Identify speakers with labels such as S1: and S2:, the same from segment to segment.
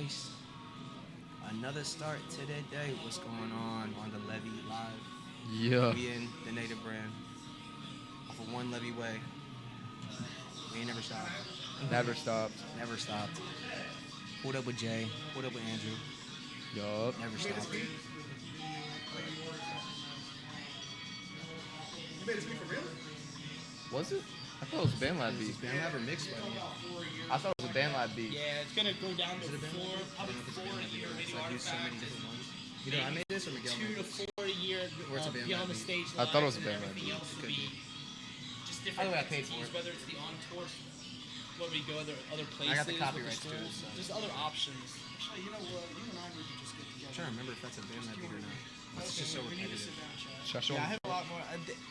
S1: Nice. Another start to the day. What's going on the Levy Live?
S2: Yeah.
S1: We in the Native brand. Off of one Levy way. We ain't never stopped.
S2: Never stopped.
S1: Never stopped. Pulled up with Jay. Pulled up with Andrew.
S2: Yup.
S1: Never stopped.
S3: You made this beat for real?
S2: Was it? I thought it was a BandLab beat.
S1: BandLab or mixed by me?
S2: I thought it was a BandLab beat.
S4: Yeah, it's gonna go down to probably 4 a year, maybe
S1: Like use so many
S4: artifacts.
S1: different ones. Either I made this or Miguel
S4: 2
S1: made
S4: to
S1: this.
S4: 4 a year
S1: Or it's a band
S4: beyond the
S1: beat.
S4: stage.
S2: I thought it was a
S4: live, and
S2: band
S4: everything
S2: beat.
S4: else
S1: It
S4: would
S1: could
S4: be
S1: be.
S4: just
S1: Either
S4: different
S1: way, I paid for
S4: entities,
S1: it.
S4: whether it's the on tour, what we go other places.
S1: I got the
S4: with
S1: copyrights
S4: the
S1: too,
S4: schools,
S1: so.
S4: just other options.
S3: Actually, you know what? You and I need to just get
S1: I'm
S3: together.
S1: trying to remember if that's a BandLab beat or not. It's just so
S3: We need to
S1: repetitive.
S3: sit down, chat.
S2: Should I show
S4: Yeah, I
S2: him?
S4: have a lot more.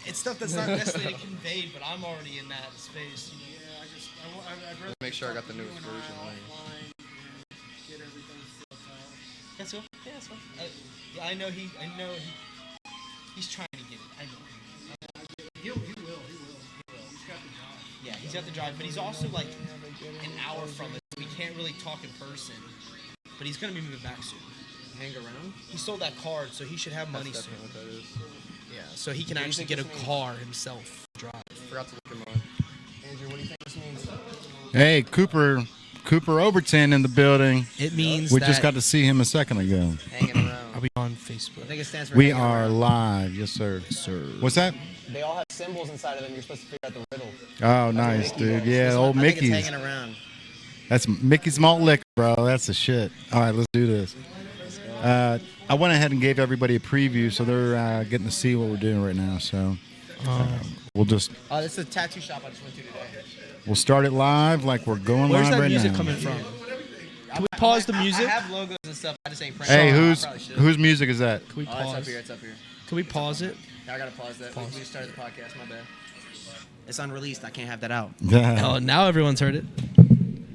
S4: It's stuff that's not necessarily conveyed, but I'm already in that space. You know?
S3: Yeah, I'd rather
S2: Make sure I got the
S3: talk to
S2: newest
S3: you and I
S2: version, man.
S3: offline and get everything filled out.
S4: That's cool. Yeah, that's fine. Yeah, I know he's trying to get it. I know.
S3: He will. He's got the job.
S4: Yeah, he's got the drive, but he's also like an hour from us. We can't really talk in person, but he's gonna be moving back soon.
S1: Hang around?
S4: He sold that card, so he should have money
S2: That's
S4: soon.
S2: definitely what that is.
S4: Yeah, so he can
S2: What do you
S4: actually
S2: think
S4: get a
S2: this means?
S4: car himself. Drive.
S2: Forgot to look at mine.
S1: Andrew, what do you think this means?
S5: Hey, Cooper Overton in the building.
S4: It means
S5: We
S4: that
S5: just got to see him a second ago.
S1: Hanging around.
S4: Are we on
S1: I
S4: Facebook?
S1: think it stands for
S5: We
S1: hanging
S5: are
S1: around.
S5: live, yes sir. What's that?
S1: They all have symbols inside of them. You're supposed to figure out the riddle.
S5: Oh, nice, dude. Yeah,
S1: This one,
S5: old
S1: I think it's
S5: Mickey's.
S1: hanging around.
S5: That's Mickey's Malt Liquor, bro. That's the shit. All right, let's do this. I went ahead and gave everybody a preview, so they're getting to see what we're doing right now. So we'll just
S1: Oh, this is a tattoo shop I just went to today.
S5: we'll start it live like we're going
S4: Where's
S5: live
S4: that
S5: right
S4: music
S5: now.
S4: coming from? Can we pause the music?
S1: I have logos and stuff. I just ain't printing.
S5: Hey,
S1: I
S5: whose
S1: probably should.
S5: whose music is that?
S4: Can we
S1: Oh, it's up
S4: pause?
S1: here. It's up here.
S4: Can we pause it?
S1: I gotta pause that. We just started the podcast. My bad. It's unreleased. I can't have that out.
S4: Oh, now everyone's heard it.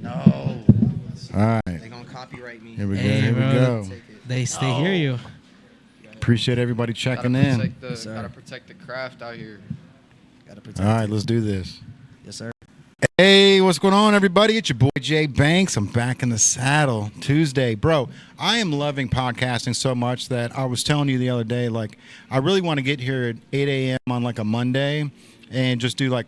S1: No.
S5: All right,
S1: They gonna copyright me.
S5: here we go.
S4: Hey,
S5: Here we
S4: bro.
S5: go.
S1: Take it.
S4: They hear you.
S5: Appreciate everybody checking in.
S2: Gotta protect the craft out here.
S1: Gotta protect.
S5: All right, let's do this.
S1: Yes, sir.
S5: Hey, what's going on, everybody? It's your boy Jay Banks. I'm back in the saddle Tuesday. Bro, I am loving podcasting so much that I was telling you the other day, like, I really want to get here at 8 a.m. on, like, a Monday and just do, like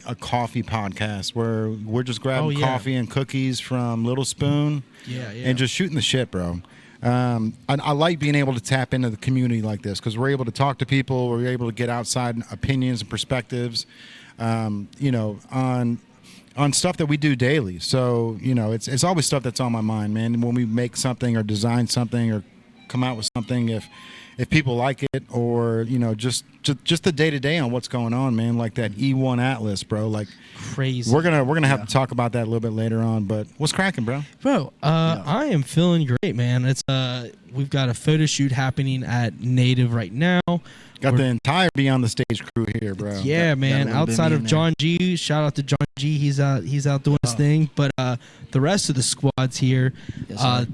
S5: a coffee podcast where we're just grabbing coffee and cookies from Little Spoon and just shooting the shit, bro. I like being able to tap into the community like this because we're able to talk to people. We're able to get outside opinions and perspectives, on stuff that we do daily. So, it's always stuff that's on my mind, man. When we make something or design something or come out with something, if people like it or, just the day-to-day on what's going on, man, like that E1 Atlas, bro. Like,
S4: Crazy.
S5: we're gonna have to talk about that a little bit later on, but what's cracking, bro?
S4: Bro, I am feeling great, man. It's we've got a photo shoot happening at Native right now.
S5: Got the entire Beyond the Stage crew here, bro.
S4: Yeah, man. Outside of John G, shout out to John G. He's out doing his thing. But the rest of the squad's here.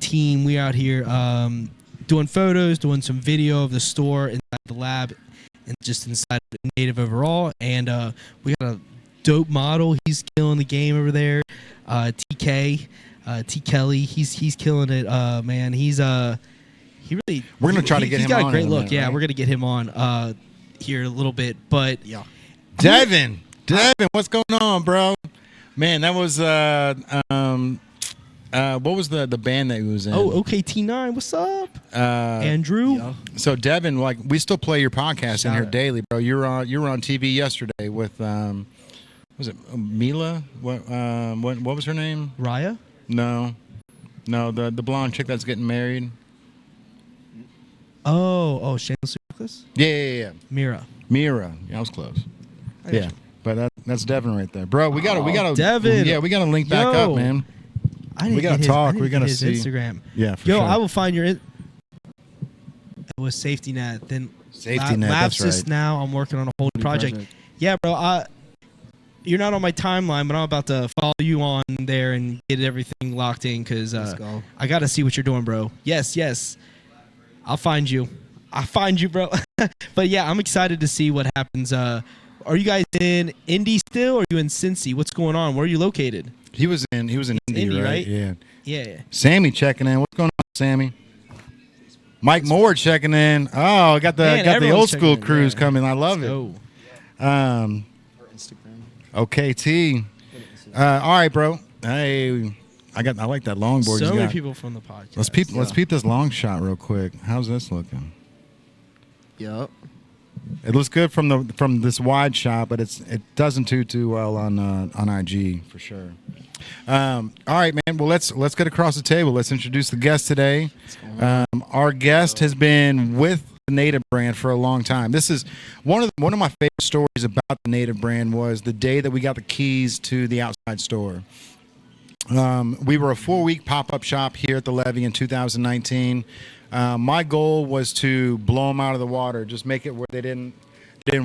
S4: Team, we out here doing photos, doing some video of the store inside the lab, and just inside Native overall. And we got a dope model. He's killing the game over there. TK, T Kelly. He's killing it, man. We're
S5: gonna try to get him
S4: He's got
S5: on
S4: a great
S5: in a
S4: look.
S5: minute,
S4: Yeah,
S5: right?
S4: we're gonna get him on here a little bit. But
S5: Devin, what's going on, bro? Man, that was what was the band that he was in?
S4: Oh, OKT9, what's up? Andrew.
S5: So Devin, like, we still play your podcast in here
S4: out.
S5: daily, bro. You were on TV yesterday with was it Mila? What was her name?
S4: Raya?
S5: No, the blonde chick that's getting married.
S4: Oh, Shameless Reckless?
S5: Yeah.
S4: Mira.
S5: Yeah, I was close. Yeah, but that's Devin right there, bro. We gotta
S4: Devin.
S5: Yeah, we gotta link back up, man. We gotta talk. We gotta see
S4: Instagram.
S5: Yeah, for
S4: Yo,
S5: sure.
S4: I will find your. It was Safety Net. Then
S5: Safety Net. That's
S4: Lapsus
S5: right.
S4: now. I'm working on a whole new project. Yeah, bro. You're not on my timeline, but I'm about to follow you on there and get everything locked in because I got to see what you're doing, bro. Yes. I'll find you. Bro. But yeah, I'm excited to see what happens. Are you guys in Indy still, or are you in Cincy? What's going on? Where are you located?
S5: He was in Indy,
S4: Indy,
S5: right?
S4: right?
S5: Yeah.
S4: Yeah.
S5: Sammy checking in. What's going on, Sammy? Mike Moore checking in. Oh, got the
S4: Man,
S5: got the
S4: everyone's
S5: old school
S4: checking in,
S5: crews
S4: yeah.
S5: coming. I love it.
S4: Oh.
S2: Instagram.
S5: Okay, T. All right, bro. Hey, I like that longboard.
S4: So
S5: you
S4: many
S5: got.
S4: people from the podcast.
S5: Let's peep this long shot real quick. How's this looking?
S2: Yup.
S5: It looks good from this wide shot, but it doesn't do too well on IG for sure. All right, man. Well, let's get across the table. Let's introduce the guest today. Our guest has been with the Native brand for a long time. This is one of my favorite stories about the Native brand was the day that we got the keys to the outside store. We were a 4-week pop-up shop here at the Levee in 2019. My goal was to blow them out of the water, just make it where they didn't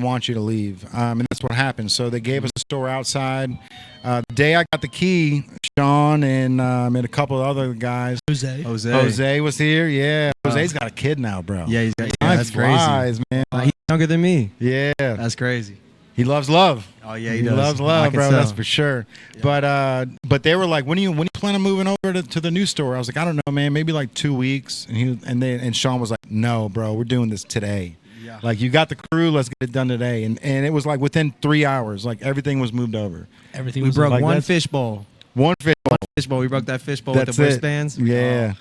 S5: want you to leave, and that's what happened. So they gave us a store outside. The day I got the key, Sean and a couple of other guys. Jose was here. Yeah, Jose's got a kid now, bro.
S6: Yeah, he's got. Yeah,
S5: Time
S6: that's
S5: flies,
S6: crazy,
S5: man.
S6: He's younger than me.
S5: Yeah,
S6: That's crazy.
S5: he loves love.
S6: Oh yeah,
S5: He
S6: does.
S5: loves
S6: I
S5: love,
S6: can
S5: bro.
S6: tell.
S5: That's for sure. Yeah. But they were like, when you plan on moving over to the new store? I was like, I don't know, man. Maybe like 2 weeks. And Sean was like, no, bro, we're doing this today.
S6: Yeah.
S5: Like, you got the crew, let's get it done today. And it was like within 3 hours, like everything was moved over.
S4: Everything
S6: We
S4: was
S6: broke
S5: like
S6: one
S5: that's-
S6: fishbowl.
S5: One fish.
S6: Fishbowl. We broke that fishbowl with
S5: That's
S6: the
S5: it.
S6: wristbands.
S5: Yeah.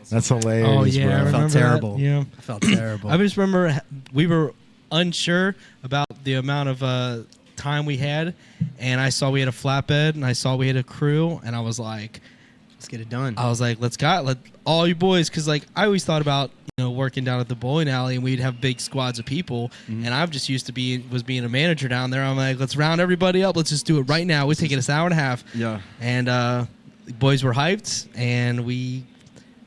S5: That's hilarious,
S4: Oh yeah, I
S5: bro.
S4: remember
S6: felt terrible.
S4: That. Yeah.
S6: I felt terrible.
S4: I just remember we were unsure about the amount of time we had, and I saw we had a flatbed, and I saw we had a crew, and I was like,
S6: Let's get it done.
S4: let's let all you boys, because like I always thought about working down at the bowling alley, and we'd have big squads of people, and I've just used to being a manager down there. I'm like, let's round everybody up, let's just do it right now. We're taking us an hour and a half.
S6: Yeah.
S4: And the boys were hyped, and we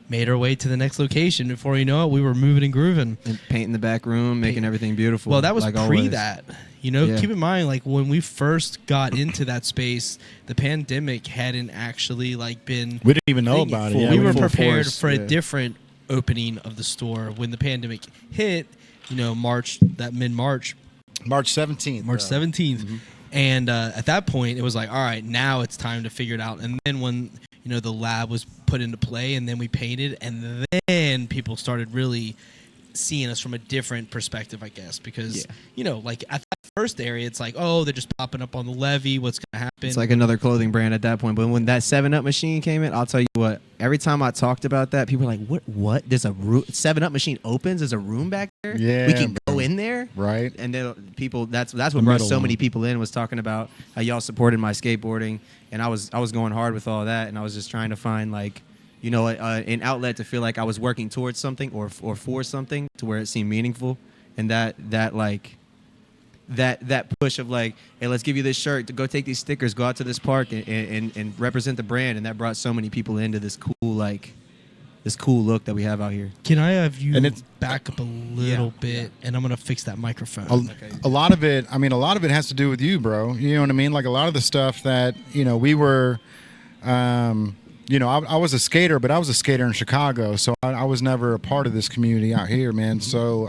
S4: made our way to the next location. Before you know it, we were moving and grooving.
S6: And painting the back room, making everything beautiful.
S4: Well, that was
S6: like
S4: pre
S6: always.
S4: that.
S6: Yeah.
S4: Keep in mind, like when we first got into that space, the pandemic hadn't actually been.
S5: We didn't even know about it.
S4: full-
S5: Yeah,
S4: we
S5: we
S4: were
S5: full
S4: prepared
S5: force,
S4: for a
S5: yeah.
S4: different opening of the store when the pandemic hit. March, that mid-March,
S5: March 17th.
S4: March
S5: bro.
S4: 17th. And at that point, it was like, all right, now it's time to figure it out. And then when, the lab was put into play, and then we painted, and then people started really seeing us from a different perspective, I guess. Because, like at that first area, it's like, oh, they're just popping up on the levee. What's going to happen?
S6: It's like another clothing brand at that point. But when that 7-Up machine came in, I'll tell you what. Every time I talked about that, people were like, "What? There's a 7-Up machine opens. There's a room back there.
S5: Yeah,
S6: we can
S5: bro.
S6: go in there."
S5: Right.
S6: And then people, that's what
S5: The
S6: brought
S5: middle
S6: so
S5: one.
S6: many people in, was talking about how y'all supported my skateboarding, and I was going hard with all that, and I was just trying to find like, an outlet to feel like I was working towards something or for something to where it seemed meaningful, and that push of like, hey, let's give you this shirt to go take these stickers, go out to this park and represent the brand, and that brought so many people into this cool look that we have out here.
S4: Can I have you
S5: And it's-
S4: back up a little bit, and I'm going to fix that microphone.
S5: A lot of it has to do with you, bro. You know what I mean? Like a lot of the stuff that, we were, I was a skater, but I was a skater in Chicago, so I was never a part of this community out here, man. So,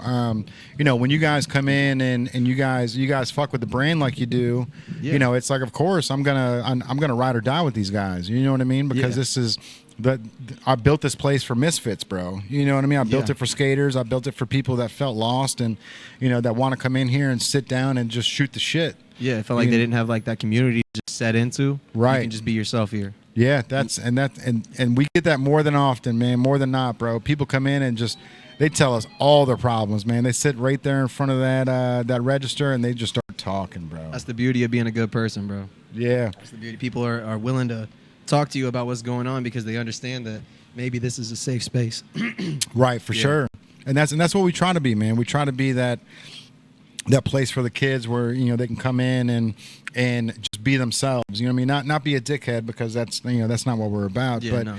S5: when you guys come in and you guys fuck with the brand like you do, it's like, of course, I'm gonna ride or die with these guys. You know what I mean? Because this is I built this place for misfits, bro. You know what I mean? I built it for skaters. I built it for people that felt lost and, that want to come in here and sit down and just shoot the shit.
S6: Yeah, it felt like they didn't have like that community to just set into.
S5: Right.
S6: You can just be yourself here.
S5: Yeah, and we get that more than often, man. More than not, bro. People come in and just they tell us all their problems, man. They sit right there in front of that register and they just start talking, bro.
S6: That's the beauty of being a good person, bro.
S5: Yeah.
S6: That's the beauty. People are willing to talk to you about what's going on because they understand that maybe this is a safe space.
S5: Right, for sure. And that's what we try to be, man. We try to be that place for the kids where they can come in and just be themselves. You know what I mean? Not be a dickhead, because that's that's not what we're about.
S6: Yeah,
S5: but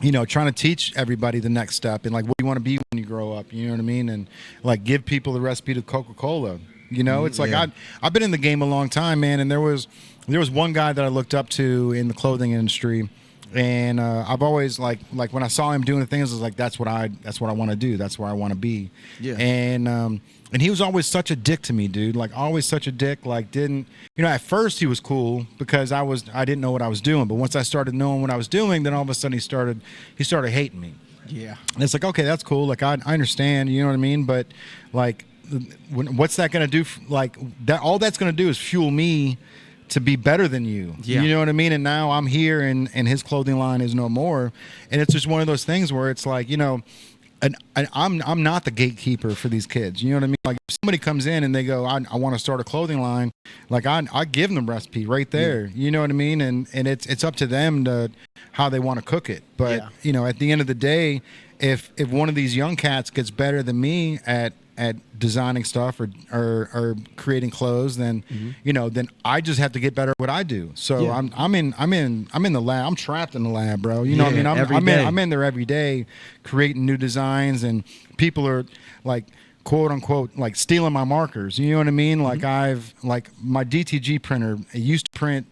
S6: no.
S5: trying to teach everybody the next step and like what you want to be when you grow up. You know what I mean? And like give people the recipe to Coca-Cola. It's like I've been in the game a long time, man. And there was one guy that I looked up to in the clothing industry. And I've always like when I saw him doing the things, I was like, that's what I want to do. That's where I want to be.
S1: Yeah.
S5: And he was always such a dick to me, dude. Like always such a dick. Like didn't, you know, at first he was cool because I didn't know what I was doing. But once I started knowing what I was doing, then all of a sudden he started hating me.
S1: Yeah.
S5: And it's like, okay, that's cool. Like I understand, you know what I mean? But like, what's that going to do? Like that, all that's going to do is fuel me to be better than you.
S1: Yeah.
S5: You know what I mean? And now I'm here and his clothing line is no more. And it's just one of those things where it's like, you know, and I'm not the gatekeeper for these kids. You know what I mean? Like if somebody comes in and they go, I want to start a clothing line, like I give them the recipe right there. Yeah. You know what I mean? And it's up to them to how they want to cook it. But you know, at the end of the day, if one of these young cats gets better than me at designing stuff or creating clothes, then you know, then I just have to get better at what I do. So I'm in the lab. I'm trapped in the lab, bro. You know what I mean? I'm in there every day creating new designs, and people are like, quote unquote, like stealing my markers. You know what I mean? Like my DTG printer, it used to print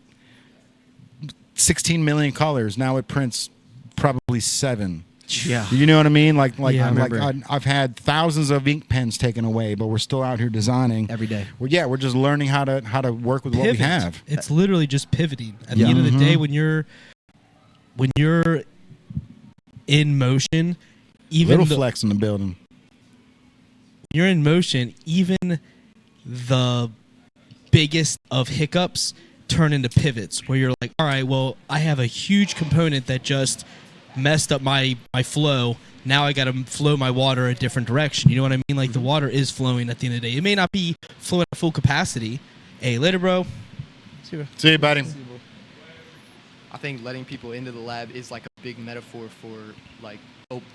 S5: 16 million colors. Now it prints probably 7.
S1: Yeah.
S5: You know what I mean? Like
S1: remember.
S5: I've had thousands of ink pens taken away, but we're still out here designing
S1: Every day.
S5: We're just learning how to work with what we have.
S4: It's literally just pivoting. At the end of the day, when you're in motion, even
S5: Little flex in the building.
S4: You're in motion, even the biggest of hiccups turn into pivots where you're like, all right, well, I have a huge component that just messed up my flow. Now I got to flow my water a different direction. You know what I mean? Like the water is flowing at the end of the day. It may not be flowing at full capacity. Hey, later, bro.
S5: See you, buddy.
S7: I think letting people into the lab is like a big metaphor for like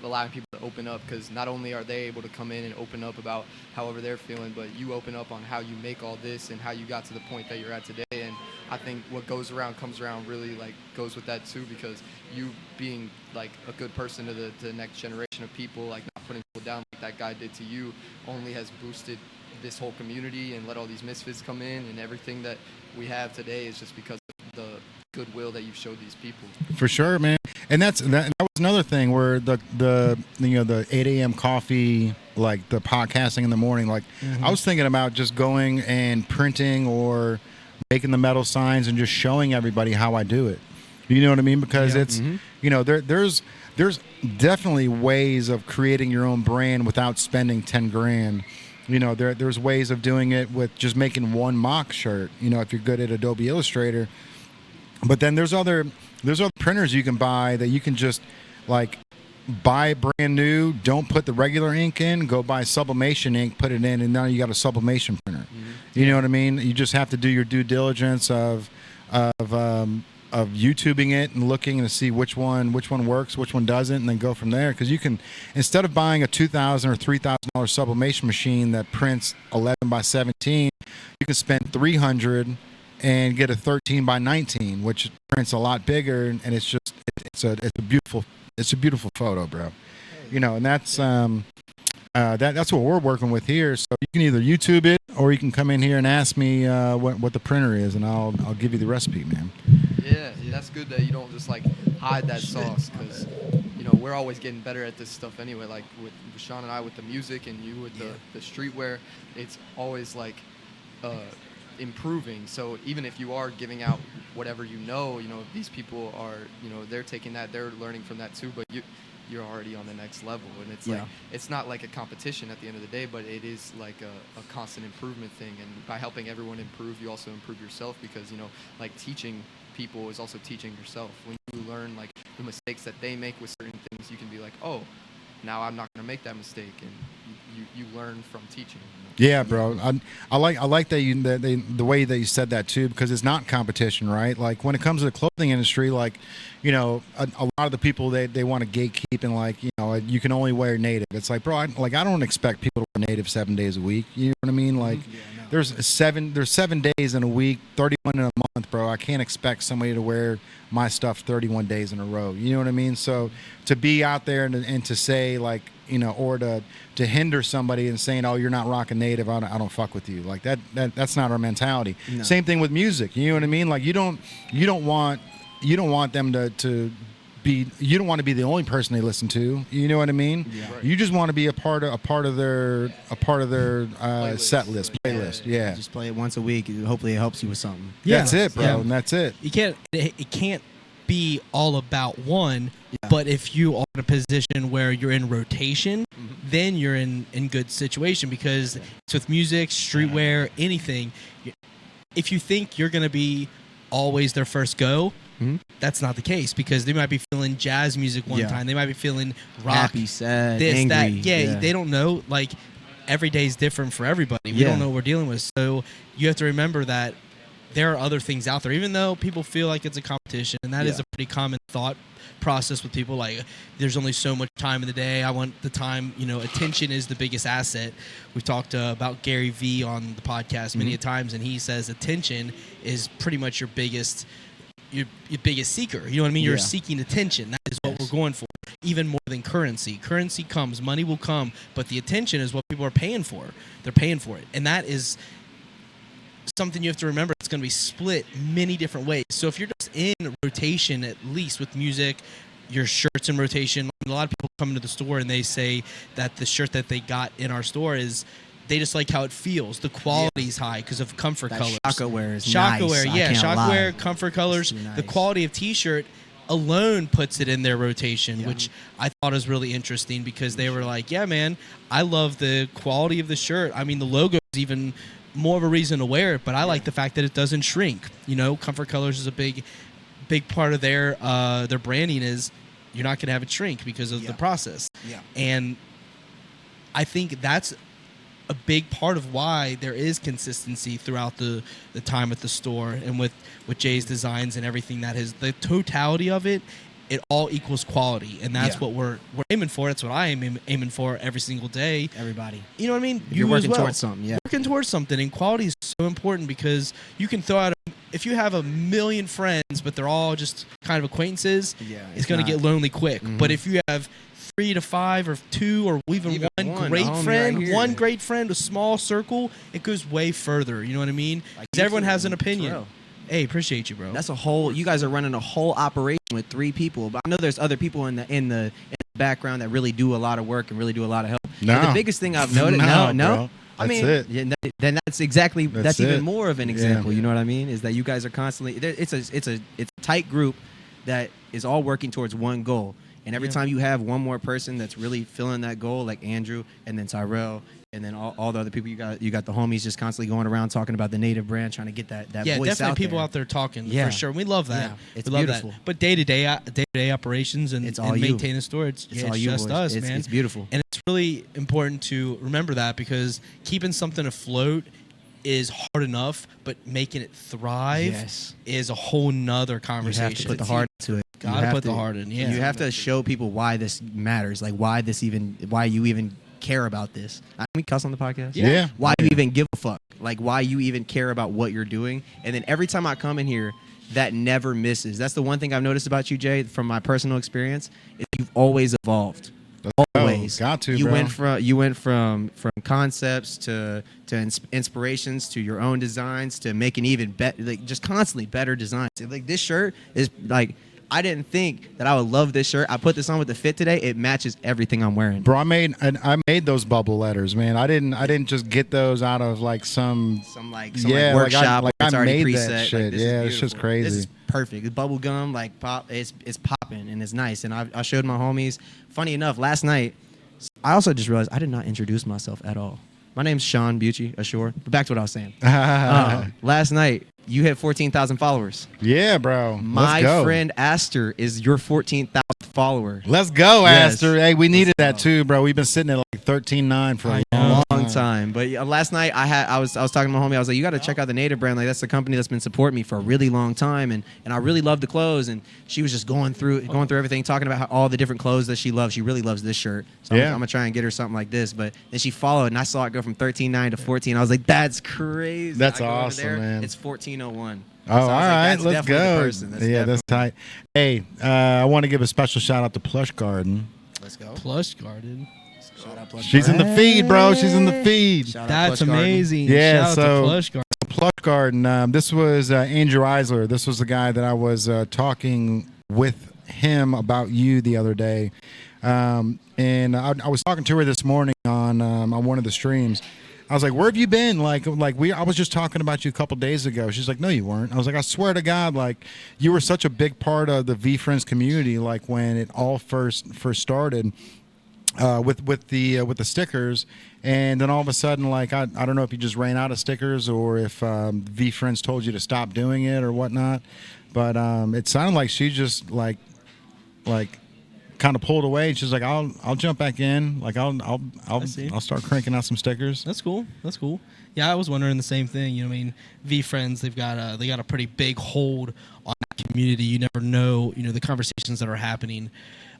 S7: allowing people to open up, because not only are they able to come in and open up about however they're feeling, but you open up on how you make all this and how you got to the point that you're at today. And I think what goes around comes around really like goes with that too, because you being like a good person to the next generation of people, like not putting people down like that guy did to you, only has boosted this whole community and let all these misfits come in, and everything that we have today is just because of the goodwill that you've showed these people.
S5: For sure, man. And that was another thing where the 8 a.m. coffee, like the podcasting in the morning, like I was thinking about just going and printing or making the metal signs and just showing everybody how I do it. You know what I mean? Because it's you know, there's definitely ways of creating your own brand without spending 10 grand. You know, there's ways of doing it with just making one mock shirt, you know, if you're good at Adobe Illustrator. But then there's other printers you can buy that you can just like buy brand new, don't put the regular ink in, go buy sublimation ink, put it in, and now you got a sublimation printer. You know what I mean? You just have to do your due diligence of YouTubing it and looking to see which one works, which one doesn't, and then go from there. Because you can, instead of buying a $2,000 or $3,000 sublimation machine that prints 11 by 17, you can spend $300 and get a 13 by 19, which prints a lot bigger, and it's just it's a beautiful photo, bro. You know, and that's that's what we're working with here. So you can either YouTube it or you can come in here and ask me what the printer is, and I'll give you the recipe, man.
S7: Yeah, that's good that you don't just like hide that sauce, because you know we're always getting better at this stuff anyway. Like with Sean and I with the music, and you with the streetwear, it's always like improving. So even if you are giving out whatever you know, these people are, they're taking that, they're learning from that too. But you're already on the next level, and it's like it's not like a competition at the end of the day, but it is like a constant improvement thing. And by helping everyone improve, you also improve yourself, because like teaching people is also teaching yourself. When you learn like the mistakes that they make with certain things, you can be like, oh, now I'm not going to make that mistake, and you learn from teaching.
S5: Yeah, bro. I like that the way that you said that too, because it's not competition, right? Like when it comes to the clothing industry, like a lot of the people they want to gatekeep, and like you can only wear native. It's like, bro, I don't expect people to wear native 7 days a week. You know what I mean? Like there's 7 days in a week, 31 in a month, bro. I can't expect somebody to wear my stuff 31 days in a row. You know what I mean? So to be out there and to say like, or to hinder somebody and saying, oh, you're not rocking native, I don't fuck with you. Like that's not our mentality. No. Same thing with music. You know what I mean? Like you don't want them to you don't want to be the only person they listen to. You know what I mean?
S6: Yeah.
S7: Right.
S5: You just want to be a part of their set list, playlist. Yeah.
S6: Just play it once a week. Hopefully, it helps you with something.
S4: Yeah.
S5: That's it, bro.
S4: Yeah.
S5: And that's it.
S4: It can't be all about one.
S6: Yeah.
S4: But if you are in a position where you're in rotation, then you're in good situation, because it's with music, streetwear, anything. If you think you're gonna be always their first go, that's not the case, because they might be feeling jazz music one time, they might be feeling rock,
S6: Happy, sad,
S4: this,
S6: angry.
S4: that. Yeah, they don't know. Like, every day is different for everybody. We don't know what we're dealing with. So you have to remember that there are other things out there, even though people feel like it's a competition, and that is a pretty common thought process with people. Like, there's only so much time in the day. I want the time. Attention is the biggest asset. We've talked about Gary Vee on the podcast many a times, and he says attention is pretty much your biggest seeker. You know what I mean? You're seeking attention. That is what we're going for, even more than currency. Currency comes, money will come, but the attention is what people are paying for. They're paying for it, and that is something you have to remember. It's going to be split many different ways. So if you're just in rotation, at least with music, your shirt's in rotation. A lot of people come into the store and they say that the shirt that they got in our store is, they just like how it feels. The quality's high because of comfort
S6: That
S4: colors.
S6: Shaka wear is
S4: Shaka
S6: nice.
S4: wear,
S6: I
S4: yeah.
S6: can't
S4: Shaka
S6: lie.
S4: wear, comfort colors.
S6: It's
S4: The
S6: nice.
S4: quality of T-shirt alone puts it in their rotation, which I thought was really interesting, because they were like, yeah, man, I love the quality of the shirt. I mean, the logo is even more of a reason to wear it, but I like the fact that it doesn't shrink. Comfort colors is a big part of their branding. Is you're not going to have it shrink because of the process.
S6: Yeah.
S4: And I think that's a big part of why there is consistency throughout the time at the store, and with Jay's designs and everything. That is the totality of it. It all equals quality, and that's what we're aiming for. That's what I am aiming for every single day.
S6: Everybody.
S4: You know what I mean?
S6: You're
S4: You
S6: working
S4: as well.
S6: towards something, yeah.
S4: Working towards something, and quality is so important, because you can throw out if you have a million friends, but they're all just kind of acquaintances, it's going to get lonely quick. But if you have 3 to 5 or 2 or even one great
S6: homie
S4: friend,
S6: right here.
S4: one great friend, a small circle, it goes way further. You know what I mean?
S6: Like
S4: 'Cause everyone
S6: you
S4: has an
S6: two,
S4: opinion.
S6: Terrell.
S4: Hey, appreciate you, bro.
S6: That's you guys are running a whole operation with 3 people, but I know there's other people in the background that really do a lot of work and really do a lot of help.
S5: No.
S6: But the biggest thing I've noticed,
S5: No,
S6: no.
S5: bro.
S6: I mean,
S5: That's it.
S6: yeah, then that's exactly that's
S5: it.
S6: even more of an example. You know what I mean? Is that you guys are constantly it's a tight group that is all working towards one goal. And every time you have one more person that's really filling that goal, like Andrew and then Tyrell and then all the other people, you got the homies just constantly going around talking about the native brand, trying to get that voice
S4: definitely
S6: out
S4: people
S6: there.
S4: out there talking
S6: Yeah.
S4: for sure. We love that.
S6: Yeah, it's
S4: we love
S6: beautiful.
S4: that. But day to day operations and,
S6: It's all
S4: and
S6: you.
S4: maintaining storage,
S6: It's
S4: it's
S6: all you,
S4: just
S6: boys.
S4: us,
S6: It's-
S4: man.
S6: it's beautiful.
S4: And it's really important to remember that, because keeping something afloat is hard enough, but making it thrive is a whole nother
S6: You
S4: conversation.
S6: have to put the heart into it.
S4: Gotta
S6: You have
S4: put the
S6: to-
S4: heart in, yeah.
S6: You have to show people why this matters, like why you even care about this. Can we cuss on the podcast?
S5: Yeah.
S6: Why you even give a fuck? Like why you even care about what you're doing? And then every time I come in here, that never misses. That's the one thing I've noticed about you, Jay, from my personal experience, is you've always evolved. Always.
S5: Got to,
S6: you
S5: bro.
S6: went from concepts to inspirations to your own designs to making even better, like just constantly better designs. Like this shirt is like, I didn't think that I would love this shirt. I put this on with the fit today. It matches everything I'm wearing.
S5: Bro, I made those bubble letters, man. I didn't just get those out of like some
S6: Workshop.
S5: like
S6: it's
S5: I
S6: already
S5: made
S6: preset.
S5: that
S6: Like,
S5: shit.
S6: this
S5: Yeah,
S6: is
S5: it's just
S6: beautiful.
S5: crazy.
S6: This is perfect. It's bubble gum, like pop. It's popping and it's nice. And I showed my homies. Funny enough, last night I also just realized I did not introduce myself at all. My name's Sean Bucci, Ashore. But back to what I was saying. Last night you hit 14,000 followers.
S5: Yeah, bro.
S6: My
S5: Let's go.
S6: friend Aster is your 14,000th follower.
S5: Let's go,
S6: Yes.
S5: Aster. Hey, we needed that
S6: go.
S5: too, bro. We've been sitting at like 13.9 for a long
S6: Time. But last night I was talking to my homie. I was like, you got to check out the Native brand. Like that's the company that's been supporting me for a really long time, and I really love the clothes. And she was just going through everything, talking about all the different clothes that she loves. She really loves this shirt. So I'm gonna try and get her something like this. But then she followed, and I saw it go from 13.9 to 14. I was like, that's crazy.
S5: That's
S6: I go over
S5: awesome,
S6: there,
S5: man.
S6: It's 1401.
S5: Oh, all right. Let's go.
S6: That's
S5: tight. Hey, I want to give a special shout out to Plush Garden.
S6: Let's go.
S4: Plush Garden.
S6: Shout out Plush
S5: She's in the feed, bro. She's in the feed.
S6: Shout out
S4: That's
S6: Plush Garden.
S4: amazing.
S5: Yeah,
S4: Shout out
S5: so-
S4: to Plush Garden.
S5: Plush Garden. This was Andrew Eisler. This was the guy that I was talking with him about you the other day, and I was talking to her this morning on one of the streams. I was like, "Where have you been?" I was just talking about you a couple days ago. She's like, "No, you weren't." I was like, "I swear to God, like you were such a big part of the V Friends community, like when it all first started." With the stickers, and then all of a sudden, like I don't know if you just ran out of stickers or if V Friends told you to stop doing it or whatnot, but it sounded like she just like kind of pulled away. She's like, I'll jump back in, like I'll start cranking out some stickers.
S4: That's cool. That's cool. Yeah, I was wondering the same thing. You know, I mean, V Friends, they got a pretty big hold on that community. You never know, the conversations that are happening.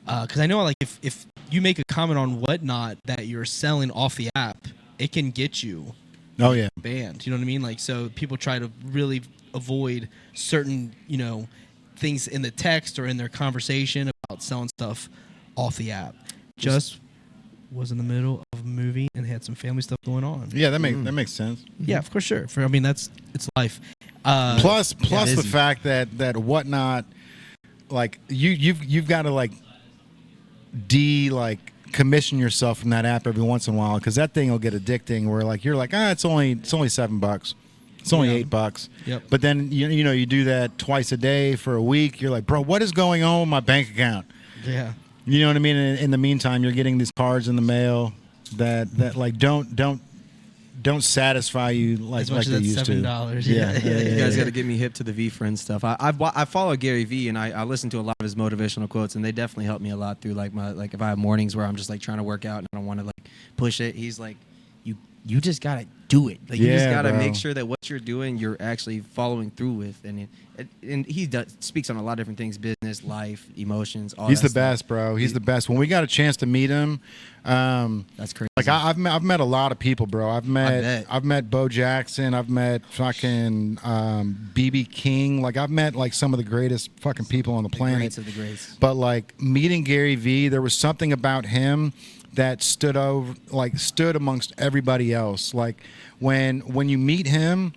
S4: Because I know, like, if you make a comment on Whatnot that you're selling off the app, it can get you banned. You know what I mean? Like, so people try to really avoid certain, things in the text or in their conversation about selling stuff off the app. Just was in the middle of a movie and had some family stuff going on.
S5: Yeah, that makes sense.
S4: Yeah, for sure. It's life.
S5: Plus the fact that Whatnot, like you've got to like commission yourself from that app every once in a while, because that thing will get addicting where like you're like, it's only $7, it's only $8.
S4: Yep.
S5: But then you do that twice a day for a week, you're like, bro, what is going on with my bank account?
S4: Yeah.
S5: You know what I mean? In the meantime, you're getting these cards in the mail that like don't satisfy you like they used to.
S4: $7.
S5: Yeah.
S6: You guys got to get me hip to the V Friends stuff. I follow Gary V, and I listen to a lot of his motivational quotes, and they definitely help me a lot through like if I have mornings where I'm just like trying to work out and I don't want to like push it. He's like, you just gotta do it. Like you just gotta make sure that what you're doing, you're actually following through with. And he speaks on a lot of different things: business, life, emotions. All
S5: He's
S6: that
S5: the best, bro. He's the best. When we got a chance to meet him,
S6: that's crazy.
S5: Like I've met a lot of people, bro. I've met Bo Jackson. I've met fucking BB King. Like I've met like some of the greatest fucking people on the planet.
S6: Greats of the greats.
S5: But like meeting Gary V, there was something about him that stood amongst everybody else. Like when you meet him,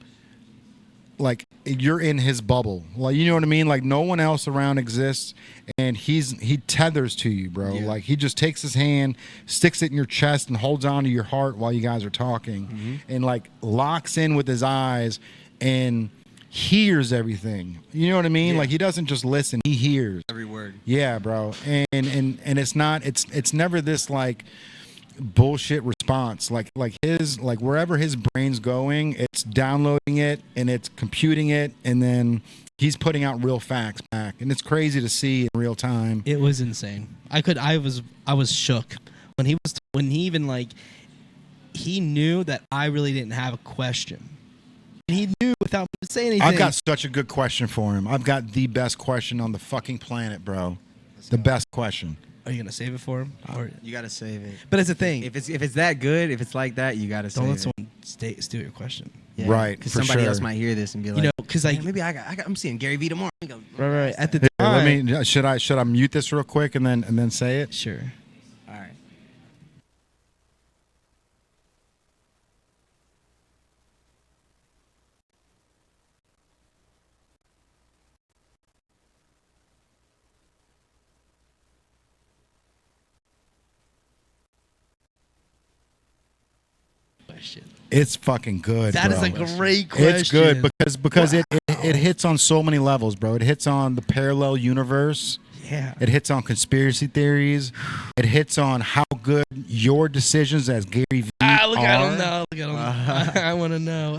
S5: like you're in his bubble. Like, you know what I mean? Like no one else around exists, and he tethers to you, bro.
S6: Yeah.
S5: Like he just takes his hand, sticks it in your chest, and holds on to your heart while you guys are talking, and like locks in with his eyes and hears everything. You know what I mean?
S6: Yeah.
S5: Like he doesn't just listen, he hears
S6: Every word.
S5: Yeah, bro. And it's never this like bullshit response. Like wherever his brain's going, it's downloading it and it's computing it, and then he's putting out real facts back. And it's crazy to see in real time.
S4: It was insane. I was shook when he even like he knew that I really didn't have a question. And he knew without saying anything.
S5: I've got such a good question for him. I've got the best question on the fucking planet, bro. The best question.
S4: Are you gonna save it for him? Or,
S6: You gotta save it.
S4: but it's a thing.
S6: If it's that good, if it's like that, you gotta save
S4: Don't let
S6: it.
S4: someone steal your question.
S6: Yeah,
S5: Right,
S6: Because
S5: for
S6: somebody
S5: sure.
S6: else might hear this and be like,
S4: Because like
S6: maybe I'm seeing Gary V tomorrow.
S4: right at the
S5: Here,
S4: time.
S5: let me. Should I mute this real quick and then say it?
S4: Sure.
S6: All right.
S4: Question.
S5: It's fucking good.
S4: That is
S5: bro.
S4: a great question.
S5: It's good because it hits on so many levels, bro. It hits on the parallel universe.
S4: Yeah.
S5: It hits on conspiracy theories. It hits on how good your decisions as Gary V
S4: Look
S5: are.
S4: at him now. Look at him. I want to know.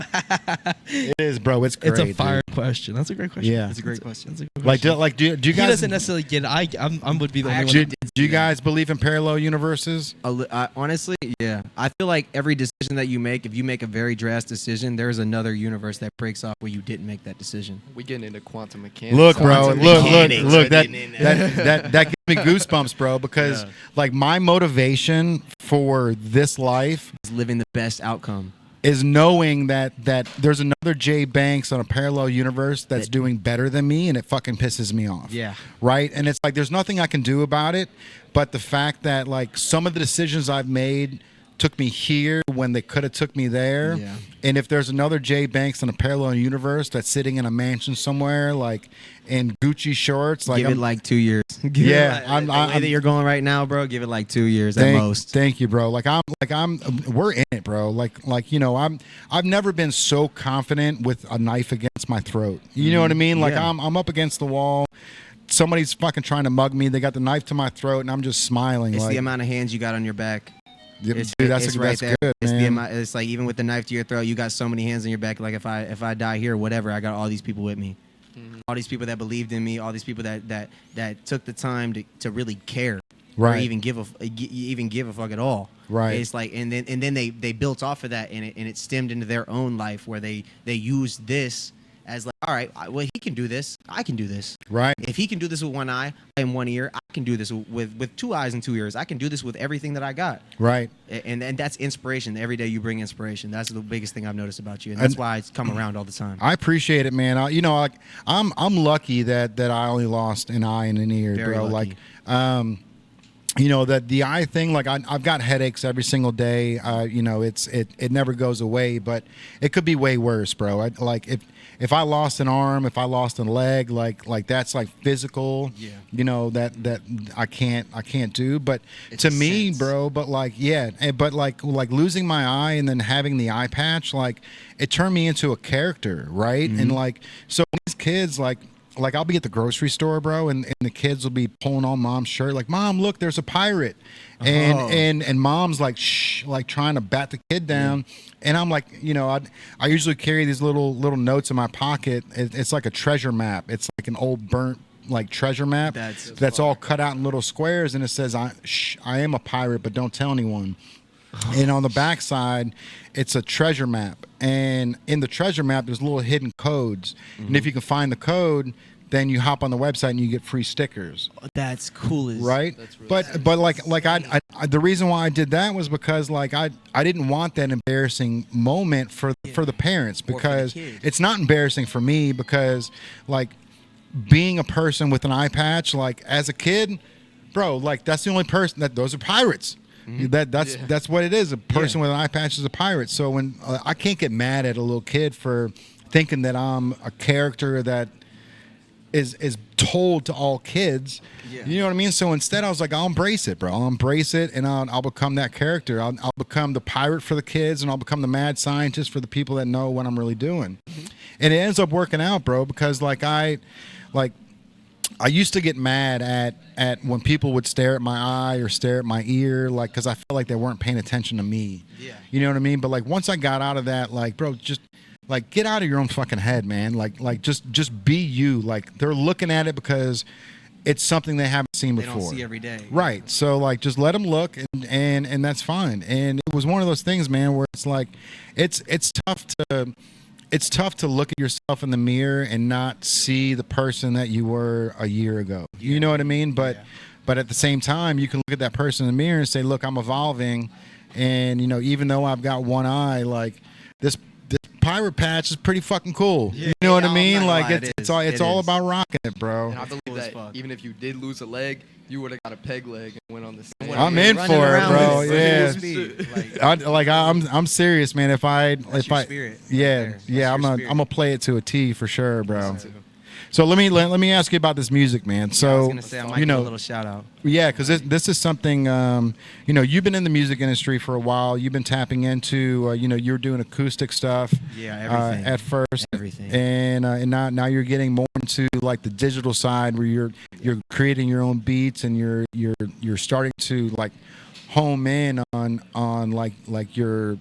S5: It is, bro. It's great.
S4: It's a fire
S5: dude.
S4: question. That's a great question.
S5: Yeah.
S6: That's a great question.
S4: That's a good
S5: Like,
S4: question.
S5: do you
S4: He
S5: guys
S4: doesn't necessarily get it. I would be the only
S5: do,
S4: one.
S5: do you guys believe in parallel universes?
S6: Honestly, yeah. I feel like every decision that you make, if you make a very drastic decision, there's another universe that breaks off where you didn't make that decision.
S7: We getting into quantum mechanics.
S5: Look, bro.
S6: Quantum
S5: Look.
S6: mechanics are
S5: That
S6: getting in there.
S5: that gives me goosebumps, bro. Because
S6: Yeah.
S5: like my motivation for this life
S6: It's living the best outcome.
S5: is knowing that there's another Jay Banks on a parallel universe that's doing better than me, and it fucking pisses me off.
S6: Yeah.
S5: Right? And it's like there's nothing I can do about it, but the fact that like some of the decisions I've made took me here when they could have took me there.
S6: Yeah.
S5: And if there's another Jay Banks in a parallel universe that's sitting in a mansion somewhere, like in Gucci shorts, like
S6: give it like 2 years.
S5: Yeah,
S6: the way that you're going right now, bro. Give it like 2 years at most.
S5: Thank you, bro. We're in it, bro. Like you know, I've never been so confident with a knife against my throat. You know what I mean? Like
S6: Yeah.
S5: I'm up against the wall. Somebody's fucking trying to mug me. They got the knife to my throat, and I'm just smiling.
S6: It's
S5: like,
S6: the amount of hands you got on your back.
S5: dude,
S6: It's
S5: that's
S6: right there.
S5: good,
S6: It's
S5: man.
S6: the amount. It's like even with the knife to your throat, you got so many hands on your back. Like if I die here, whatever, I got all these people with me. All these people that believed in me. All these people that took the time to really care.
S5: Right.
S6: Or even give a fuck at all.
S5: Right.
S6: It's like and then they built off of that and it stemmed into their own life where they used this as like, all right, well, he can do this. I can do this.
S5: Right.
S6: If he can do this with one eye and one ear, I can do this with 2 eyes and 2 ears. I can do this with everything that I got.
S5: Right.
S6: And that's inspiration. Every day you bring inspiration. That's the biggest thing I've noticed about you, and that's why it's come around all the time.
S5: I appreciate it, man. I'm lucky that I only lost an eye and an ear,
S6: Very
S5: bro.
S6: lucky.
S5: Like, you know, that the eye thing, like I've got headaches every single day. You know, it never goes away, but it could be way worse, bro. Like if I lost an arm, if I lost a leg, like that's like physical.
S6: Yeah.
S5: You know, that I can't do. But
S6: It's
S5: to
S6: a
S5: me,
S6: sense.
S5: bro, but like but like losing my eye and then having the eye patch, like it turned me into a character, right? And like so these kids like I'll be at the grocery store, bro, and the kids will be pulling on mom's shirt, like, Mom, look, there's a pirate. And mom's like, shh, like trying to bat the kid down. And I'm like, you know, I usually carry these little notes in my pocket. It's like a treasure map. It's like an old burnt like treasure map that's all cut out in little squares, and it says, I am a pirate, but don't tell anyone. And on the back side, it's a treasure map. And in the treasure map, there's little hidden codes. And if you can find the code, then you hop on the website and you get free stickers.
S6: That's cool.
S5: Right?
S7: That's really
S5: But like I the reason why I did that was because like I didn't want that embarrassing moment for the parents, because
S6: kid.
S5: it's not embarrassing for me, because like being a person with an eye patch, like as a kid, bro, like that's the only person that those are pirates. That's what it is. A person with an eye patch is a pirate. So when I can't get mad at a little kid for thinking that I'm a character that is told to all kids. You know what I mean? So instead I was like, I'll embrace it, bro. I'll embrace it, and I'll become that character. I'll become the pirate for the kids, and I'll become the mad scientist for the people that know what I'm really doing. And it ends up working out, bro, because I used to get mad at when people would stare at my eye or stare at my ear, like, because I felt like they weren't paying attention to me. You know what I mean? But like once I got out of that, like, bro, just like get out of your own fucking head, man. Like just be you. Like they're looking at it because it's something they haven't seen
S6: They
S5: before.
S6: don't see every day.
S5: Right. So like just let them look, and that's fine. And it was one of those things, man, where it's like it's tough to look at yourself in the mirror and not see the person that you were a year ago. You know what I mean? But at the same time, you can look at that person in the mirror and say, look, I'm evolving, and you know, even though I've got one eye, like this pirate patch is pretty fucking cool. You know what I mean? Like it's all about rocking it, bro.
S7: And I believe
S6: Cool as
S7: that
S6: fuck.
S7: even if you did lose a leg, you would have got a peg leg and went on the stage.
S5: I'm in
S6: Running
S5: for it,
S6: around
S5: bro.
S6: with
S5: Yeah.
S6: full speed. Like,
S5: I'm serious, man. If
S6: your
S5: I
S6: spirit right
S5: yeah,
S6: there. That's
S5: yeah, I'm
S6: your
S5: gonna
S6: spirit.
S5: play it to a T for sure, bro. So let me ask you about this music, man. So
S6: I was gonna say I might
S5: you
S6: give a
S5: know,
S6: little shout out.
S5: yeah, because this is something, you know, you've been in the music industry for a while. You've been tapping into, you know, you're doing acoustic stuff.
S6: Yeah, everything.
S5: At first,
S6: Everything.
S5: and now you're getting more into like the digital side, where you're creating your own beats, and you're starting to like home in on like your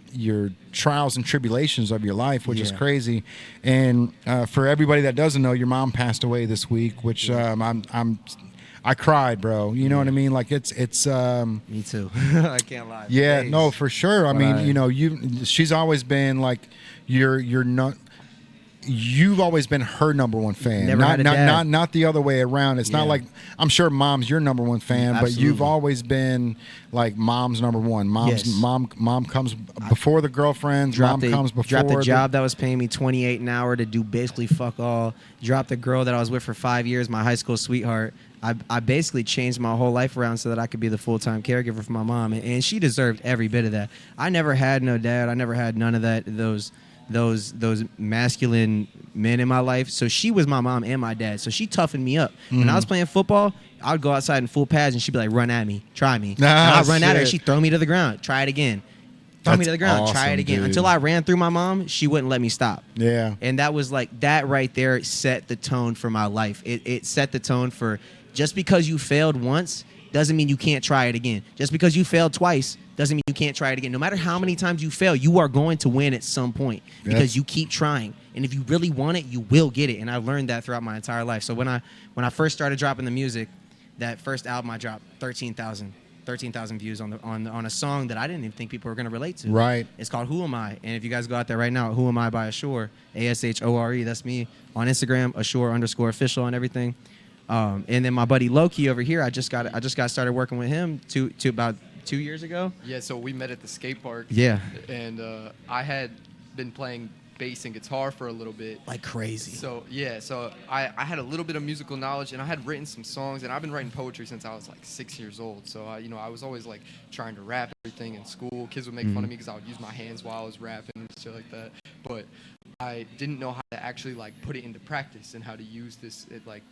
S5: trials and tribulations of your life, which is
S6: Yeah.
S5: crazy. And for everybody that doesn't know, your mom passed away this week, which I cried, bro. You know what I mean? Like it's
S6: Me too. I can't lie.
S5: yeah,
S6: Days.
S5: no, for sure. I
S6: But
S5: mean, you know, she's always been like you're not you've always been her number one fan.
S6: Never had a dad.
S5: Not the other way around. It's not
S6: Yeah.
S5: like, I'm sure mom's your number one fan, but you've
S6: Absolutely.
S5: always been like mom's number one.
S6: Yes.
S5: Mom comes before the girlfriends. Mom comes before
S6: dropped a job that was paying me $28 an hour to do basically fuck all. Dropped the girl that I was with for 5 years, my high school sweetheart. I basically changed my whole life around so that I could be the full-time caregiver for my mom, and she deserved every bit of that. I never had no dad. I never had none of that. Those masculine men in my life. So she was my mom and my dad. So she toughened me up. When I was playing football, I'd go outside in full pads and she'd be like, "Run at me, try me." And I'd run at her and she'd throw me to the ground. Try it again. Throw me to the ground. Try
S5: awesome,
S6: it again.
S5: dude.
S6: Until I ran through my mom, she wouldn't let me stop.
S5: Yeah.
S6: And that was like, that right there set the tone for my life. It set the tone for, just because you failed once doesn't mean you can't try it again. Just because you failed twice doesn't mean you can't try it again. No matter how many times you fail, you are going to win at some point because you keep trying. And if you really want it, you will get it. And I learned that throughout my entire life. So when I first started dropping the music, that first album I dropped 13,000 views on a song that I didn't even think people were going to relate to.
S5: Right.
S6: It's called Who Am I? And if you guys go out there right now, Who Am I by Ashore, Ashore, that's me on Instagram, Ashore_official and everything. And then my buddy Low Key over here, I just got started working with him about 2 years ago.
S7: Yeah, so we met at the skate park.
S6: Yeah.
S7: And I had been playing bass and guitar for a little bit.
S6: Like crazy.
S7: So I had a little bit of musical knowledge, and I had written some songs, and I've been writing poetry since I was like 6 years old. So I was always like trying to rap everything in school. Kids would make fun of me because I would use my hands while I was rapping and shit like that. But I didn't know how to actually like put it into practice and how to use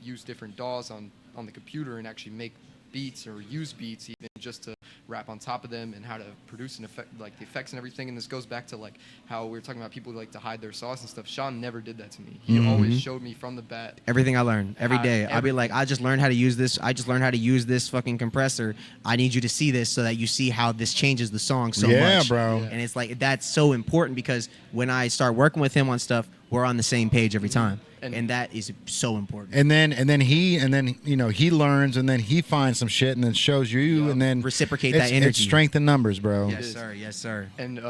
S7: use different DAWs on the computer and actually make beats or use beats even just to rap on top of them, and how to produce an effect, like the effects and everything. And this goes back to like how we were talking about people who like to hide their sauce and stuff. Sean never did that to me. He always showed me from the bat
S6: Everything I learned every day. I'd be like, I just learned how to use this. I just learned how to use this fucking compressor. I need you to see this so that you see how this changes the song so much.
S5: Yeah, bro.
S6: And it's like, that's so important because when I start working with him on stuff, we're on the same page every time. And that is so important.
S5: And then he learns, and then he finds some shit and then shows you, and then
S6: Reciprocate that energy.
S5: It's strength in numbers, bro.
S6: Yes, sir. Yes, sir.
S7: And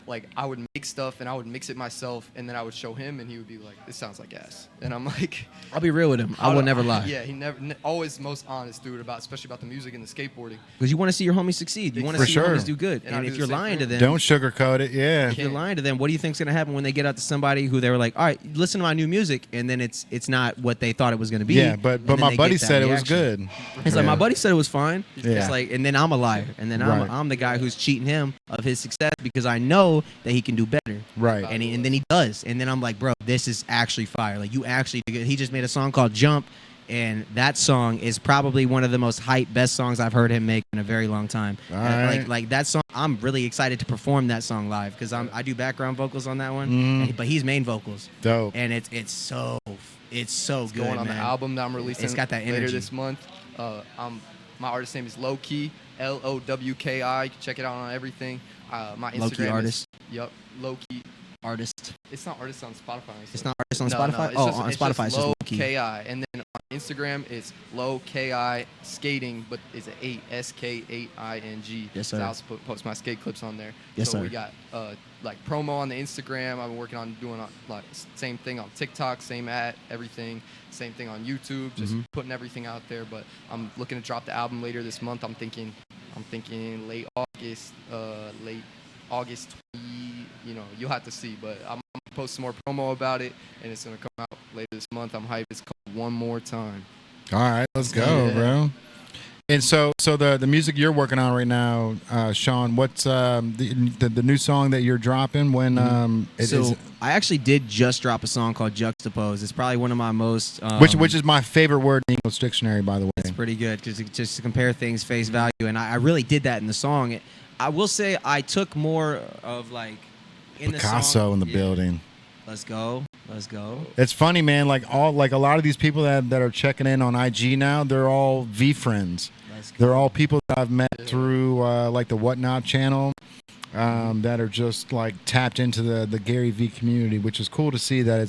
S7: like I would make stuff and I would mix it myself, and then I would show him, and he would be like, "This sounds like ass." And I'm like,
S6: I'll be real with him. I will never lie.
S7: Yeah, he always most honest dude especially about the music and the skateboarding.
S6: Because you want to see your homies succeed. You want to
S5: For
S6: see your
S5: sure.
S6: homies do good.
S7: And I
S6: And
S7: do
S6: if
S7: the
S6: you're
S7: same
S6: lying
S7: thing.
S6: to them,
S5: Don't sugarcoat it. Yeah.
S6: if you're lying to them, what do you think's gonna happen when they get out to somebody who they were like, "All right, listen to my new music," and then it's not what they thought it was gonna be.
S5: Yeah, but
S6: and then
S5: my
S6: they
S5: buddy
S6: get that
S5: said it was
S6: reaction.
S5: good.
S6: It's like, my buddy said it was fine.
S5: Yeah.
S6: It's like, and then I'm a liar, and then
S5: Right.
S6: I'm the guy who's cheating him of his success because I know that he can do better.
S5: Right.
S6: And then he does, and then I'm like, bro, this is actually fire. Like, you actually do good. He just made a song called Jump, and that song is probably one of the most hype, best songs I've heard him make in a very long time.
S5: All right.
S6: Like that song, I'm really excited to perform that song live because I do background vocals on that one, but he's main vocals.
S5: Dope.
S6: And it's so good,
S7: Going on
S6: man.
S7: the album that I'm releasing
S6: It's got that
S7: later
S6: energy.
S7: this month. My artist name is Low Key, LOWKI. You can check it out on everything. My Instagram
S6: Low Key artist.
S7: Yep, Low Key.
S6: Artist.
S7: It's not artist on Spotify.
S6: It's not artist on
S7: No,
S6: Spotify.
S7: it's just-
S6: on
S7: it's
S6: Spotify, it's just
S7: Low
S6: Low Key.
S7: Ki, and then on Instagram it's Low Ki Skating, but it's an 8 SK8ING.
S6: Yes,
S7: So
S6: sir.
S7: I also post my skate clips on there.
S6: Yes,
S7: so
S6: sir.
S7: we got like promo on the Instagram. I've been working on doing like same thing on TikTok, same everything, same thing on YouTube. Just putting everything out there. But I'm looking to drop the album later this month. I'm thinking late August 20. You'll have to see, but I'm gonna post some more promo about it, and it's gonna come out later this month. I'm hyped. It's called One More Time.
S5: All right, let's go,
S7: Yeah.
S5: bro. And so the music you're working on right now, Sean, what's the new song that you're dropping? When
S6: I actually did just drop a song called Juxtapose. It's probably one of my most
S5: which is my favorite word in English dictionary, by the way.
S6: It's pretty good because just to compare things face value, and I really did that in the song. I will say I took more of like in the
S5: Picasso
S6: song,
S5: in the building.
S6: Let's go.
S5: It's funny, man. Like a lot of these people that are checking in on IG now, they're all V friends. They're all people that I've met through like the Whatnot channel that are just like tapped into the Gary V community, which is cool to see that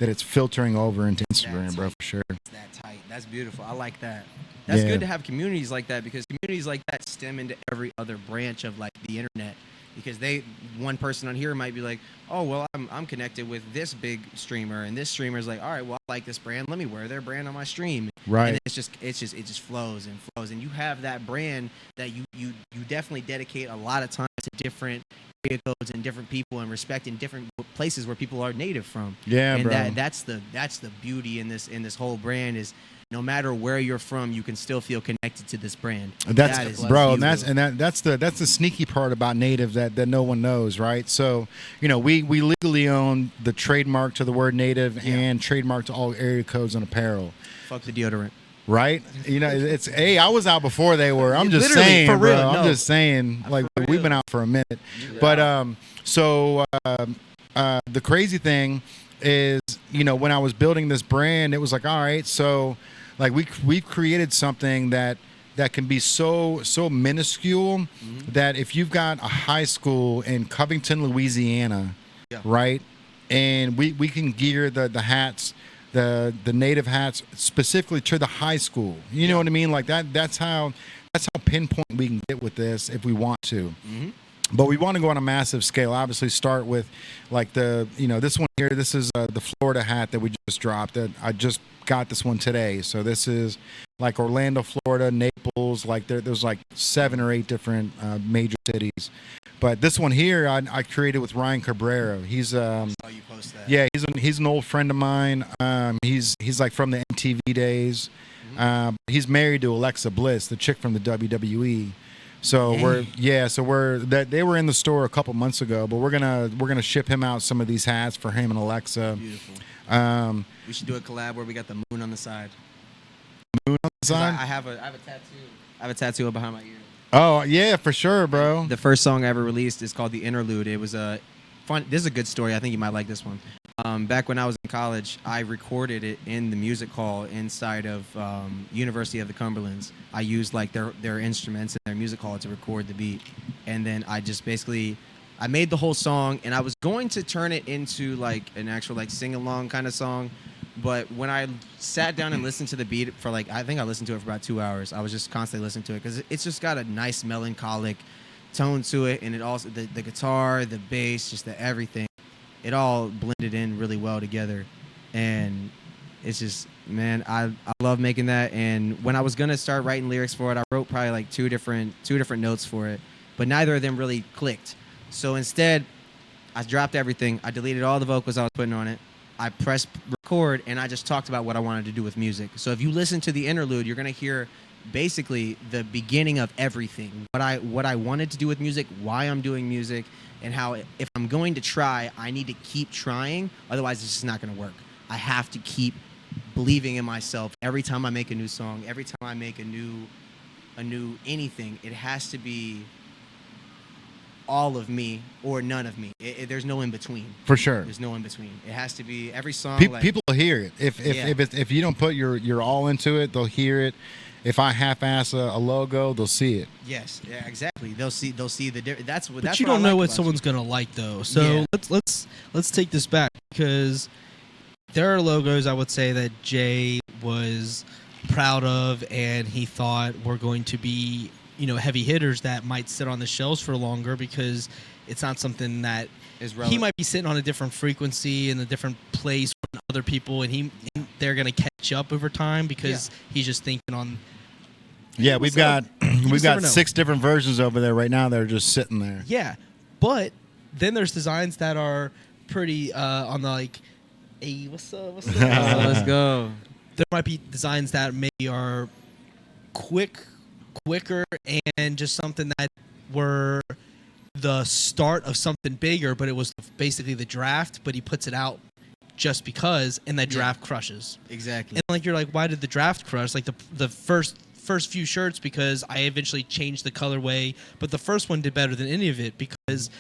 S5: it's filtering over into Instagram, bro, for sure.
S6: That tight. That's beautiful. I like that. That's
S5: Yeah.
S6: good to have communities like that because communities like that stem into every other branch of like the internet. because one person on here might be like, oh well, I'm connected with this big streamer, and this streamer is like, all right, well, I like this brand, let me wear their brand on my stream.
S5: Right.
S6: And it just flows and flows, and you have that brand that you definitely dedicate a lot of time to different area codes and different people and respect in different places where people are native from.
S5: Yeah,
S6: and
S5: bro.
S6: That's the beauty in this whole brand is no matter where you're from, you can still feel connected to this brand.
S5: That's the sneaky part about Native that no one knows, right? So, we legally own the trademark to the word Native and trademark to all area codes and apparel.
S6: Fuck the deodorant.
S5: Right? It's I was out before they were. I'm just
S6: Literally,
S5: saying,
S6: for real,
S5: bro.
S6: no.
S5: I'm just saying, like we've been out for a minute. But the crazy thing is, when I was building this brand, it was like, all right, so like we've created something that can be so minuscule that if you've got a high school in Covington, Louisiana, right, and we can gear the hats, the Native hats specifically to the high school. You know what I mean? Like that's how pinpoint we can get with this if we want to. But we want to go on a massive scale. Obviously, start with like this one here. This is the Florida hat that we just dropped. That I just got this one today. So this is like Orlando, Florida, Naples. Like there's like 7 or 8 different major cities. But this one here, I created with Ryan Cabrera. He's
S6: I saw you post that.
S5: yeah, he's an old friend of mine. He's like from the MTV days. He's married to Alexa Bliss, the chick from the WWE. So they were in the store a couple months ago, but we're gonna ship him out some of these hats for him and Alexa.
S6: Beautiful. We should do a collab where we got the moon on the side.
S5: Moon on the side?
S6: I have a tattoo. I have a tattoo behind my ear.
S5: Oh yeah, for sure, bro.
S6: The first song I ever released is called The Interlude. It was a fun. This is a good story. I think you might like this one. Back when I was in college, I recorded it in the music hall inside of University of the Cumberlands. I used like their instruments in their music hall to record the beat, and then I just basically I made the whole song, and I was going to turn it into like an actual like sing along kind of song. But when I sat down and listened to the beat for like, I think I listened to it for about 2 hours. I was just constantly listening to it because it's just got a nice melancholic tone to it, and it also the guitar, the bass, just the everything. It all blended in really well together, and it's just, man, I love making that. And when I was gonna start writing lyrics for it, I wrote probably like two different notes for it, but neither of them really clicked. So instead, I dropped everything. I deleted all the vocals I was putting on it. I pressed record, and I just talked about what I wanted to do with music. So if you listen to the interlude, you're gonna hear basically the beginning of everything. What I wanted to do with music, why I'm doing music, and how if I'm going to try, I need to keep trying. Otherwise, it's just not going to work. I have to keep believing in myself. Every time I make a new song, every time I make a new anything, it has to be all of me or none of me. There's no in between.
S5: For sure.
S6: There's no in between. It has to be every song.
S5: People will hear it. If you don't put your all into it, they'll hear it. If I half-ass a logo, they'll see it.
S6: Yes, yeah, exactly. They'll see the difference. That's
S4: But you don't know what someone's gonna like though. So let's take this back, because there are logos I would say that Jay was proud of, and he thought were going to be, heavy hitters that might sit on the shelves for longer, because it's not something that
S6: is
S4: he might be sitting on a different frequency in a different place than other people, and they're gonna catch up over time because he's just thinking on.
S5: Yeah, we've got 6 different versions over there right now that are just sitting there.
S4: Yeah, but then there's designs that are pretty on the like, hey, what's up?
S6: Let's go.
S4: There might be designs that maybe are quicker, and just something that were the start of something bigger, but it was basically the draft, but he puts it out just because, and that draft crushes.
S6: Exactly.
S4: And like, you're like, why did the draft crush? Like the first few shirts, because I eventually changed the colorway, but the first one did better than any of it, because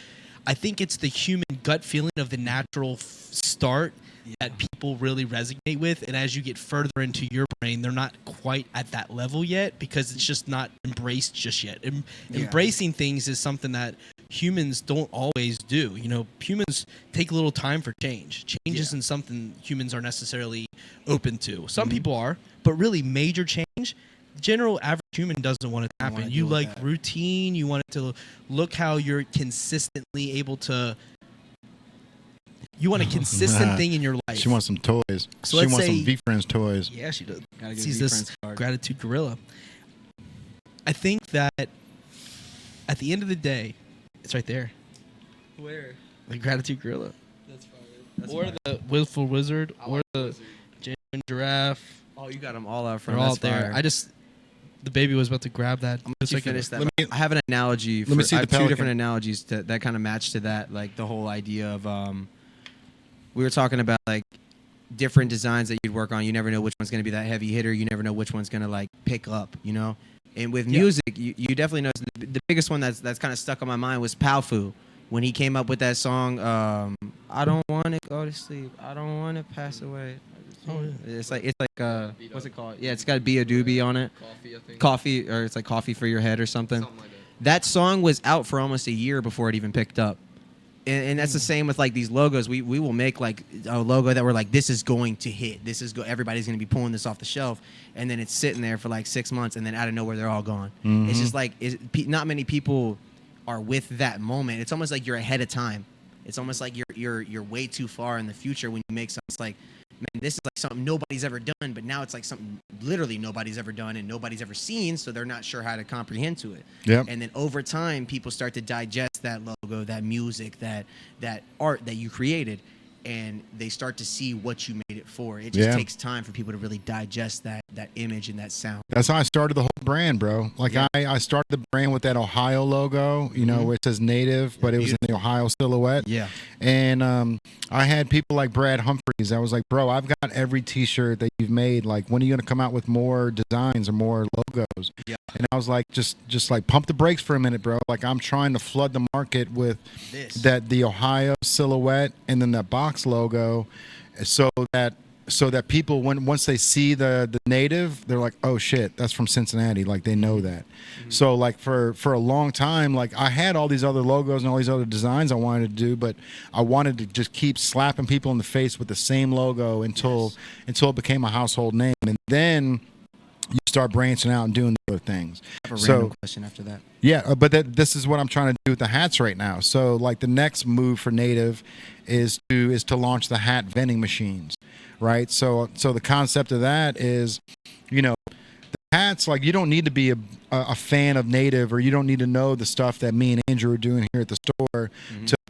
S4: I think it's the human gut feeling of the natural start that people really resonate with, and as you get further into your brain, they're not quite at that level yet, because it's just not embraced just yet. Embracing things is something that humans don't always do. Humans take a little time for change. Change isn't something humans are necessarily open to. Some people are, but really major change, general average human doesn't want it to
S6: Don't wanna
S4: happen. You
S6: deal with
S4: like
S6: that.
S4: routine. You want it to look how you're consistently able to. You want a consistent thing in your life.
S5: She wants some toys.
S4: So
S5: She
S4: let's
S5: wants some
S4: say-
S5: V-Friends toys.
S4: Yeah, she does.
S6: Gotta get
S4: Sees
S6: a
S4: this
S6: V-Friends card.
S4: gratitude gorilla. I think that at the end of the day, it's right there.
S6: Where?
S4: The gratitude gorilla,
S6: That's fire. That's
S4: or
S6: fire.
S4: the willful wizard,
S7: I
S4: or
S7: like
S4: the
S7: Wizard.
S4: genuine giraffe.
S6: Oh, you got them all out
S4: They're
S6: front.
S4: all
S6: That's
S4: there.
S6: fire.
S4: The baby was about to grab that.
S6: I'm
S4: Just
S6: gonna
S4: like
S6: finish that.
S5: Let me-
S6: I have an analogy.
S5: Let me see
S6: I
S5: the
S6: have two
S5: pelican.
S6: different analogies that kind of match to that. Like the whole idea of we were talking about like different designs that you'd work on. You never know which one's gonna be that heavy hitter. You never know which one's gonna like pick up. You know. And with music, you definitely know the biggest one that's kind of stuck on my mind was PowWow when he came up with that song. I don't want to go to sleep. I don't want to pass away.
S4: Oh, yeah.
S6: It's like what's it called? Yeah, it's got Be a Doobie on it.
S7: Coffee, I think.
S6: Coffee, or it's like Coffee for Your Head or something.
S7: Something like that.
S6: That song was out for almost a year before it even picked up. And that's the same with like these logos. We will make like a logo that we're like, this is going to hit. Everybody's going to be pulling this off the shelf, and then it's sitting there for like 6 months, and then out of nowhere they're all gone. It's just like not many people are with that moment. It's almost like you're ahead of time. It's almost like you're way too far in the future when you make something. It's like, man, this is like something nobody's ever done, but now it's like something literally nobody's ever done and nobody's ever seen, so they're not sure how to comprehend to it.
S5: Yep.
S6: And then over time, people start to digest that logo, that music, that art that you created, and they start to see what you made it for. It just
S5: Yeah.
S6: takes time for people to really digest that image and that sound.
S5: That's how I started the whole brand, bro. Like
S6: Yeah.
S5: I started the brand with that Ohio logo, you know, where it says native, but it was in the Ohio silhouette.
S6: Yeah.
S5: And I had people like Brad Humphreys. I was like, bro, I've got every T-shirt that you've made. Like, when are you gonna come out with more designs or more logos?
S6: Yeah.
S5: And I was like, just like pump the brakes for a minute, bro. Like, I'm trying to flood the market with
S6: This.
S5: the Ohio silhouette and then that box logo, so that people once they see the native, they're like, oh shit, that's from Cincinnati. Like, they know that. So like for a long time, like I had all these other logos and all these other designs I wanted to do, but I wanted to just keep slapping people in the face with the same logo until it became a household name, and then you start branching out and doing the other things.
S6: I have a
S5: So-
S6: random question after that.
S5: Yeah, but this is what I'm trying to do with the hats right now. So like the next move for Native is to launch the hat vending machines, right? So the concept of that is, you know, the hats, like, you don't need to be a fan of Native, or you don't need to know the stuff that me and Andrew are doing here at the store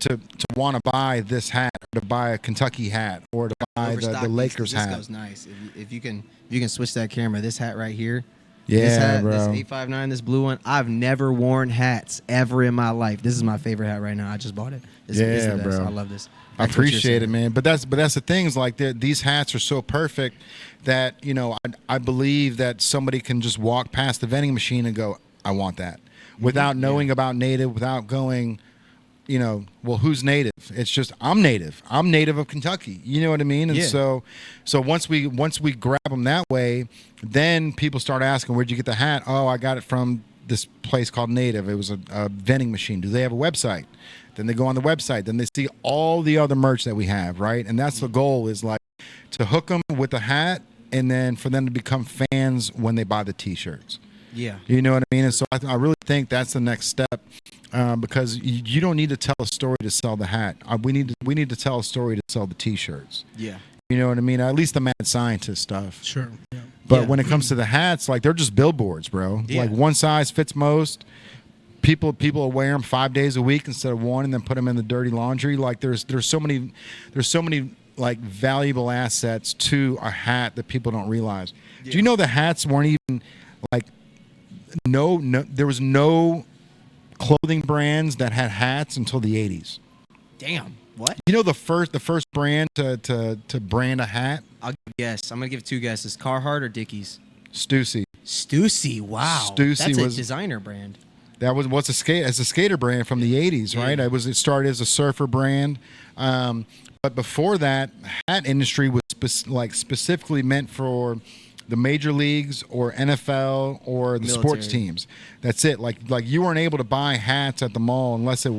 S5: to want to buy this hat, or to buy a Kentucky hat, or to buy
S6: Overstock
S5: the
S6: these,
S5: Lakers
S6: 'cause
S5: hat.
S6: This goes nice. If you can switch that camera. This hat right here.
S5: Yeah,
S6: this hat,
S5: bro.
S6: This 859, this blue one. I've never worn hats ever in my life. This is my favorite hat right now. I just bought it. It's the
S5: Yeah,
S6: best.
S5: bro.
S6: I love this.
S5: I
S6: Back to what you're
S5: appreciate it,
S6: saying.
S5: man. But that's the things, like, these hats are so perfect that, you know, I believe that somebody can just walk past the vending machine and go, I want that, without knowing about Native, without going, you know, well, who's Native? It's just, I'm Native. I'm Native of Kentucky. You know what I mean? And
S6: Yeah.
S5: so once we grab them that way, then people start asking, where'd you get the hat? Oh, I got it from this place called Native. It was a vending machine. Do they have a website? Then they go on the website. Then they see all the other merch that we have, right? And that's the goal, is like to hook them with the hat, and then for them to become fans when they buy the T-shirts.
S6: Yeah.
S5: You know what I mean? And so I really think that's the next step, because you don't need to tell a story to sell the hat. We need to tell a story to sell the T-shirts.
S6: Yeah.
S5: You know what I mean? At least the mad scientist stuff.
S4: Sure. Yeah.
S5: But
S6: Yeah.
S5: when it comes to the hats, like, they're just billboards, bro.
S6: Yeah.
S5: Like, one size fits most. People wear them 5 days a week instead of one, and then put them in the dirty laundry. Like, there's so many like valuable assets to a hat that people don't realize. Do you know the hats weren't even like no there was no clothing brands that had hats until the 80s.
S6: Damn. What?
S5: You know the first brand to brand a hat?
S6: I'll guess. I'm gonna give two guesses: Carhartt or Dickies.
S5: Stussy.
S6: Stussy. Wow.
S5: Stussy
S6: That's a
S5: was-
S6: designer brand.
S5: That was a skater brand from the 80s, right?
S6: Yeah.
S5: It started as a surfer brand, but before that, hat industry was specifically meant for the major leagues or NFL or the sports
S6: Military.
S5: teams. That's it. Like you weren't able to buy hats at the mall unless it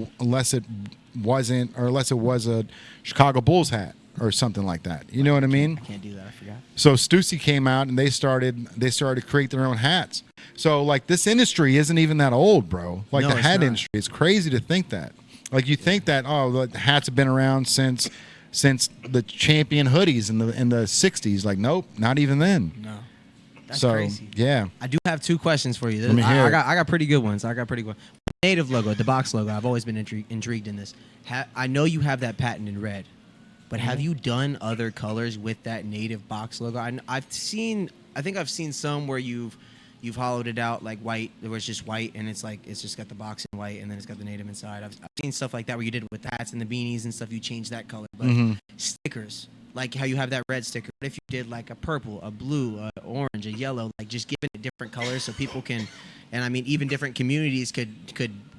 S5: was a Chicago Bulls hat. or something like that. You know what I mean?
S6: I can't do that. I forgot.
S5: So Stussy came out and they started to create their own hats. So like this industry isn't even that old, bro. Like
S6: No,
S5: the
S6: it's
S5: hat
S6: not.
S5: industry, it's crazy to think that. Like you think that the hats have been around since the champion hoodies in the 60s. Like nope, not even then.
S6: No. That's
S5: So
S6: crazy.
S5: yeah.
S6: I do have 2 questions for you.
S5: Let me hear
S6: I
S5: it.
S6: got pretty good ones. Native logo, the box logo. I've always been intrigued in this. I know you have that patent in red, but have you done other colors with that native box logo? I think I've seen some where you've hollowed it out like white, where it's just white and it's just got the box in white and then it's got the native inside. I've seen stuff like that where you did it with the hats and the beanies and stuff. You changed that color, but stickers. Like how you have that red sticker. What if you did like a purple, a blue, a orange, a yellow, like just giving it different colors so people can, and I mean even different communities could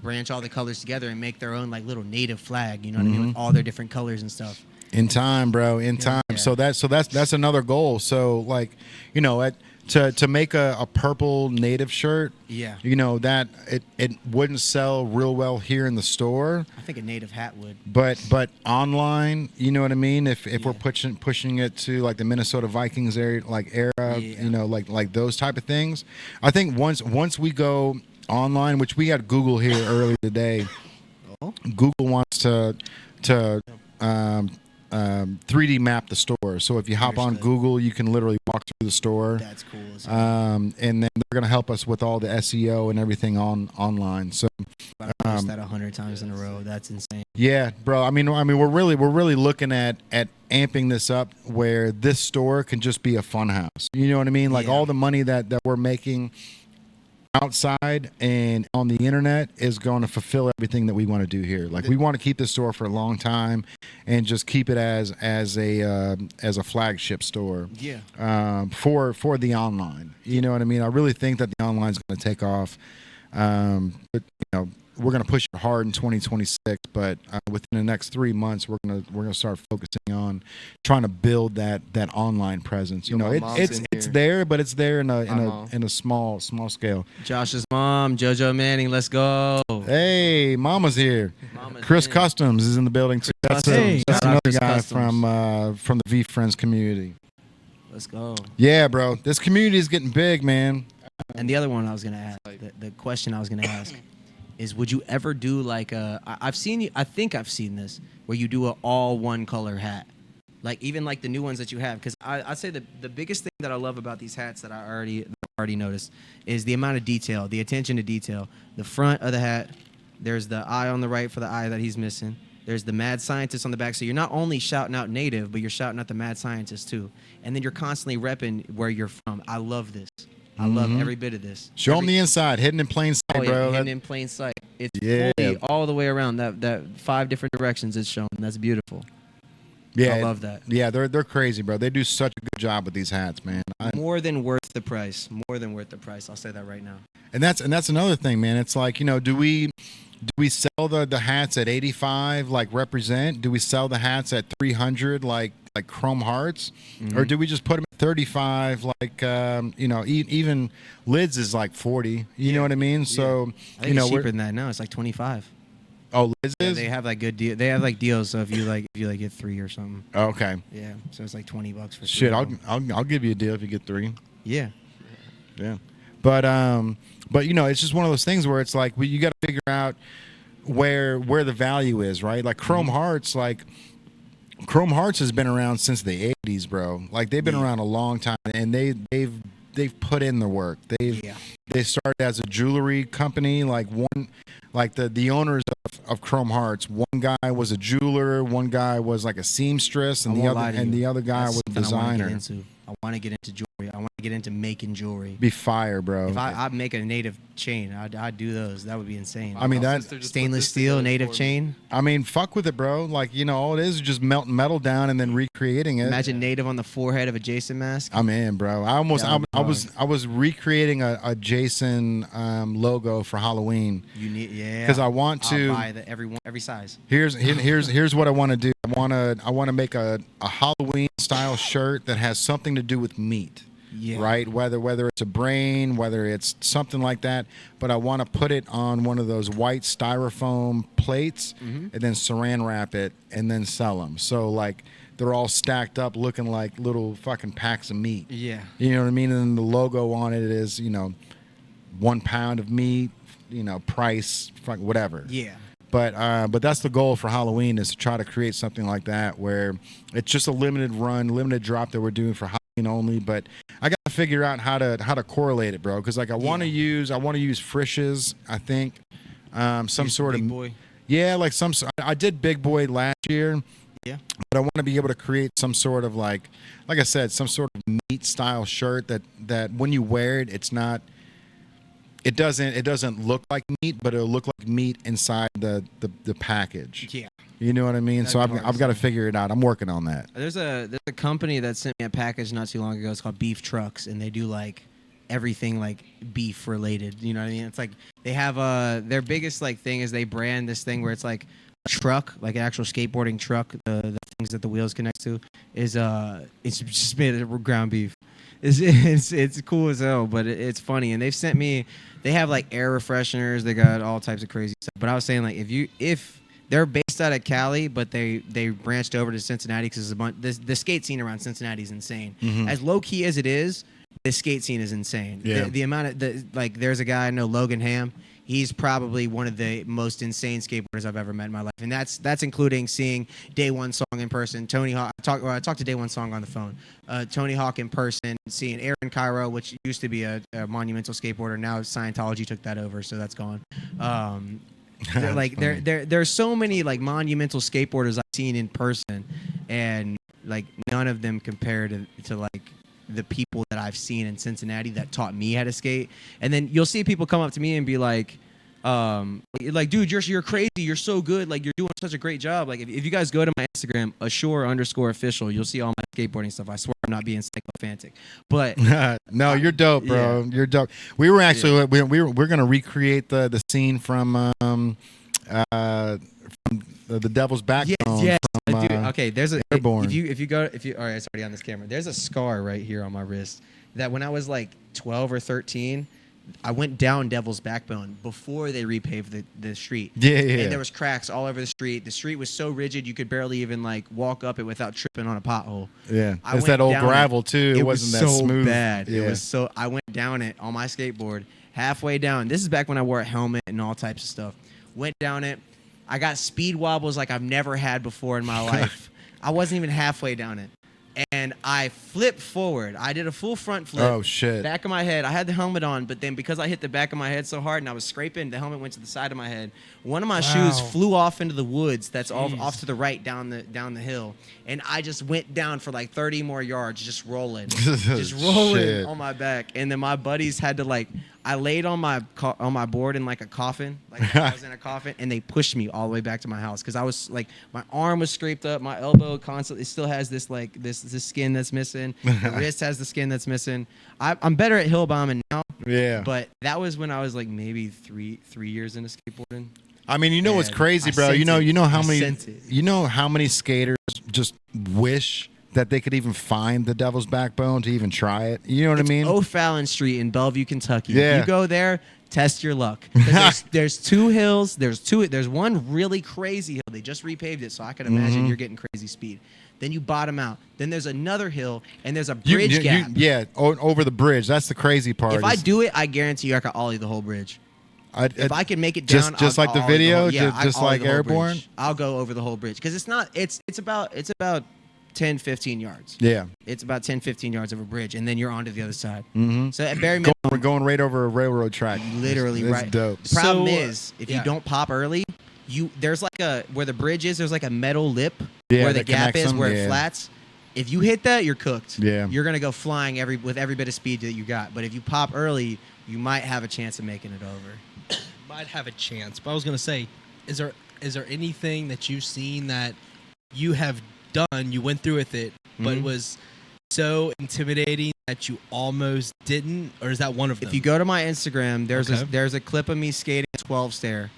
S6: branch all the colors together and make their own like little native flag, you know what I mean, with all their different colors and stuff.
S5: In time, bro. In time.
S6: Yeah.
S5: So that's another goal. So like, you know, to make a purple native shirt,
S6: Yeah.
S5: you know, that it wouldn't sell real well here in the store,
S6: I think a native hat would.
S5: but online, you know what I mean? If we're pushing it to like the Minnesota Vikings era, you know, like those type of things. I think once we go online, which we had Google here earlier today. Google wants to 3D map the store. So if you hop on
S6: Understood.
S5: Google, you can literally walk through the store.
S6: That's cool.
S5: And then they're going to help us with all the SEO and everything online. So
S6: I've post that 100 times in a row. That's insane.
S5: yeah, bro. I mean, we're really looking at amping this up where this store can just be a fun house. You know what I mean? Like
S6: Yeah.
S5: all the money that we're making outside and on the internet is going to fulfill everything that we want to do here. Like we want to keep this store for a long time and just keep it as a flagship store.
S6: Yeah.
S5: For the online. You know what I mean? I really think that the online is going to take off. But you know, we're going to push it hard in 2026, but within the next 3 months, we're gonna start focusing on trying to build that online presence. You
S7: Yo,
S5: know,
S7: my mom's
S5: it's
S7: in
S5: there,
S7: here.
S5: but it's there in
S7: mom.
S5: a small scale.
S6: Josh's mom, JoJo Manning, let's go.
S5: Hey, Mama's here.
S6: Mama's
S5: Chris
S6: in.
S5: Customs is in the building too. That's,
S6: Customs.
S5: that's
S6: Shout out
S5: another
S6: Chris
S5: guy
S6: Customs.
S5: from the V Friends community.
S6: Let's go.
S5: Yeah, bro, this community is getting big, man.
S6: And the other one I was gonna ask, the question I was gonna ask, is would you ever do like I think I've seen this where you do a all one color hat, like even like the new ones that you have, because I'd say the biggest thing that I love about these hats that I already noticed is the amount of detail, the attention to detail. The front of the hat, there's the eye on the right for the eye that he's missing. There's the mad scientist on the back. So you're not only shouting out native, but you're shouting out the mad scientist too. And then you're constantly repping where you're from. I love this. I love every bit of this.
S5: Show them the inside, hidden in plain sight,
S6: Oh, yeah,
S5: bro.
S6: hidden in plain sight. It's
S5: Yeah.
S6: fully all the way around. That 5 different directions it's shown. That's beautiful.
S5: Yeah,
S6: I love that.
S5: Yeah, they're crazy, bro. They do such a good job with these hats, man.
S6: More than worth the price. More than worth the price. I'll say that right now.
S5: And that's another thing, man. It's like, you know, do we sell the hats at 85 like represent? Do we sell the hats at 300 like Chrome Hearts, or do we just put them at 35 like you know, even Lids is like 40. You know what I mean? So
S6: I think
S5: you know,
S6: it's cheaper than that now. It's like 25.
S5: oh, Lids
S6: Yeah,
S5: is
S6: they have like good deal. They have like deals. So if you get 3 or something.
S5: oh, okay.
S6: Yeah. So it's like $20 for 3
S5: Shit,
S6: of them.
S5: I'll give you a deal if you get 3.
S6: Yeah.
S5: Yeah, but you know, it's just one of those things where it's like you got to figure out where the value is, right? Like Chrome Hearts, Chrome Hearts has been around since the 80s, bro. Like they've been around a long time, and they've put in the work. They started as a jewelry company. Like the owners of Chrome Hearts, one guy was a jeweler, one guy was like a seamstress, and the other guy was a designer.
S6: I want to get into jewelry. I want to get into making jewelry.
S5: Be fire, bro.
S6: If I'd make a native chain, I'd do those. That would be insane.
S5: I mean,
S7: My
S5: that
S7: sister just put
S6: stainless
S7: this
S6: steel
S7: together
S6: native
S7: for me.
S6: chain.
S5: I mean, fuck with it, bro. Like, you know, all it is just melting metal down and then recreating it.
S6: Imagine native on the forehead of a Jason mask.
S5: I'm in, bro. I was recreating a Jason logo for Halloween.
S6: You need, yeah.
S5: 'Cause I want to-
S6: I'll buy every size.
S5: Here's what I want to do. I want to make a Halloween style shirt that has something to do with meat.
S6: Yeah.
S5: Right, whether it's a brain, whether it's something like that, but I want to put it on one of those white styrofoam plates and then saran wrap it and then sell them. So like they're all stacked up looking like little fucking packs of meat.
S6: Yeah.
S5: You know what I mean? And then the logo on it is, 1 pound of meat, price, fuck, whatever.
S6: Yeah.
S5: But that's the goal for Halloween, is to try to create something like that where it's just a limited run, limited drop that we're doing for Halloween only. But I got to figure out how to correlate it, bro. Because like I want to use Frisch's, I think, some sort
S6: Big
S5: of
S6: boy.
S5: yeah, like I did Big Boy last year.
S6: Yeah.
S5: But I want to be able to create some sort of like I said, some sort of meat style shirt that when you wear it, it's not. It doesn't look like meat, but it'll look like meat inside the package.
S6: Yeah.
S5: You know what I mean? So I've got to figure it out. I'm working on that.
S6: There's a company that sent me a package not too long ago. It's called Beef Trucks, and they do like everything like beef related. You know what I mean? It's like they have their biggest like thing is they brand this thing where it's like a truck, like an actual skateboarding truck. The things that the wheels connect to is it's just made of ground beef. It's cool as hell, but it's funny. And they've sent me. They have like air fresheners. They got all types of crazy stuff. But I was saying like if they're based out of Cali, but they branched over to Cincinnati because the skate scene around Cincinnati is insane.
S5: Mm-hmm.
S6: As low key as it is, the skate scene is insane.
S5: Yeah.
S6: The amount of there's a guy I know, Logan Ham. He's probably one of the most insane skateboarders I've ever met in my life, and that's including seeing Day One Song in person. Tony Hawk. I talked to Day One Song on the phone. Tony Hawk in person. Seeing Aaron Cairo, which used to be a monumental skateboarder. Now Scientology took that over, so that's gone. There's so many like monumental skateboarders I've seen in person, and like none of them compare to like the people that I've seen in Cincinnati that taught me how to skate. And then you'll see people come up to me and be like, dude, you're crazy. You're so good. Like, you're doing such a great job. Like, if you guys go to my Instagram, Ashore_official, you'll see all my skateboarding stuff. I swear I'm not being sycophantic. But
S5: no, you're dope, bro.
S6: Yeah.
S5: You're dope. We were actually we're gonna recreate the scene from the Devil's Backbone.
S6: Yes.
S5: From,
S6: Dude, okay, there's a
S5: Airborne.
S6: if you all right, it's already on this camera. There's a scar right here on my wrist that when I was like 12 or 13, I went down Devil's Backbone before they repaved the street.
S5: Yeah.
S6: And there was cracks all over the street. The street was so rigid you could barely even like walk up it without tripping on a pothole.
S5: Yeah,
S6: I
S5: it's
S6: went
S5: that old
S6: down
S5: gravel too. It wasn't that
S6: so
S5: smooth.
S6: bad.
S5: Yeah.
S6: It was so. I went down it on my skateboard halfway down. This is back when I wore a helmet and all types of stuff. Went down it. I got speed wobbles like I've never had before in my life. I wasn't even halfway down it. And I flipped forward. I did a full front flip.
S5: Oh, shit.
S6: Back of my head. I had the helmet on, but then because I hit the back of my head so hard and I was scraping, the helmet went to the side of my head. One of my shoes flew off into the woods that's off to the right down the hill. And I just went down for like 30 more yards, just rolling. just rolling
S5: Shit.
S6: on my back. And then my buddies had to like, I laid on my board in like a coffin, like I was in a coffin, and they pushed me all the way back to my house because I was like, my arm was scraped up, my elbow constantly still has this like this skin that's missing, the wrist has the skin that's missing. I'm better at hill bombing now,
S5: Yeah.
S6: but that was when I was like maybe three years into skateboarding.
S5: I mean, you know what's
S6: And
S5: crazy,
S6: I
S5: bro?
S6: sent
S5: You know
S6: it.
S5: how
S6: I
S5: many
S6: sent it.
S5: how many skaters just wish that they could even find the Devil's Backbone to even try it. You know what I mean?
S6: O'Fallon Street in Bellevue, Kentucky.
S5: Yeah.
S6: You go there, test your luck. 'Cause there's two hills. There's one really crazy hill. They just repaved it, so I can imagine you're getting crazy speed. Then you bottom out. Then there's another hill, and there's a bridge gap.
S5: Over the bridge. That's the crazy part.
S6: If I do it, I guarantee you I can ollie the whole bridge. If I can make it
S5: just
S6: down,
S5: just
S6: I'll
S5: like the
S6: ollie
S5: video,
S6: whole- yeah,
S5: just
S6: I'll ollie
S5: like
S6: the whole
S5: Airborne.
S6: bridge. I'll go over the whole bridge because it's not. It's about 10, 15 yards.
S5: Yeah.
S6: It's about 10, 15 yards of a bridge, and then you're onto the other side.
S5: Mm-hmm.
S6: So at Barry
S5: We're going right over a railroad track.
S6: literally
S5: That's
S6: right.
S5: dope.
S6: The problem
S4: So,
S6: is if you
S4: yeah.
S6: don't pop early, there's like where the bridge is. There's like a metal lip
S5: Yeah,
S6: where the
S5: that
S6: gap
S5: connects
S6: is,
S5: them,
S6: where
S5: yeah.
S6: it flats. If you hit that, you're cooked.
S5: Yeah.
S6: You're gonna go flying with every bit of speed that you got. But if you pop early, you might have a chance of making it over.
S4: Might have a chance, but I was gonna say, is there anything that you've seen that you have done, you went through with it, but
S6: Mhm.
S4: was so intimidating that you almost didn't, or is that one of them?
S6: If you go to my Instagram, there's
S4: Okay.
S6: there's a clip of me skating a 12 stair,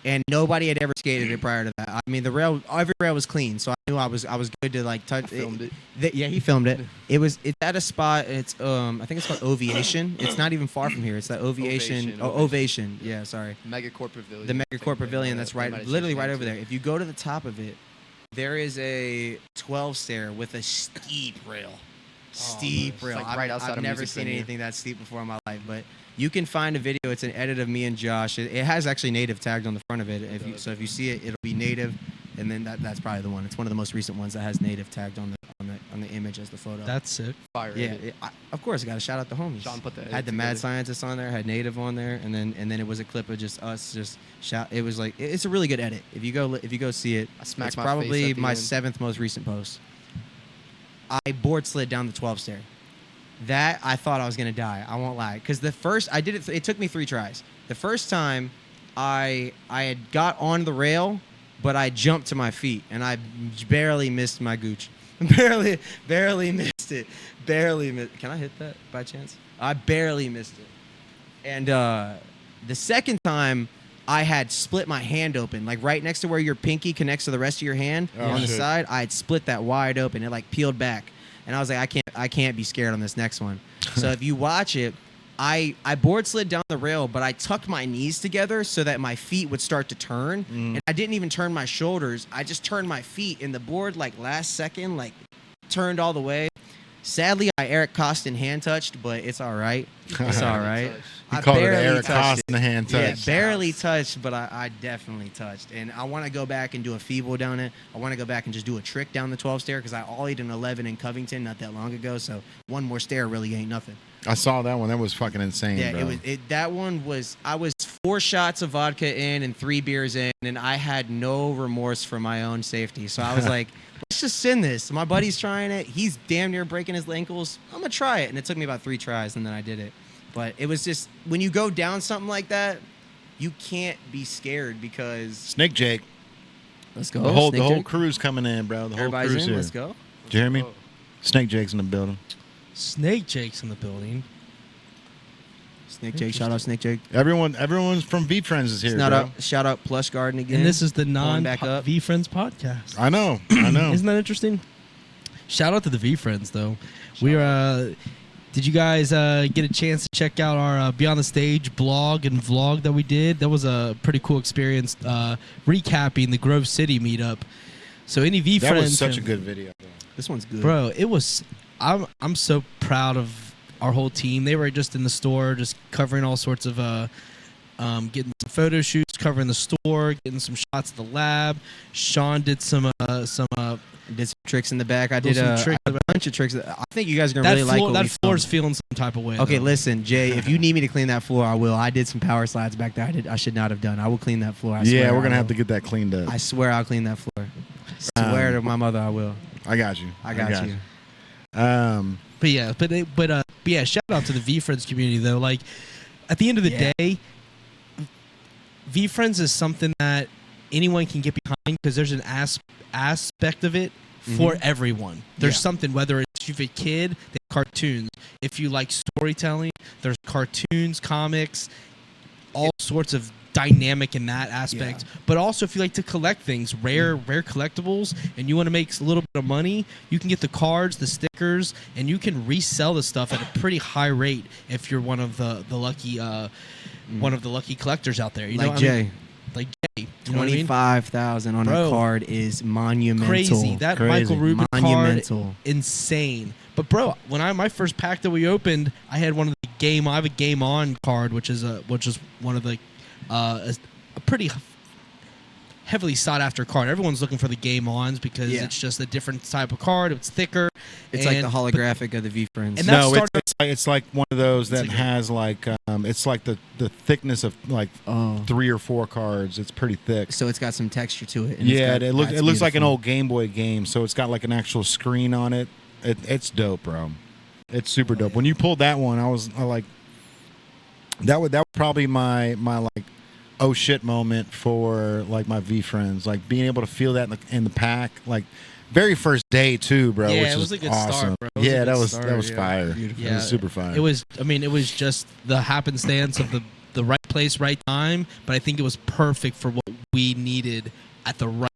S6: and nobody had ever skated it prior to that. I mean, every rail was clean, so I knew I was good to like touch.
S7: I filmed it.
S6: Yeah, he filmed it. It's at a spot. It's I think it's called Ovation. It's not even far from here. It's that Ovation. Ovation. Yeah, sorry.
S7: Megacorp Pavilion.
S6: The
S7: I
S6: Megacorp
S7: think,
S6: Pavilion. That's
S7: they
S6: right,
S7: might have
S6: literally
S7: changed
S6: right
S7: names
S6: over
S7: too.
S6: there. If you go to the top of it, there is a 12 stair with a steep rail. Steep rail.
S7: like right outside
S6: I've
S7: of
S6: never
S7: music
S6: seen
S7: venue.
S6: anything that steep before in my life, but you can find a video. It's an edit of me and Josh. It has actually native tagged on the front of it. So if you see it, it'll be native, and then that's probably the one. It's one of the most recent ones that has native tagged on the image as the photo.
S4: That's sick.
S7: Fire.
S6: yeah.
S7: edit.
S6: Of course, I got to shout out the homies.
S7: Sean put the edit
S6: had the mad
S7: together.
S6: scientists on there, had native on there, and then it was a clip of just us just shout. It was like it's a really good edit. If you go see it,
S7: I smacked
S6: it's
S7: my
S6: probably
S7: face at the
S6: my
S7: end.
S6: 7th most recent post. I board slid down the 12 stair. That I thought I was gonna die. I won't lie, because the first I did it. It took me 3 tries. The first time, I had got on the rail, but I jumped to my feet and I barely missed my gooch. barely missed it. Barely missed. Can I hit that by chance? I barely missed it. And the second time, I had split my hand open, like right next to where your pinky connects to the rest of your hand on the
S5: shit.
S6: side. I had split that wide open. It like peeled back, and I was like, I can't be scared on this next one. So if you watch it, I board slid down the rail, but I tucked my knees together so that my feet would start to turn, and I didn't even turn my shoulders. I just turned my feet, and the board like last second like turned all the way. Sadly, I Eric Costin hand touched, but it's all right. It's all right.
S5: He
S6: I
S5: called it
S6: barely
S5: Eric
S6: touched
S5: Costin hand
S6: Yeah,
S5: touch.
S6: barely touched, but I definitely touched. And I want to go back and do a feeble down it. I want to go back and just do a trick down the 12 stair because I ollied an 11 in Covington not that long ago. So one more stair really ain't nothing.
S5: I saw that one. That was fucking insane,
S6: Yeah,
S5: bro.
S6: that one was. I was 4 shots of vodka in and 3 beers in, and I had no remorse for my own safety. So I was like, let's just send this. My buddy's trying it. He's damn near breaking his ankles. I'm gonna try it, and it took me about 3 tries, and then I did it. But it was just when you go down something like that, you can't be scared because
S5: Snake Jake.
S6: let's go.
S5: The whole
S6: Snake Jake.
S5: crew's coming in, bro. The whole
S6: Everybody's
S5: crew's
S6: in.
S5: here.
S6: Let's go.
S5: Did you hear me? Snake Jake's in the building.
S4: Snake Jake's in the building.
S6: Snake Jake. Shout out Snake Jake.
S5: Everyone's from V Friends is here, bro.
S6: Shout out Plush Garden again.
S4: And this is the
S6: Pulling back up.
S4: V Friends podcast.
S5: I know. I know.
S4: Isn't that interesting? Shout out to the V Friends though. Did you guys get a chance to check out our Beyond the Stage blog and vlog that we did? That was a pretty cool experience recapping the Grove City meetup. So any V
S5: That
S4: Friends,
S5: was such a good video.
S6: This one's good,
S4: bro. It was. I'm so proud of our whole team. They were just in the store, just covering all sorts of getting some photo shoots, covering the store, getting some shots of the lab. Sean did some
S6: Did some tricks in the back. I did
S4: some
S6: a
S4: tricks in the
S6: bunch of tricks. I think you guys are gonna
S4: that
S6: really like
S4: floor.
S6: what we
S4: That floor's
S6: filmed.
S4: feeling some type of way.
S6: Okay,
S4: though.
S6: listen, Jay. If you need me to clean that floor, I will. I did some power slides back there. I should not have done. I will clean that floor. I
S5: Yeah,
S6: swear
S5: we're
S6: I
S5: gonna have
S6: will.
S5: to get that cleaned up.
S6: I swear I'll clean that floor. Swear to my mother, I will.
S5: I got you.
S6: I got you.
S4: But yeah, shout out to the V Friends community though. Like at the end of the day, V Friends is something that anyone can get behind because there's an aspect of it for everyone. There's
S6: Yeah.
S4: something, whether it's if you're a kid, there's cartoons. If you like storytelling, there's cartoons, comics, all sorts of dynamic in that aspect. But also if you like to collect things, rare collectibles, and you want to make a little bit of money, you can get the cards, the stickers, and you can resell the stuff at a pretty high rate if you're one of the lucky one of the lucky collectors out there. You know
S6: Like
S4: what I
S6: Jay.
S4: mean? Like Jay. You know what I mean?
S6: 25,000 on
S4: Bro.
S6: a card is monumental.
S4: Crazy. That
S5: Crazy.
S4: Michael Rubin
S6: Monumental.
S4: card, insane. But bro, when my first pack that we opened, I had one of the game. I have a Game On card, which is one of the a pretty heavily sought after card. Everyone's looking for the Game Ons because it's just a different type of card. It's thicker.
S6: It's like the holographic of the V Friends.
S4: And that
S5: No,
S4: started-
S5: it's like one of those that has like it's like the thickness of like 3 or 4 cards. It's pretty thick.
S6: So it's got some texture to it. and
S5: Yeah,
S6: it's got-
S5: it looks
S6: that's
S5: like an
S6: beautiful.
S5: old Game Boy game. So it's got like an actual screen on it. It's dope, bro. It's super dope. When you pulled that one, I like that would probably my like oh shit moment for like my V Friends, like being able to feel that in the pack, like very first day too, bro.
S4: Yeah,
S5: which
S4: it was
S5: is
S4: a good
S5: awesome.
S4: start, bro. It was a
S5: Yeah,
S4: good
S5: that was
S4: start, yeah.
S5: fire.
S6: Beautiful.
S5: It was super fire.
S4: It was. I mean, it was just the happenstance of the right place, right time. But I think it was perfect for what we needed at the right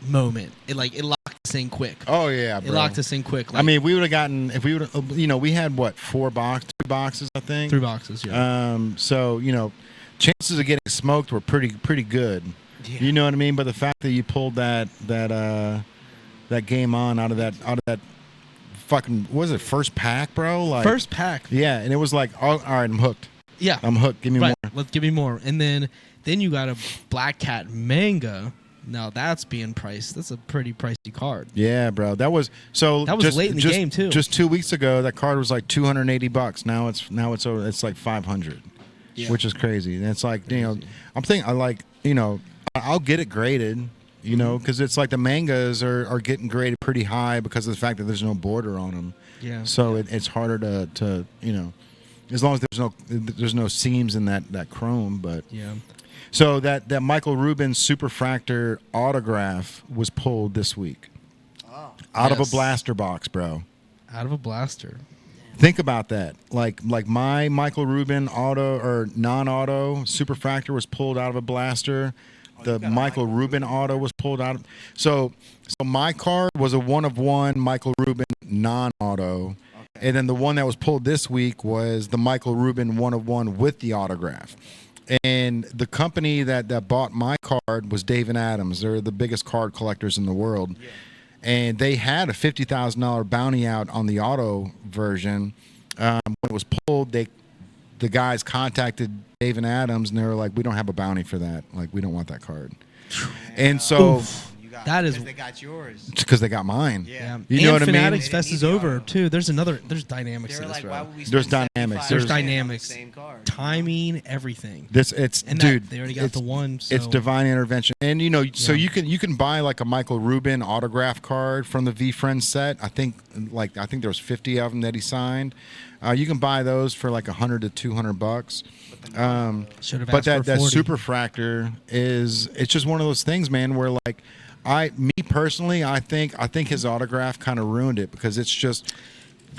S4: moment. It locked us in quick.
S5: Oh yeah, bro.
S4: It locked us in quick.
S5: I mean, we would have gotten if we would, we had what 3 boxes, I think.
S4: 3 boxes. Yeah.
S5: So chances of getting smoked were pretty good.
S4: Yeah.
S5: You know what I mean? But the fact that you pulled that that game on out of that fucking, what was it, first pack, bro? Like,
S4: First pack.
S5: yeah, and it was like, all right, I'm hooked.
S4: Yeah.
S5: I'm hooked. Give me
S4: Right.
S5: more.
S4: Let's give me more. And then you got a Black Cat manga. Now that's being priced. That's a pretty pricey card.
S5: Yeah, bro. That was
S4: Late in the game too.
S5: Just 2 weeks ago, that card was like $280. Now it's like 500, which is crazy. And it's like, you know, I'm thinking, I like, you know, I'll get it graded, you know, because it's like the mangas are getting graded pretty high because of the fact that there's no border on them.
S4: Yeah.
S5: So it's harder to you know, as long as there's no seams in that chrome, but
S4: Yeah.
S5: So that Michael Rubin Superfractor autograph was pulled this week. Out of a blaster box, bro.
S4: Out of a blaster.
S5: Think about that. Like my Michael Rubin auto or non-auto Superfractor was pulled out of a blaster. The Michael Rubin auto was pulled out. So my card was a 1-of-1 Michael Rubin non-auto. And then the one that was pulled this week was the Michael Rubin 1-of-1 with the autograph. And the company that bought my card was Dave and Adams. They're the biggest card collectors in the world. Yeah. And they had a $50,000 bounty out on the auto version. When it was pulled, the guys contacted Dave and Adams, and they were like, we don't have a bounty for that. Like, we don't want that card. And so...
S4: That is
S1: because they got yours.
S5: Because they got mine.
S1: Yeah.
S5: You know what I mean?
S4: Fanatics Fest is over too. There's dynamics
S1: They
S4: to
S1: were
S4: this,
S1: like, why
S4: bro.
S1: would we
S5: There's
S1: spend
S5: dynamics.
S1: $75
S5: There's
S1: on the
S4: dynamics.
S1: same card?
S4: Timing, everything.
S5: Dude,
S4: They already got the one. So.
S5: It's divine intervention. And you know, so you can buy like a Michael Rubin autograph card from the V Friends set. I think there was 50 of them that he signed. You can buy those for like $100 to $200. But that Superfractor it's just one of those things, man, where like me personally, I think his autograph kind of ruined it because it's just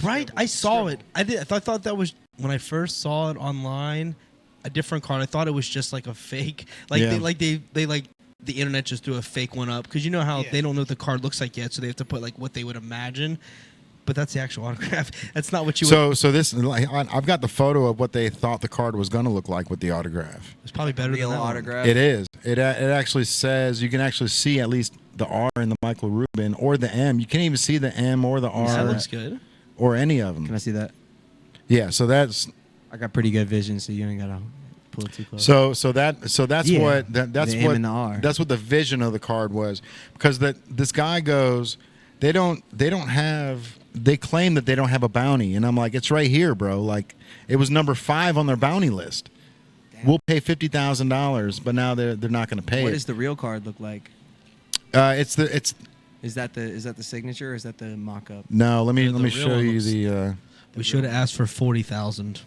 S4: right. I saw it. I thought that was when I first saw it online, a different card. I thought it was just like a fake. Like they the internet just threw a fake one up because you know how they don't know what the card looks like yet, so they have to put like what they would imagine. But that's the actual autograph. That's not what you.
S5: So this, I've got the photo of what they thought the card was going to look like with the autograph.
S4: It's probably better
S1: Real
S4: than that
S1: autograph.
S5: It is. It actually says you can actually see at least the R in the Michael Rubin or the M. You can't even see the M or the R.
S4: That looks good.
S5: Or any of them.
S6: Can I see that?
S5: Yeah. So that's.
S6: I got pretty good vision, so you ain't gotta pull it too close.
S5: That's
S6: Yeah.
S5: what that's
S6: The M
S5: what
S6: and the R.
S5: that's what the vision of the card was, because this guy goes, they claim that they don't have a bounty, and I'm like, it's right here, bro. Like, it was number 5 on their bounty list. Damn. We'll pay $50,000, but now they're not going to pay.
S6: What
S5: it.
S6: does the real card look like?
S5: It's
S6: Is that the signature or is that the mock-up?
S5: no. Let me
S4: real
S5: show
S4: one
S5: you
S4: looks-
S5: the.
S4: We should have asked for 40,000.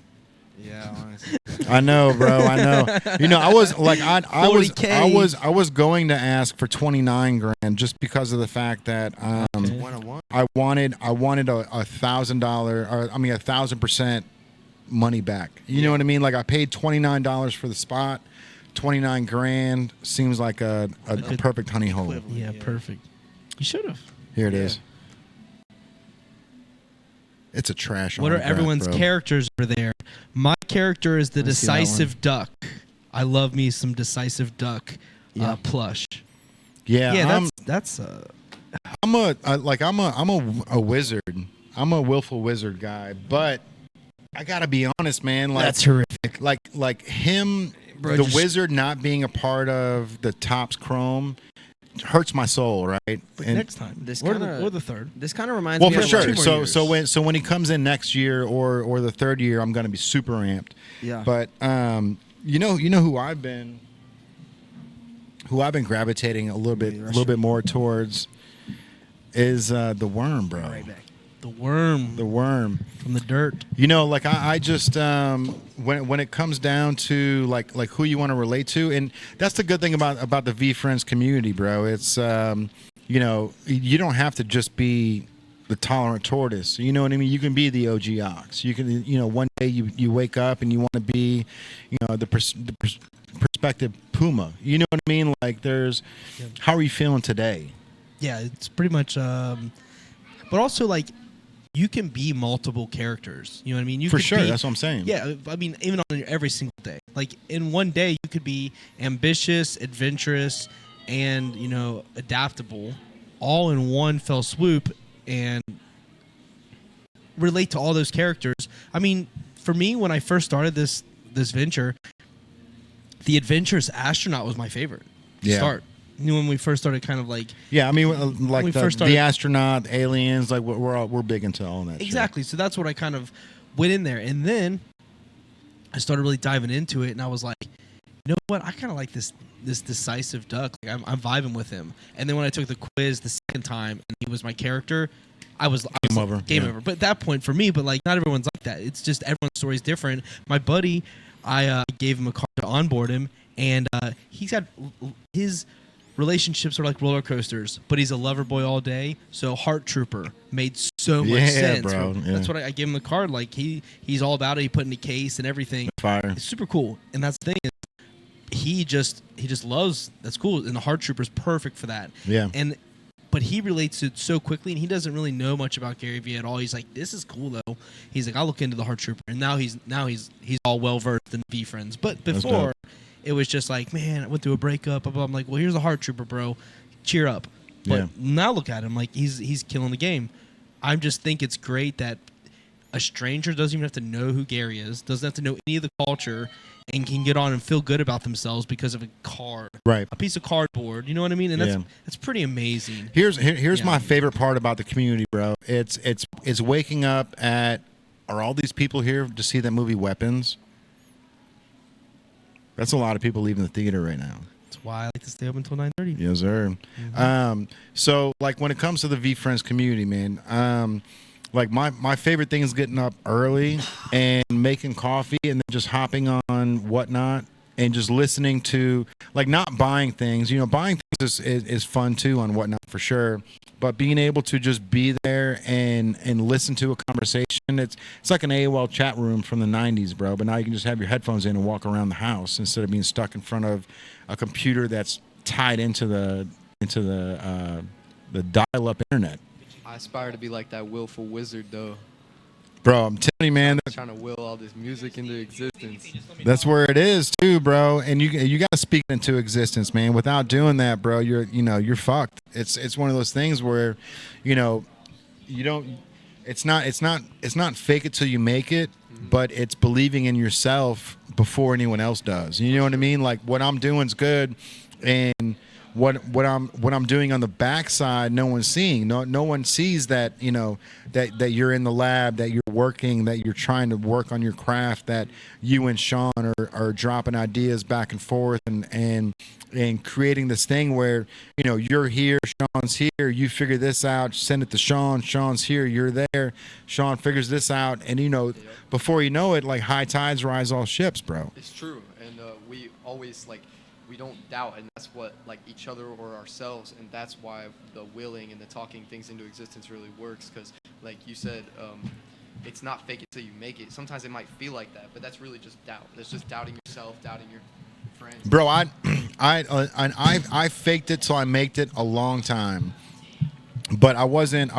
S6: Yeah, honestly.
S5: I know, bro. I know. You know, I was like, I
S4: 40K.
S5: was going to ask for 29 grand just because of the fact that
S4: Okay.
S1: 1-on-1.
S5: I wanted $1,000 or 1,000% money back. You know what I mean? Like, I paid $29 for the spot. 29 grand seems like a perfect honey hole.
S4: Yeah, perfect. You should have.
S5: Here it is. It's a trash.
S4: What are
S5: autograph,
S4: everyone's
S5: bro.
S4: characters over there? My character is the
S6: Let's see that one.
S4: Decisive Duck. I love me some Decisive Duck plush.
S5: Yeah,
S4: Yeah, that's
S5: I'm a wizard. I'm a willful wizard guy, but I gotta be honest, man. Like,
S4: that's horrific.
S5: like him,
S4: Bro,
S5: the
S4: just-
S5: wizard not being a part of the Topps Chrome hurts my soul, right?
S4: But
S5: And-
S4: next time,
S6: This
S4: or
S6: kinda-
S4: the third.
S6: This kind of reminds
S5: well,
S6: me
S5: for
S6: of
S5: sure.
S6: like,
S4: 2 more years.
S5: So when he comes in next year or the third year, I'm gonna be super amped.
S6: Yeah.
S5: But you know who I've been gravitating a little bit more towards is the Worm, bro.
S6: Right back.
S4: The Worm
S5: The Worm.
S4: from the dirt.
S5: You know, like I just when it comes down to like who you want to relate to, and that's the good thing about the V Friends community, bro. It's you know, you don't have to just be the tolerant tortoise. You know what I mean? You can be the OG ox. You can, you know, one day you wake up and you want to be, you know, the perspective puma. You know what I mean? Like, there's, how are you feeling today?
S4: Yeah, it's pretty much. But also, like, you can be multiple characters. You know what I mean? You
S5: For
S4: could
S5: sure,
S4: be-
S5: that's what I'm saying.
S4: Yeah, I mean, even on every single day. Like, in one day, you could be ambitious, adventurous, and, you know, adaptable all in one fell swoop and relate to all those characters. I mean, for me, when I first started this venture, the Adventurous Astronaut was my favorite to start. You know, when we first started kind of like...
S5: Yeah, I mean, like the astronaut, aliens, like we're big into all that
S4: Exactly.
S5: shit.
S4: So that's what I kind of went in there. And then I started really diving into it, and I was like, you know what? I kind of like this decisive duck. Like I'm vibing with him. And then when I took the quiz the second time and he was my character, I was
S5: game over.
S4: Game over. But at that point for me, but like not everyone's like that. It's just everyone's story is different. My buddy, I gave him a card to onboard him, and he's got his relationships are like roller coasters, but he's a lover boy all day. So Heart Trooper made so much sense,
S5: bro. Yeah.
S4: That's what I gave him the card. Like he's all about it. He put in a case and everything.
S5: Fire.
S4: It's super cool. And that's the thing is he just loves. That's cool. And the Heart Trooper's perfect for that.
S5: Yeah.
S4: But he relates to it so quickly, and he doesn't really know much about Gary Vee at all. He's like, "This is cool though." He's like, "I'll look into the Heart Trooper," and now he's all well versed in V friends. But before, it was just like, man, I went through a breakup. Blah, blah. I'm like, well, here's a Heart Trooper, bro. Cheer up. But now look at him, like he's killing the game. I just think it's great that a stranger doesn't even have to know who Gary is, doesn't have to know any of the culture, and can get on and feel good about themselves because of a card,
S5: right?
S4: A piece of cardboard. You know what I mean? And that's pretty amazing.
S5: Here's my favorite part about the community, bro. It's waking up at. Are all these people here to see that movie Weapons? That's a lot of people leaving the theater right now.
S4: That's why I like to stay up until 9:30.
S5: Yes, sir.
S4: Mm-hmm.
S5: So like when it comes to the V Friends community, man. Like my favorite thing is getting up early and making coffee and then just hopping on Whatnot and just listening to, like, not buying things. You know, buying things is fun too on Whatnot for sure. But being able to just be there and listen to a conversation, it's like an AOL chat room from the 90s, bro. But now you can just have your headphones in and walk around the house instead of being stuck in front of a computer that's tied into the dial-up internet.
S7: I aspire to be like that willful wizard, though.
S5: Bro, I'm telling you, man.
S7: I'm trying to will all this music into existence.
S5: That's where it is, too, bro. And you got to speak it into existence, man. Without doing that, bro, you're fucked. It's one of those things where, you don't. It's not fake it till you make it, but it's believing in yourself before anyone else does. You know what I mean? Like what I'm doing's good, and what I'm doing on the backside, no one's seeing. No one sees that, that you're in the lab, that you're working, that you're trying to work on your craft, that you and Sean are dropping ideas back and forth and creating this thing where, you're here, Sean's here, you figure this out, send it to Sean, Sean's here, you're there, Sean figures this out, and before you know it, like high tides rise all ships, bro.
S7: It's true, and we always we don't doubt, and that's what each other or ourselves, and that's why the willing and the talking things into existence really works. Because like you said, it's not fake it till you make it. Sometimes it might feel like that, but that's really just doubt. That's just doubting yourself, doubting your friends.
S5: Bro, I faked it till I made it a long time, but I wasn't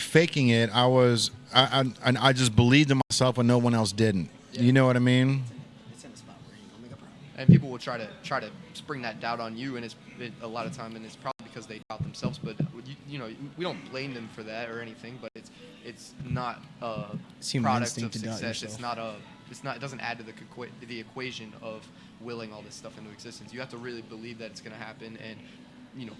S5: faking it. I just believed in myself when no one else didn't.
S7: Yeah.
S5: You know what I mean?
S7: And people will try to spring that doubt on you, and a lot of time, and it's probably because they doubt themselves. But we don't blame them for that or anything. But it's not a product of success. It doesn't add to the equation of willing all this stuff into existence. You have to really believe that it's going to happen, and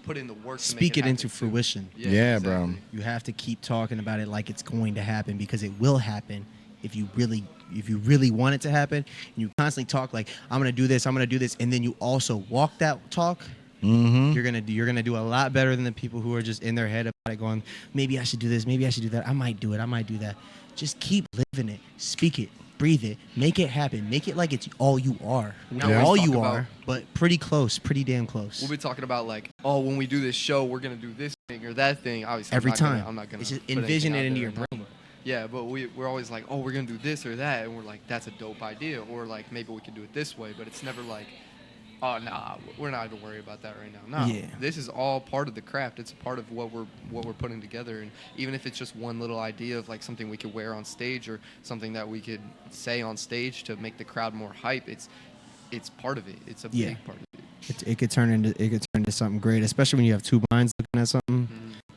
S7: put in the work.
S6: Speak
S7: to make
S6: it into fruition.
S5: Yeah, exactly. Bro.
S6: You have to keep talking about it like it's going to happen, because it will happen if you really want it to happen. And you constantly talk like, I'm gonna do this, and then you also walk that talk.
S5: Mm-hmm.
S6: You're gonna do a lot better than the people who are just in their head about it, going, maybe I should do this, maybe I should do that, I might do that. Just keep living it, speak it, breathe it, make it happen, make it like it's all you are. Not all you are, but pretty close, pretty damn close.
S7: We'll be talking about when we do this show, we're gonna do this thing or that thing. Obviously,
S6: every time.
S7: I'm not gonna.
S6: It's just envision it into your brain.
S7: Yeah, but we're always like, we're going to do this or that, and we're like, that's a dope idea, or like, maybe we could do it this way, but it's never like, oh, nah, we're not even worried about that right now. No, This is all part of the craft. It's a part of what we're putting together, and even if it's just one little idea of like something we could wear on stage or something that we could say on stage to make the crowd more hype, it's part of it. It's a big part of it.
S6: It could turn into into something great, especially when you have two minds looking at something.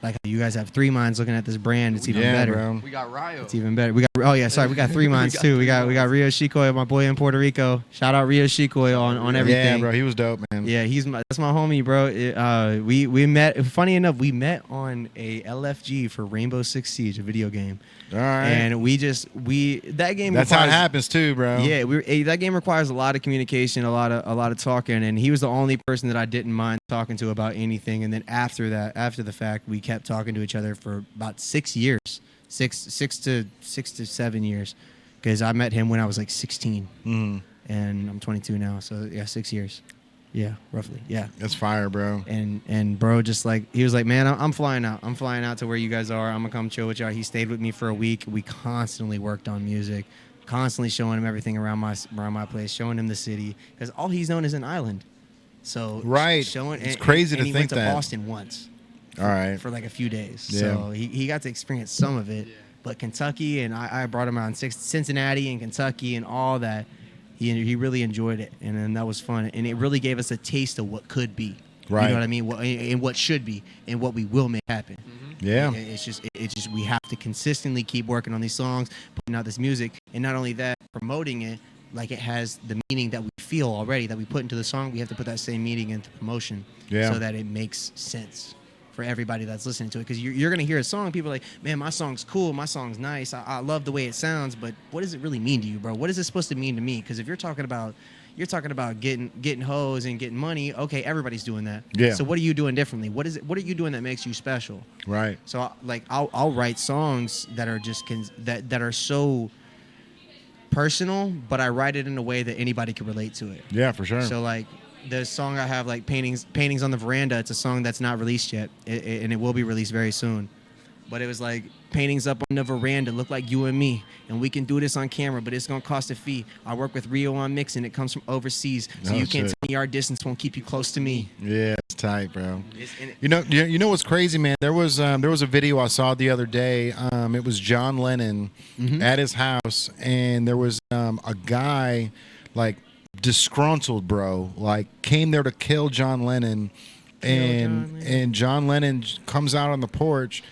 S6: Like you guys have three minds looking at this brand. It's even better.
S5: Bro.
S7: We got Ryo.
S6: It's even better. We got three minds too. We got Rio Chicoy, my boy in Puerto Rico. Shout out Rio Chicoy on everything.
S5: Yeah, bro, he was dope, man.
S6: Yeah, that's my homie, bro. We met. Funny enough, we met on a LFG for Rainbow Six Siege, a video game.
S5: All right.
S6: And that game.
S5: That's how it happens too, bro.
S6: Yeah, that game requires a lot of communication, a lot of talking, and he was the only person that I didn't mind talking to about anything. And then after the fact, we kept talking to each other for about 6 years, six to 7 years, because I met him when I was like 16, and I'm 22 now, so yeah, 6 years. Yeah, roughly. Yeah.
S5: That's fire, bro.
S6: And bro, just like he was like, man, I'm flying out. I'm flying out to where you guys are. I'm gonna come chill with y'all. He stayed with me for a week. We constantly worked on music, constantly showing him everything around my place, showing him the city, because all he's known is an island. So
S5: right, it's crazy to
S6: he
S5: think
S6: went to
S5: that.
S6: Boston once.
S5: All right.
S6: For like a few days.
S5: Yeah.
S6: So he got to experience some of it. Yeah. But Kentucky, and I brought him out in Cincinnati and Kentucky and all that. He really enjoyed it, and then that was fun, and it really gave us a taste of what could be.
S5: Right.
S6: You know what I mean? And what should be, and what we will make happen.
S5: Yeah.
S6: It's just we have to consistently keep working on these songs, putting out this music, and not only that, promoting it like it has the meaning that we feel already that we put into the song. We have to put that same meaning into promotion, so that it makes sense for everybody that's listening to it. Because you're going to hear a song, people are like, man, my song's cool, my song's nice, I love the way it sounds, but what does it really mean to you, bro? What is it supposed to mean to me? Because if you're talking about getting hoes and getting money, okay, everybody's doing that.
S5: Yeah.
S6: So what are you doing differently? What are you doing that makes you special?
S5: Right.
S6: So like I'll write songs that are just that are so personal, but I write it in a way that anybody can relate to it.
S5: Yeah, for sure.
S6: So like the song I have, like paintings on the veranda, it's a song that's not released yet, and it will be released very soon. But it was like, paintings up on the veranda look like you and me, and we can do this on camera, but it's gonna cost a fee. I work with Rio on mixing, it comes from overseas, so you can't tell me our distance won't keep you close to me.
S5: Yeah, it's tight, bro. You know what's crazy, man? There was a video I saw the other day. It was John Lennon at his house, and there was a guy like disgruntled, bro, like came there to kill John Lennon, and John Lennon comes out on the porch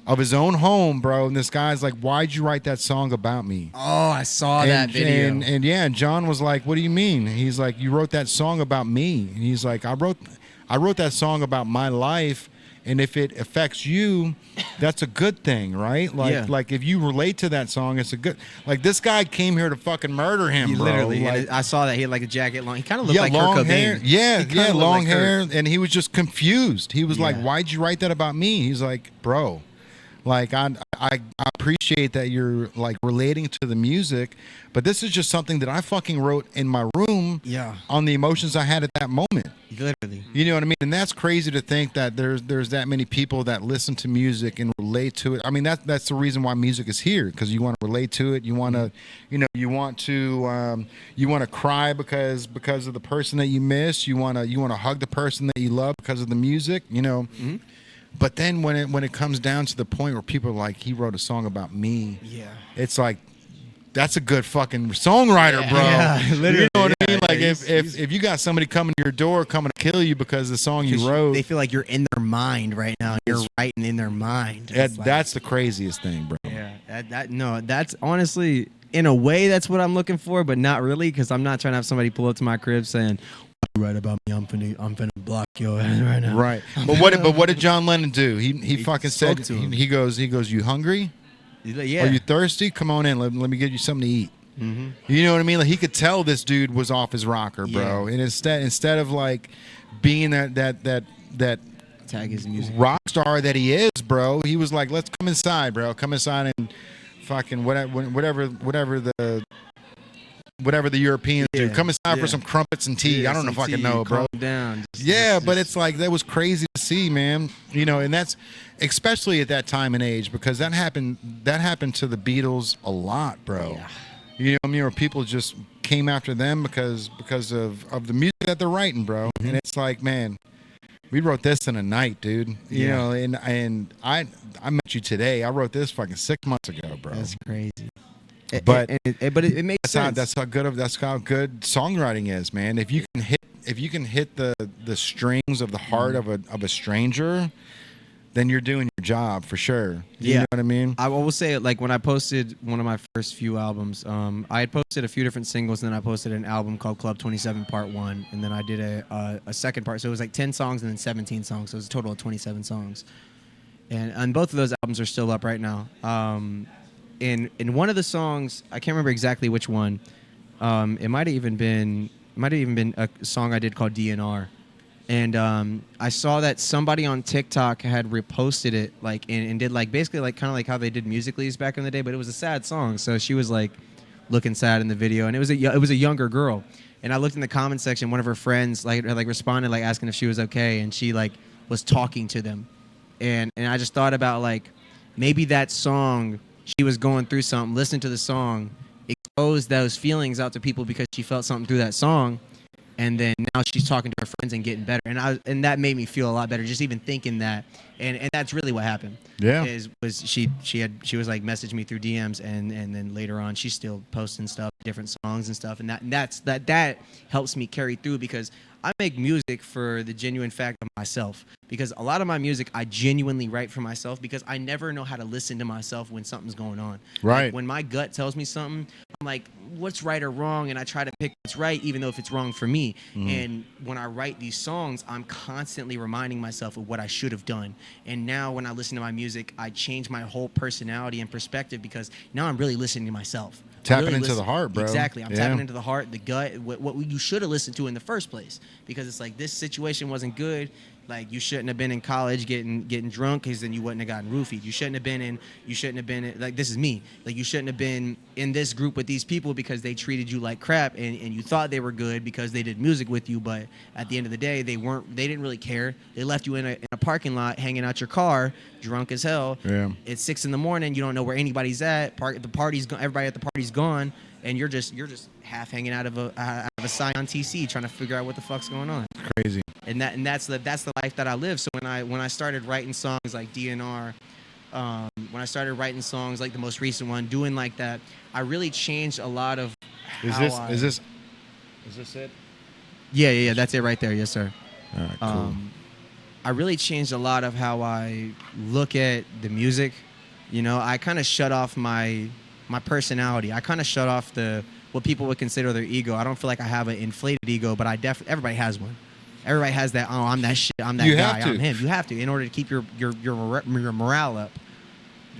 S5: of his own home, bro, and this guy's like, why'd you write that song about me?
S6: Oh, I saw that video.
S5: And John was like, what do you mean? He's like, you wrote that song about me. And he's like, I wrote that song about my life, and if it affects you, that's a good thing, right? Like if you relate to that song, it's a good. Like this guy came here to fucking murder him, bro.
S6: Literally,
S5: like,
S6: I saw that he had like a jacket long. He kind of looked like
S5: long
S6: Kurt Cobain.
S5: hair. Yeah, long
S6: like
S5: hair, and he was just confused. He was like,
S6: Yeah.
S5: why'd you write that about me? He's like, bro. Like I appreciate that you're like relating to the music, but this is just something that I fucking wrote in my room on the emotions I had at that moment.
S6: Literally.
S5: You know what I mean? And that's crazy to think that there's that many people that listen to music and relate to it. I mean that's the reason why music is here, because you want to relate to it. You want to, you want to cry because of the person that you miss. You want to hug the person that you love because of the music. But then when it comes down to the point where people are like, he wrote a song about me, it's like, that's a good fucking songwriter, bro.
S6: Yeah, literally.
S5: You know what I mean? Like if you got somebody coming to your door, coming to kill you because of the song you wrote,
S6: they feel like you're in their mind right now. You're writing in their mind.
S5: That's the craziest thing, bro.
S6: Yeah, that's honestly, in a way, that's what I'm looking for, but not really, because I'm not trying to have somebody pull up to my crib saying, right about me, I'm finna block your ass right now.
S5: Right. But what did John Lennon do? He fucking said
S6: to him.
S5: he goes, you hungry?
S6: Yeah.
S5: Are you thirsty? Come on in. Let me get you something to eat. You know what I mean? Like he could tell this dude was off his rocker, bro. And instead of like being that
S6: tag his music
S5: rock star that he is, bro, he was like, let's come inside, bro. Come inside and fucking whatever the Europeans do. Come inside for some crumpets and tea. I don't know if I can know, bro.
S6: Calm down.
S5: But it's like, that was crazy to see, man. And that's especially at that time and age, because that happened to the Beatles a lot, bro.
S6: Yeah.
S5: You know what I mean? Or people just came after them because of the music that they're writing, bro. And it's like, man, we wrote this in a night, dude. You know, and I met you today. I wrote this fucking 6 months ago, bro.
S6: That's crazy.
S5: But
S6: it makes sense.
S5: That's how good songwriting is, man. If you can hit the strings of the heart of a stranger, then you're doing your job for sure. You know what I mean?
S6: I will say, like, when I posted one of my first few albums, I had posted a few different singles, and then I posted an album called Club 27 Part 1, and then I did a second part. So it was like 10 songs and then 17 songs. So it was a total of 27 songs. And both of those albums are still up right now. In one of the songs, I can't remember exactly which one. It might have even been a song I did called DNR. And I saw that somebody on TikTok had reposted it, like, and did like basically like kind of like how they did Musical.lys back in the day, but it was a sad song. So she was like looking sad in the video, and it was a younger girl. And I looked in the comment section. One of her friends like responded, like asking if she was okay, and she like was talking to them. And I just thought about like maybe that song, she was going through something, listened to the song, exposed those feelings out to people because she felt something through that song. And then now she's talking to her friends and getting better, and that made me feel a lot better just even thinking that, and that's really what happened.
S5: Yeah,
S6: she was like messaging me through DMs, and then later on she's still posting stuff, different songs and stuff, and that helps me carry through because I make music for the genuine fact of myself, because a lot of my music I genuinely write for myself because I never know how to listen to myself when something's going on.
S5: Right.
S6: Like, when my gut tells me something, I'm like, what's right or wrong, and I try to pick what's right even though if it's wrong for me. And when I write these songs, I'm constantly reminding myself of what I should have done. And now when I listen to my music, I change my whole personality and perspective because now I'm really listening to myself.
S5: Tapping into the heart, bro.
S6: Exactly. I'm tapping into the heart, the gut, what you should have listened to in the first place. Because it's like, this situation wasn't good. Like, you shouldn't have been in college getting drunk because then you wouldn't have gotten roofied. You shouldn't have been like, this is me. Like, you shouldn't have been in this group with these people because they treated you like crap and you thought they were good because they did music with you. But at the end of the day, they didn't really care. They left you in a parking lot hanging out your car, drunk as hell.
S5: Yeah.
S6: It's 6 a.m. You don't know where anybody's at. Everybody at the party's gone. And you're just half hanging out of a Scion TC trying to figure out what the fuck's going on.
S5: Crazy.
S6: And that's the life that I live. So when I started writing songs like DNR, when I started writing songs like the most recent one, doing like that, I really changed a lot of.
S5: Is this it?
S6: Yeah, that's it right there. Yes, sir.
S5: All right, cool.
S6: I really changed a lot of how I look at the music. You know, I kind of shut off my personality. I kind of shut off what people would consider their ego. I don't feel like I have an inflated ego, but everybody has one. Everybody has that. Oh, I'm that shit. I'm that guy. I'm him. You have to in order to keep your morale up.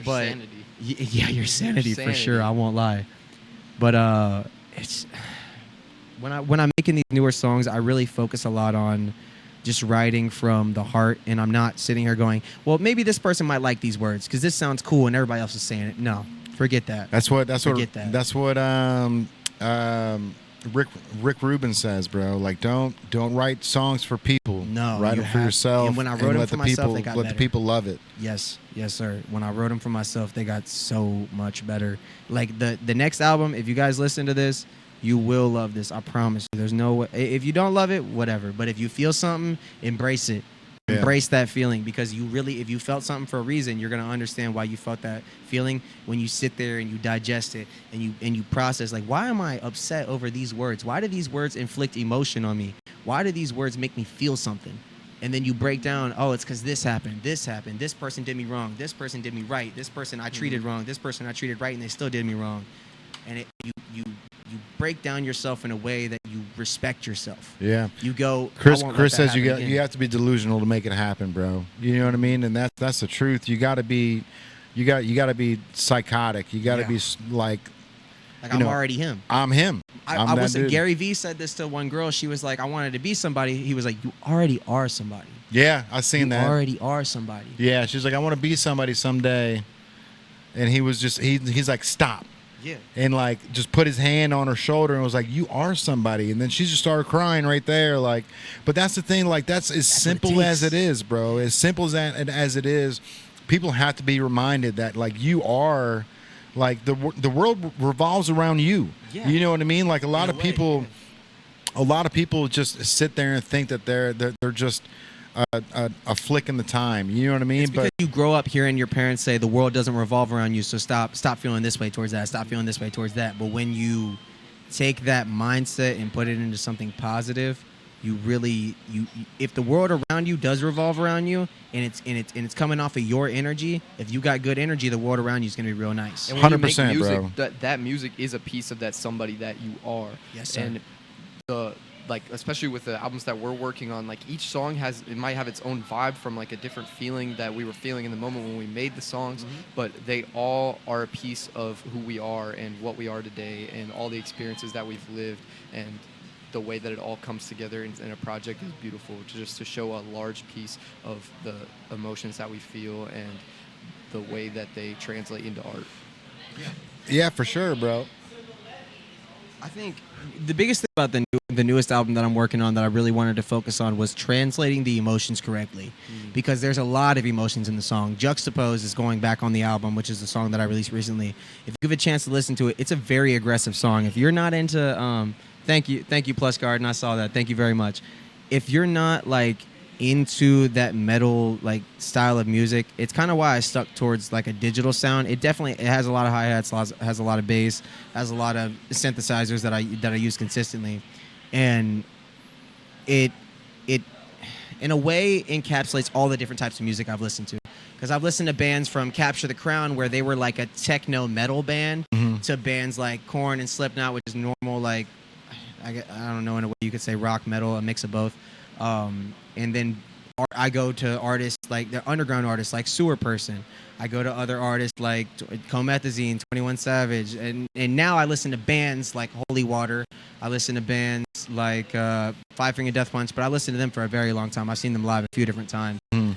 S6: But
S7: sanity.
S6: Yeah, your sanity for sure. I won't lie. But it's when I'm making these newer songs, I really focus a lot on just writing from the heart, and I'm not sitting here going, well, maybe this person might like these words because this sounds cool and everybody else is saying it. No. Forget that. That's what Rick
S5: Rubin says, bro. Like, don't write songs for people.
S6: No,
S5: write them for yourself.
S6: And when I wrote them for myself, they got better.
S5: Let the people love it.
S6: Yes, sir. When I wrote them for myself, they got so much better. Like the next album, if you guys listen to this, you will love this. I promise you. There's no way. If you don't love it, whatever. But if you feel something, embrace it. Yeah. Embrace that feeling, because if you felt something for a reason, you're gonna understand why you felt that feeling when you sit there and you digest it and you process, like, why am I upset over these words? Why do these words inflict emotion on me? Why do these words make me feel something? And then you break down, oh, it's because this happened, this person did me wrong, this person did me right, this person I treated wrong, this person I treated right, and they still did me wrong. And you break down yourself in a way that you respect yourself.
S5: Yeah.
S6: You go.
S5: Chris says you have to be delusional to make it happen, bro. You know what I mean? And that's the truth. You got to be psychotic. You got to be like
S6: I'm already him.
S5: I'm him.
S6: I was Gary Vee said this to one girl. She was like, I wanted to be somebody. He was like, you already are somebody.
S5: Yeah, I seen that.
S6: You already are somebody.
S5: Yeah, she's like, I want to be somebody someday. And he was just he's like, stop.
S6: Yeah.
S5: And like just put his hand on her shoulder and was like, you are somebody. And then she just started crying right there. Like, but that's the thing, like that's simple as it is, bro. As simple as it is, people have to be reminded that like you are, like the world revolves around you. Yeah. You know what I mean? Like a lot of people just sit there and think that they're just a flick in the time. You know what I mean?
S6: It's because you grow up hearing your parents say the world doesn't revolve around you, so stop feeling this way towards that, stop feeling this way towards that. But when you take that mindset and put it into something positive, you really if the world around you does revolve around you and it's coming off of your energy, if you got good energy, the world around you is going to be real nice.
S7: And when you make
S5: 100%,
S7: music,
S5: bro.
S7: that music is a piece of that somebody that you are.
S6: Yes, sir.
S7: And like especially with the albums that we're working on, like each song might have its own vibe from like a different feeling that we were feeling in the moment when we made the songs, but they all are a piece of who we are and what we are today and all the experiences that we've lived, and the way that it all comes together in a project is beautiful, just to show a large piece of the emotions that we feel and the way that they translate into art.
S5: Yeah, for sure, bro.
S6: I think the biggest thing about the newest album that I'm working on that I really wanted to focus on was translating the emotions correctly, because there's a lot of emotions in the song. Juxtapose is going back on the album, which is the song that I released recently. If you give a chance to listen to it, it's a very aggressive song. If you're not into thank you Plus Garden, I saw that. Thank you very much. If you're not like into that metal like style of music, it's kind of why I stuck towards like a digital sound. It has a lot of hi-hats, has a lot of bass, has a lot of synthesizers that I use consistently, and it in a way encapsulates all the different types of music I've listened to, because I've listened to bands from Capture the Crown where they were like a techno metal band to bands like Korn and Slipknot, which is normal, like I don't know, in a way you could say rock metal, a mix of both. And then I go to artists like the underground artists like Sewer Person. I go to other artists like Comethazine, 21 Savage, and now I listen to bands like Holy Water. I listen to bands like Five Finger Death Punch, but I listened to them for a very long time. I've seen them live a few different times, and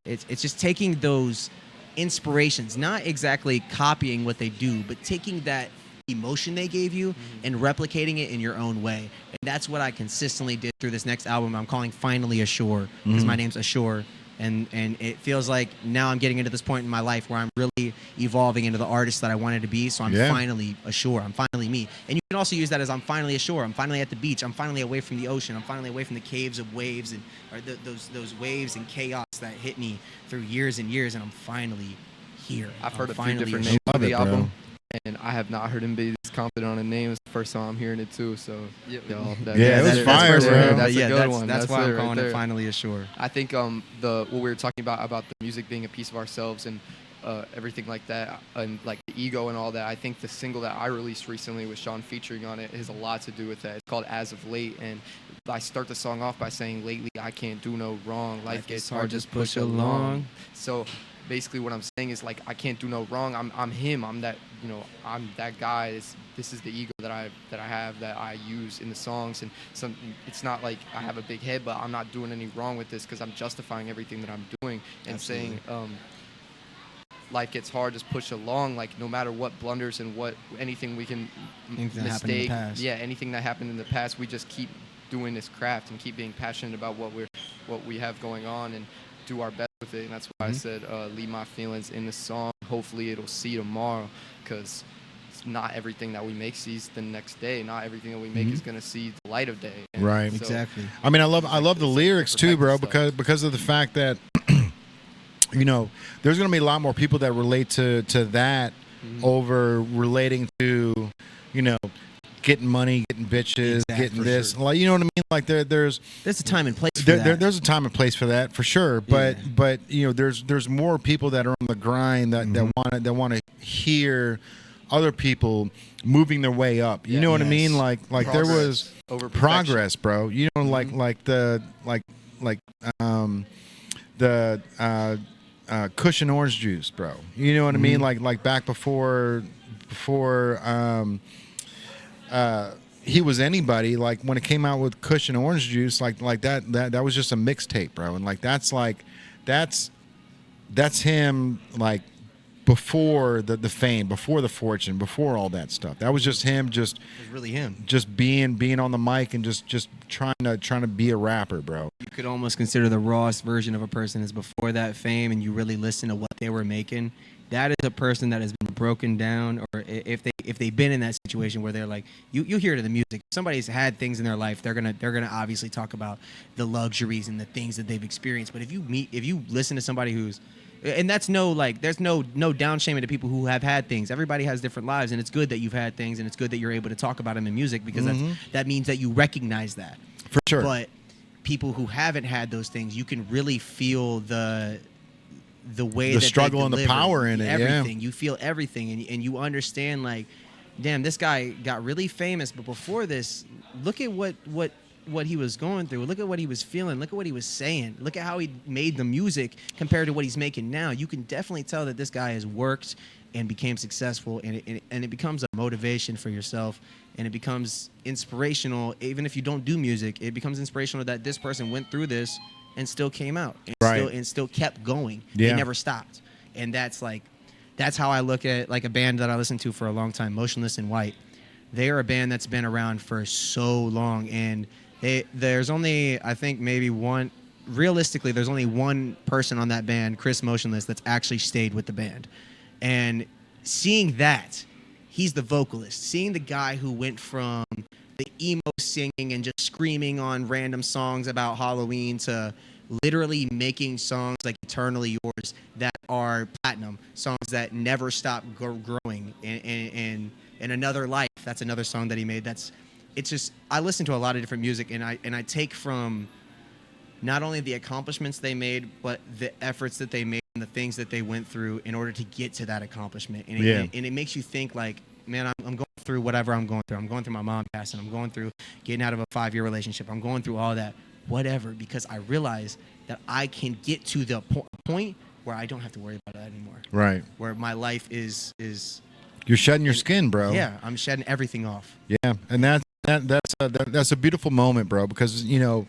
S6: it's just taking those inspirations, not exactly copying what they do, but taking that emotion they gave you and replicating it in your own way. And that's what I consistently did through this next album I'm calling Finally Ashore, because my name's Ashore, and it feels like now I'm getting into this point in my life where I'm really evolving into the artist that I wanted to be. So I'm finally ashore. I'm finally me. And you can also use that as I'm finally ashore. I'm finally at the beach. I'm finally away from the ocean. I'm finally away from the caves of waves and those waves and chaos that hit me through years and years, and I'm finally here.
S7: I've heard a few
S6: finally
S7: different
S6: ashore.
S7: names of the
S5: Love it, bro.
S7: album, and I have not heard him be this confident on a name. It's the first time I'm hearing it too. So
S5: Yeah, it was fire,
S7: that's
S5: bro.
S7: That's
S6: Yeah,
S7: a good one.
S6: That's why
S7: it
S6: I'm
S7: right
S6: calling
S7: there.
S6: it Finally Ashore.
S7: I think what we were talking about the music being a piece of ourselves and everything like that, and like the ego and all that. I think the single that I released recently with Sean featuring on it has a lot to do with that. It's called As of Late, and I start the song off by saying, "Lately I can't do no wrong. Life gets hard, just push along." So basically what I'm saying is, like, I can't do no wrong. I'm him. I'm that, I'm that guy. This is the ego that I have, that I use in the songs. And it's not like I have a big head, but I'm not doing any wrong with this, because I'm justifying everything that I'm doing and saying life gets hard, just push along. Like, no matter what blunders and what anything we can mistake, anything that happened in the past, we just keep doing this craft and keep being passionate about what we have going on and do our best with it. And that's why I said leave my feelings in the song. Hopefully it'll see tomorrow, because not everything that we make sees the next day. Not everything that we make is going to see the light of day. And
S5: Right.
S7: so
S6: Exactly.
S5: I mean, I love the lyrics too, bro, because of the fact that there's going to be a lot more people that relate to that over relating to getting money, getting bitches, getting this. Like, you know what I mean? Like there's
S6: a time and place for that.
S5: There's a time and place for that, for sure. But there's more people that are on the grind that want to hear other people moving their way up. You know what I mean? Like
S7: Progress
S5: there was
S7: over
S5: progress, bro. The cushion orange juice, bro. You know what I mean? Like back before he was anybody. Like when it came out with cushion orange juice, like that was just a mixtape, bro. And like that's him, like before the fame, before the fortune, before all that stuff. That was just him, just
S6: It was really him.
S5: just being on the mic and just trying to be a rapper, bro.
S6: You could almost consider the rawest version of a person as before that fame, and you really listen to what they were making. That is a person that has been broken down, or if they've been in that situation where they're like, you hear it in the music. If somebody's had things in their life, they're gonna obviously talk about the luxuries and the things that they've experienced. But if you listen to somebody who's, and that's there's no down shaming to people who have had things. Everybody has different lives, and it's good that you've had things, and it's good that you're able to talk about them in music, because that means that you recognize that.
S5: For sure.
S6: But people who haven't had those things, you can really feel the way
S5: The
S6: that
S5: struggle
S6: they
S5: and the
S6: deliver
S5: power in it, yeah.
S6: everything. You feel everything, and you understand, like, damn, this guy got really famous, but before this, look at what he was going through. Look at what he was feeling. Look at what he was saying. Look at how he made the music compared to what he's making now. You can definitely tell that this guy has worked and became successful, and it becomes a motivation for yourself, and it becomes inspirational. Even if you don't do music, it becomes inspirational that this person went through this and still came out and still kept going.
S5: Yeah.
S6: They never stopped. And that's how I look at like a band that I listened to for a long time, Motionless in White. They are a band that's been around for so long, and there's only, I think, maybe one. Realistically, there's only one person on that band, Chris Motionless, that's actually stayed with the band. And seeing that, he's the vocalist. Seeing the guy who went from the emo singing and just screaming on random songs about Halloween to literally making songs like Eternally Yours that are platinum, songs that never stop growing. And Another Life, that's another song that he made. It's just, I listen to a lot of different music, and I take from not only the accomplishments they made, but the efforts that they made and the things that they went through in order to get to that accomplishment. And it makes you think, like, man, I'm going through whatever I'm going through. I'm going through my mom passing. I'm going through getting out of a 5-year relationship. I'm going through all that, whatever, because I realize that I can get to the point where I don't have to worry about that anymore.
S5: Right.
S6: Where my life is
S5: You're shedding your skin, bro.
S6: Yeah, I'm shedding everything off.
S5: Yeah, and that's a beautiful moment, bro, because you're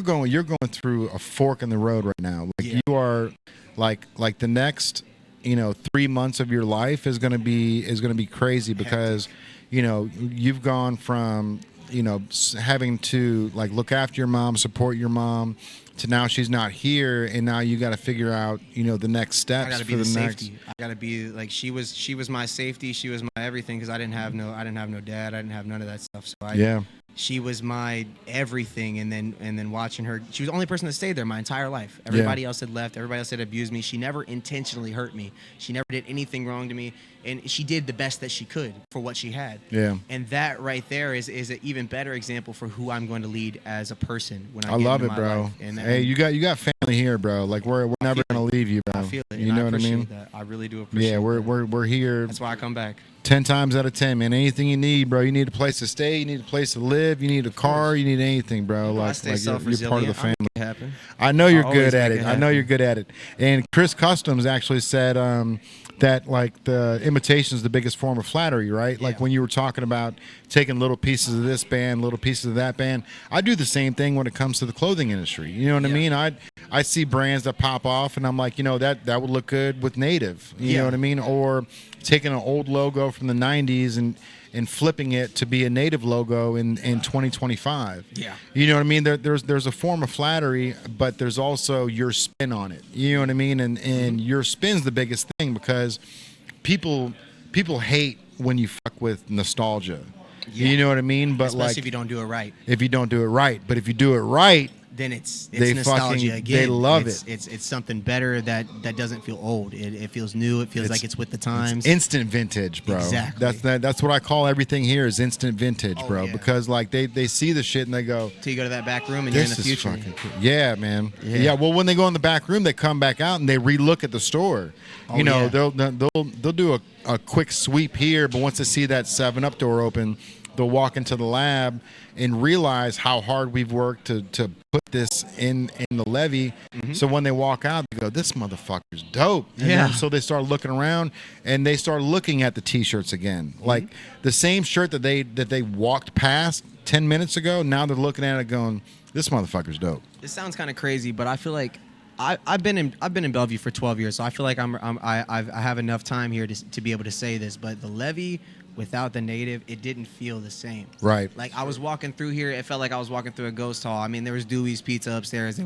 S5: going through a fork in the road right now. Like you are, like the next 3 months of your life is gonna be crazy because you've gone from having to like look after your mom, support your mom, to now she's not here, and now you got to figure out the next steps.
S6: I got to be
S5: for
S6: the
S5: next.
S6: safety. I got to be like she was my safety. She was my everything because I didn't have no dad. I didn't have none of that stuff. So she was my everything, and then watching her, she was the only person that stayed there my entire life. Everybody else had left. Everybody else had abused me. She never intentionally hurt me. She never did anything wrong to me, and she did the best that she could for what she had. Yeah. And that right there is an even better example for who I'm going to lead as a person when I get
S5: love
S6: into
S5: it,
S6: my
S5: bro.
S6: life. And
S5: hey, you got family here, bro. Like we're never gonna leave you, bro.
S6: I feel it.
S5: You know what I mean?
S6: That. I really do appreciate.
S5: Yeah, we're here.
S6: That's why I come back.
S5: 10 times out of 10, man. Anything you need, bro. You need a place to stay. You need a place to live. You need a car. You need anything, bro. Like you're part of the family. I know you're good at it. I know you're good at it. And Chris Customs actually said that like the imitation is the biggest form of flattery, right? Like when you were talking about taking little pieces of this band, little pieces of that band. I do the same thing when it comes to the clothing industry. You know what I mean? I see brands that pop off, and I'm like, that would look good with Native. You know what I mean? Or taking an old logo from the 90s and flipping it to be a Native logo in 2025. Yeah. You know what I mean? There's a form of flattery, but there's also your spin on it. You know what I mean? And your spin's the biggest thing because people hate when you fuck with nostalgia. Yeah. You know what I mean? But
S6: especially if you don't do it right.
S5: If you don't do it right. But if you do it right,
S6: then it's nostalgia again.
S5: They love it.
S6: It's something better that doesn't feel old. It feels new. It feels like it's with the times.
S5: It's instant vintage, bro.
S6: Exactly.
S5: That's what I call everything here is instant vintage, bro. Yeah. Because like they see the shit and they go.
S6: Till you go to that back room and you're in the future.
S5: Fucking cool. Yeah, man. Yeah. Well, when they go in the back room, they come back out and they relook at the store. They'll do a quick sweep here, but once they see that 7-Up door open, they'll walk into the lab and realize how hard we've worked to put this in the levy. Mm-hmm. So when they walk out, they go, "This motherfucker's dope." And so they start looking around and they start looking at the T-shirts again, like the same shirt that they walked past 10 minutes ago. Now they're looking at it, going, "This motherfucker's dope."
S6: It sounds kind of crazy, but I feel like I've been in Bellevue for 12 years, so I feel like I have enough time here to be able to say this. But the levy, without the Native, it didn't feel the same. Right. Like I was walking through here, it felt like I was walking through a ghost hall. I mean, there was Dewey's Pizza upstairs. There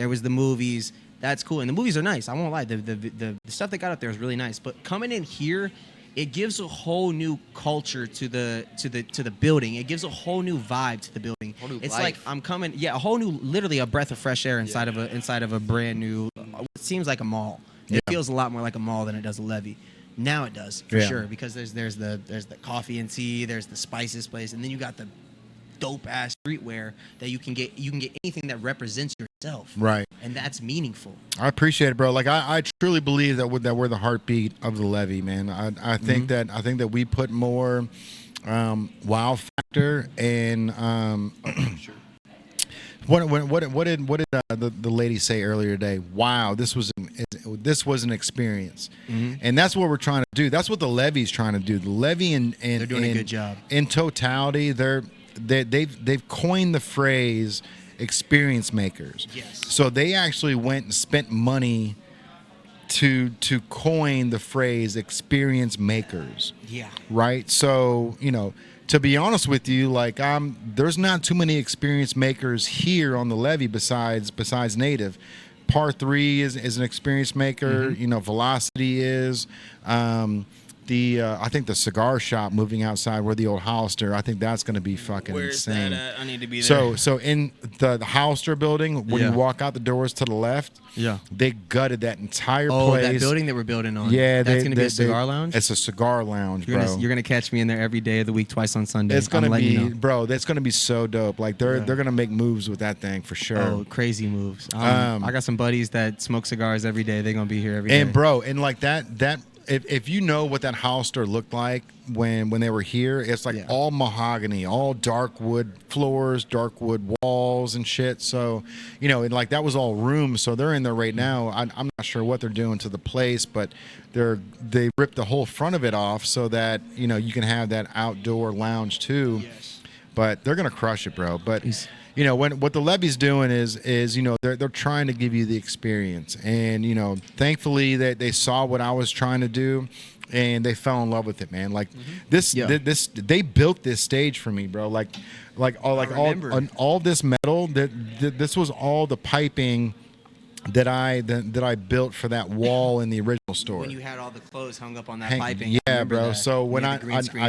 S6: was the movies. That's cool, and the movies are nice. I won't lie. The stuff they got up there is really nice. But coming in here, it gives a whole new culture to the building. It gives a whole new vibe to the building. It's life. Like I'm coming, a whole new, literally a breath of fresh air inside of a brand new. It seems like a mall. It feels a lot more like a mall than it does a levy. Now it does for sure because there's the coffee and tea, there's the spices place, and then you got the dope ass streetwear that you can get anything that represents yourself.
S5: Right.
S6: And that's meaningful.
S5: I appreciate it, bro. Like I truly believe that we're the heartbeat of the levy, man. I think that we put more wow factor and
S7: Sure.
S5: what did the lady say earlier today? Wow, this was an experience, and that's what we're trying to do. That's what the levy's trying to do. The levy and
S6: They're doing a good job.
S5: In totality. They've coined the phrase experience makers.
S6: Yes.
S5: So they actually went and spent money to coin the phrase experience makers.
S6: Yeah.
S5: Right. So to be honest with you, like there's not too many experience makers here on the levee besides Native. Par 3 is an experience maker. Velocity is. I think the cigar shop moving outside where the old Hollister, I think that's going to be fucking insane.
S6: That at? I need to be there.
S5: So in the Hollister building, when you walk out the doors to the left, they gutted that entire place.
S6: That building that we're building on.
S5: Yeah,
S6: that's going to be a cigar lounge.
S5: It's a cigar lounge,
S6: You're
S5: bro.
S6: gonna catch me in there every day of the week, twice on Sunday.
S5: It's gonna be,
S6: you know.
S5: bro. That's gonna be so dope. Like they're gonna make moves with that thing for sure.
S6: Oh, crazy moves. I got some buddies that smoke cigars every day. They're gonna be here every day.
S5: And bro, and like that. If you know what that Hollister looked like when they were here, it's like all mahogany, all dark wood floors, dark wood walls and shit. So, and like that was all room. So they're in there right now. I'm not sure what they're doing to the place, but they ripped the whole front of it off so that you can have that outdoor lounge too. Yes. But they're gonna crush it, bro. But what the levy's doing is they're trying to give you the experience, and thankfully they saw what I was trying to do, and they fell in love with it, man. Like this they built this stage for me, bro. All this metal this was all the piping that I built for that wall in the original store.
S6: When you had all the clothes hung up on that piping.
S5: Yeah, bro. That. So when I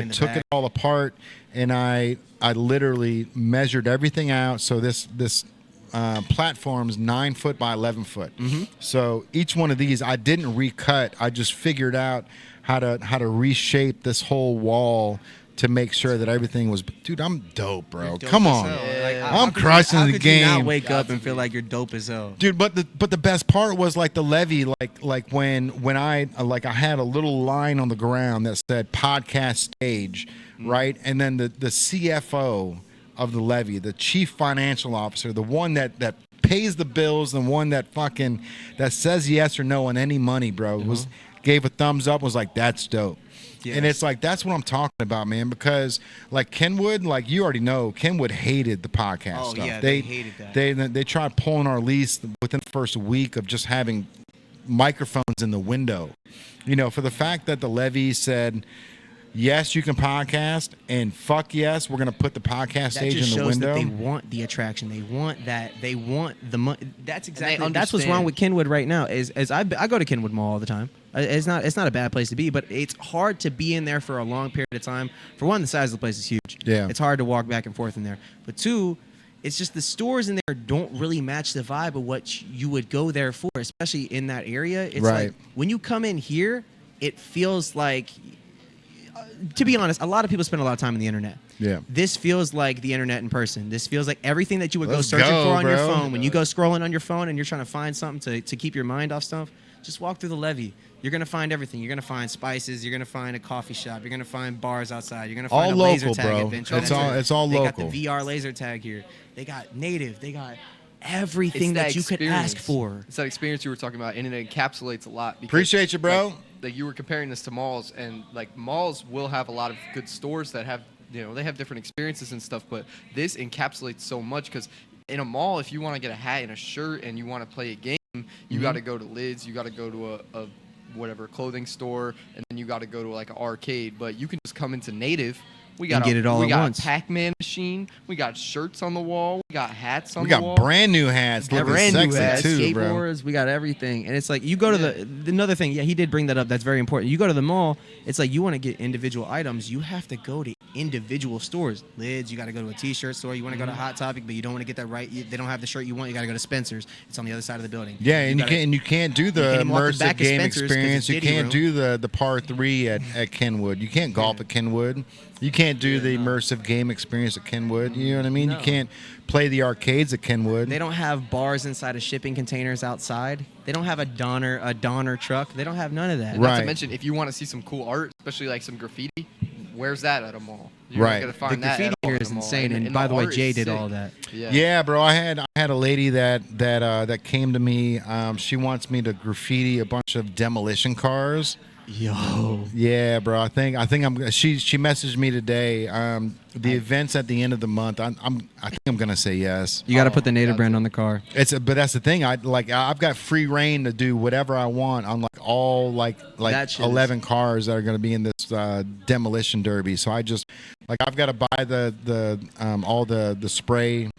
S5: took it all apart and I literally measured everything out. So this platform's 9 foot by 11 foot. So each one of these I didn't recut. I just figured out how to reshape this whole wall to make sure that everything was. Dude, I'm dope, bro. Come on, I'm crushing the game.
S6: How could you not wake up and feel like you're dope as hell,
S5: dude? But the best part was like the levee, like when I had a little line on the ground that said podcast stage, right, and then the CFO of the levee, the chief financial officer, the one that pays the bills, the one that says yes or no on any money, bro, gave a thumbs up, was like, that's dope. Yes. And it's like, that's what I'm talking about, man, because like Kenwood, like you already know, Kenwood hated the podcast stuff.
S6: Yeah, they hated that.
S5: They tried pulling our lease within the first week of just having microphones in the window. For the fact that the levee said, yes, you can podcast, and fuck yes, we're going to put the podcast stage in the window.
S6: That they want the attraction. They want that. They want the money. That's exactly. That's what's wrong with Kenwood right now. Is I go to Kenwood Mall all the time. It's not a bad place to be, but it's hard to be in there for a long period of time. For one, the size of the place is huge.
S5: Yeah,
S6: it's hard to walk back and forth in there. But two, it's just the stores in there don't really match the vibe of what you would go there for, especially in that area. It's like when you come in here, it feels like. To be honest, a lot of people spend a lot of time on the internet.
S5: Yeah.
S6: This feels like the internet in person. This feels like everything that you would go searching for on your phone. When you go scrolling on your phone and you're trying to find something to keep your mind off stuff, just walk through the levee. You're going to find everything. You're going to find spices. You're going to find a coffee shop. You're going to find bars outside. You're going to find
S5: all
S6: a laser
S5: local,
S6: tag
S5: bro.
S6: adventure.
S5: It's all
S6: they
S5: local.
S6: They got the VR laser tag here. They got Native. They got everything that you could ask for.
S7: It's that experience you were talking about, and it encapsulates a lot. Because,
S5: appreciate you, bro.
S7: Like you were comparing this to malls, and like malls will have a lot of good stores that have, they have different experiences and stuff, but this encapsulates so much because in a mall, if you want to get a hat and a shirt and you want to play a game, you got to go to Lids, you got to go to a whatever clothing store, and then you got to go to like an arcade. But you can just come into Native. We got
S6: get it all
S7: we
S6: at
S7: got
S6: once.
S7: a Pac-Man machine. We got shirts on the wall. We got hats on the wall.
S5: We got brand new hats.
S6: Brand new hats,
S5: too,
S6: skateboards. Bro. We got everything, and it's like you go to another thing. Yeah, he did bring that up. That's very important. You go to the mall. It's like you want to get individual items. You have to go to individual stores. Lids, you got to go to a T-shirt store. You want to go to Hot Topic, but you don't want to get that right. They don't have the shirt you want. You got to go to Spencer's. It's on the other side of the building.
S5: Yeah, and you can't do the
S6: can't even walk to the
S5: immersive
S6: back of
S5: game
S6: Spencer's 'cause
S5: experience.
S6: it's
S5: You
S6: Diddy
S5: can't
S6: room.
S5: do the par 3 at Kenwood. You can't golf at Kenwood. You can't do the immersive game experience at Kenwood. You know what I mean?
S6: No.
S5: You can't play the arcades at Kenwood.
S6: They don't have bars inside of shipping containers outside. They don't have a Donner truck. They don't have none of that.
S7: And not
S5: Right.
S7: to mention, if you want to see some cool art, especially like some graffiti, where's that at a mall? You're
S5: Right.
S7: not gonna
S6: The
S7: find that
S6: graffiti
S7: at all
S6: here
S7: at
S6: is
S7: a mall.
S6: insane. And
S7: the
S6: by the way,
S7: art
S6: Jay
S7: is
S6: did
S7: sick.
S6: all that.
S5: Yeah, bro. I had a lady that came to me. She wants me to graffiti a bunch of demolition cars.
S6: Yo.
S5: Yeah, bro. I think I'm. She messaged me today. The event's at the end of the month. I think I'm gonna say yes.
S6: You got to put the Native
S7: that's
S6: brand
S7: it.
S6: on the car.
S5: But that's the thing. I've got free reign to do whatever I want on like all like
S6: That shit
S5: 11 cars that are gonna be in this demolition derby. So I've got to buy the all the spray,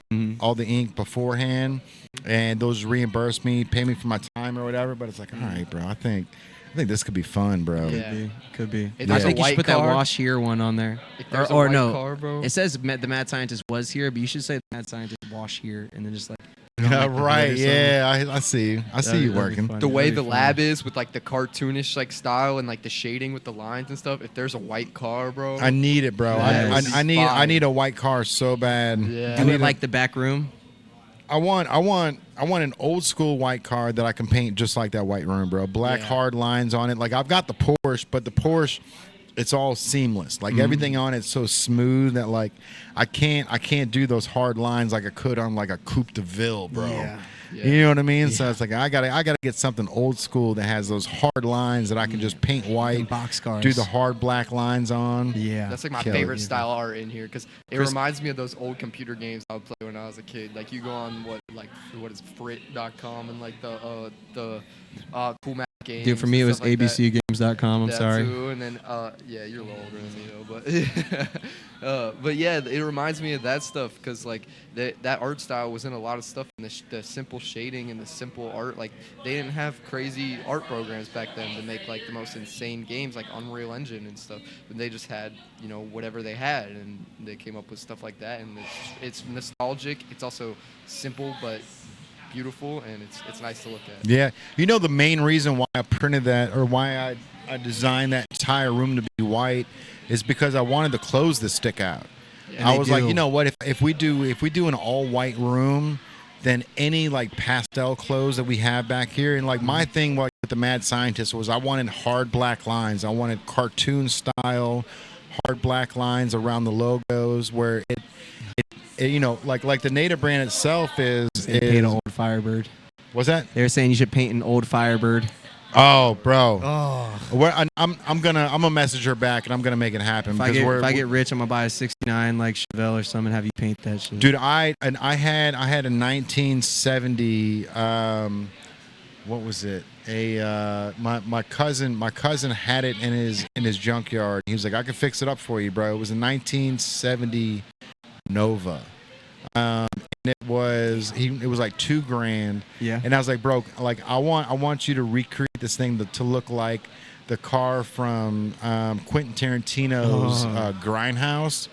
S5: all the ink beforehand, and those reimburse me, pay me for my time or whatever. But it's like, all right, bro. I think this could be fun, bro.
S7: Yeah.
S6: Could be.
S7: If
S6: I
S7: there's a
S6: think you should
S7: white
S6: put that
S7: car-
S6: Wash Here one on there.
S7: If there's a
S6: or
S7: white
S6: no,
S7: car, bro.
S6: it says the Mad Scientist was here, but you should say the Mad Scientist Wash Here, and then just like.
S5: Right? Yeah, I see you. I see you working.
S7: The way the lab is with like the cartoonish like style and like the shading with the lines and stuff. If there's a white car, bro.
S5: I need it, bro.
S7: Yes.
S5: I need a white car so bad.
S7: Yeah.
S5: I
S6: Do
S5: need
S6: it like the back room.
S5: I want an old school white car that I can paint just like that white room, bro. Black hard lines on it. Like I've got the Porsche, but the Porsche, it's all seamless. Like everything on it's so smooth that like I can't do those hard lines like I could on like a Coupe de Ville, bro.
S6: Yeah.
S5: You know what I mean? So it's like I gotta get something old school that has those hard lines that I can just paint white,
S6: boxcars.
S5: do the hard black lines on.
S6: Yeah.
S7: That's like my
S5: Kill
S7: favorite
S5: it.
S7: style art in here because it reminds me of those old computer games I would play when I was a kid. Like you go on what is Frit.com and like the Cool Mac Games.
S6: Dude, for me it
S7: and
S6: was
S7: stuff like that.
S6: abcgames.com. I'm
S7: That
S6: sorry.
S7: too, and then yeah, you're a little older than me though, but yeah, it reminds me of that stuff because like that art style was in a lot of stuff, and the simple shading and the simple art. Like they didn't have crazy art programs back then to make like the most insane games like Unreal Engine and stuff. But they just had whatever they had, and they came up with stuff like that. And it's nostalgic. It's also simple but beautiful, and it's nice to look at.
S5: Yeah. You know the main reason why I printed that or why I designed that entire room to be white is because I wanted the clothes to stick out.
S6: And
S5: I
S6: they
S5: was like,
S6: do.
S5: you know what, if we do an all white room, then any like pastel clothes that we have back here, and like my thing like with the Mad Scientist was I wanted hard black lines. I wanted cartoon style hard black lines around the logos where it like the Native brand itself is
S6: Paint an old Firebird.
S5: what's that?
S6: They were saying you should paint an old Firebird.
S5: Oh, bro. I'm gonna message her back and I'm gonna make it happen.
S6: If I get rich, I'm gonna buy a '69 like Chevelle or something. Have you paint that shit,
S5: dude. I had a 1970. What was it? My cousin had it in his junkyard. He was like, I could fix it up for you, bro. It was a 1970 Nova. And it was like $2,000.
S6: Yeah.
S5: And I was like, bro, like I want you to recreate this thing to look like the car from Quentin Tarantino's Grindhouse.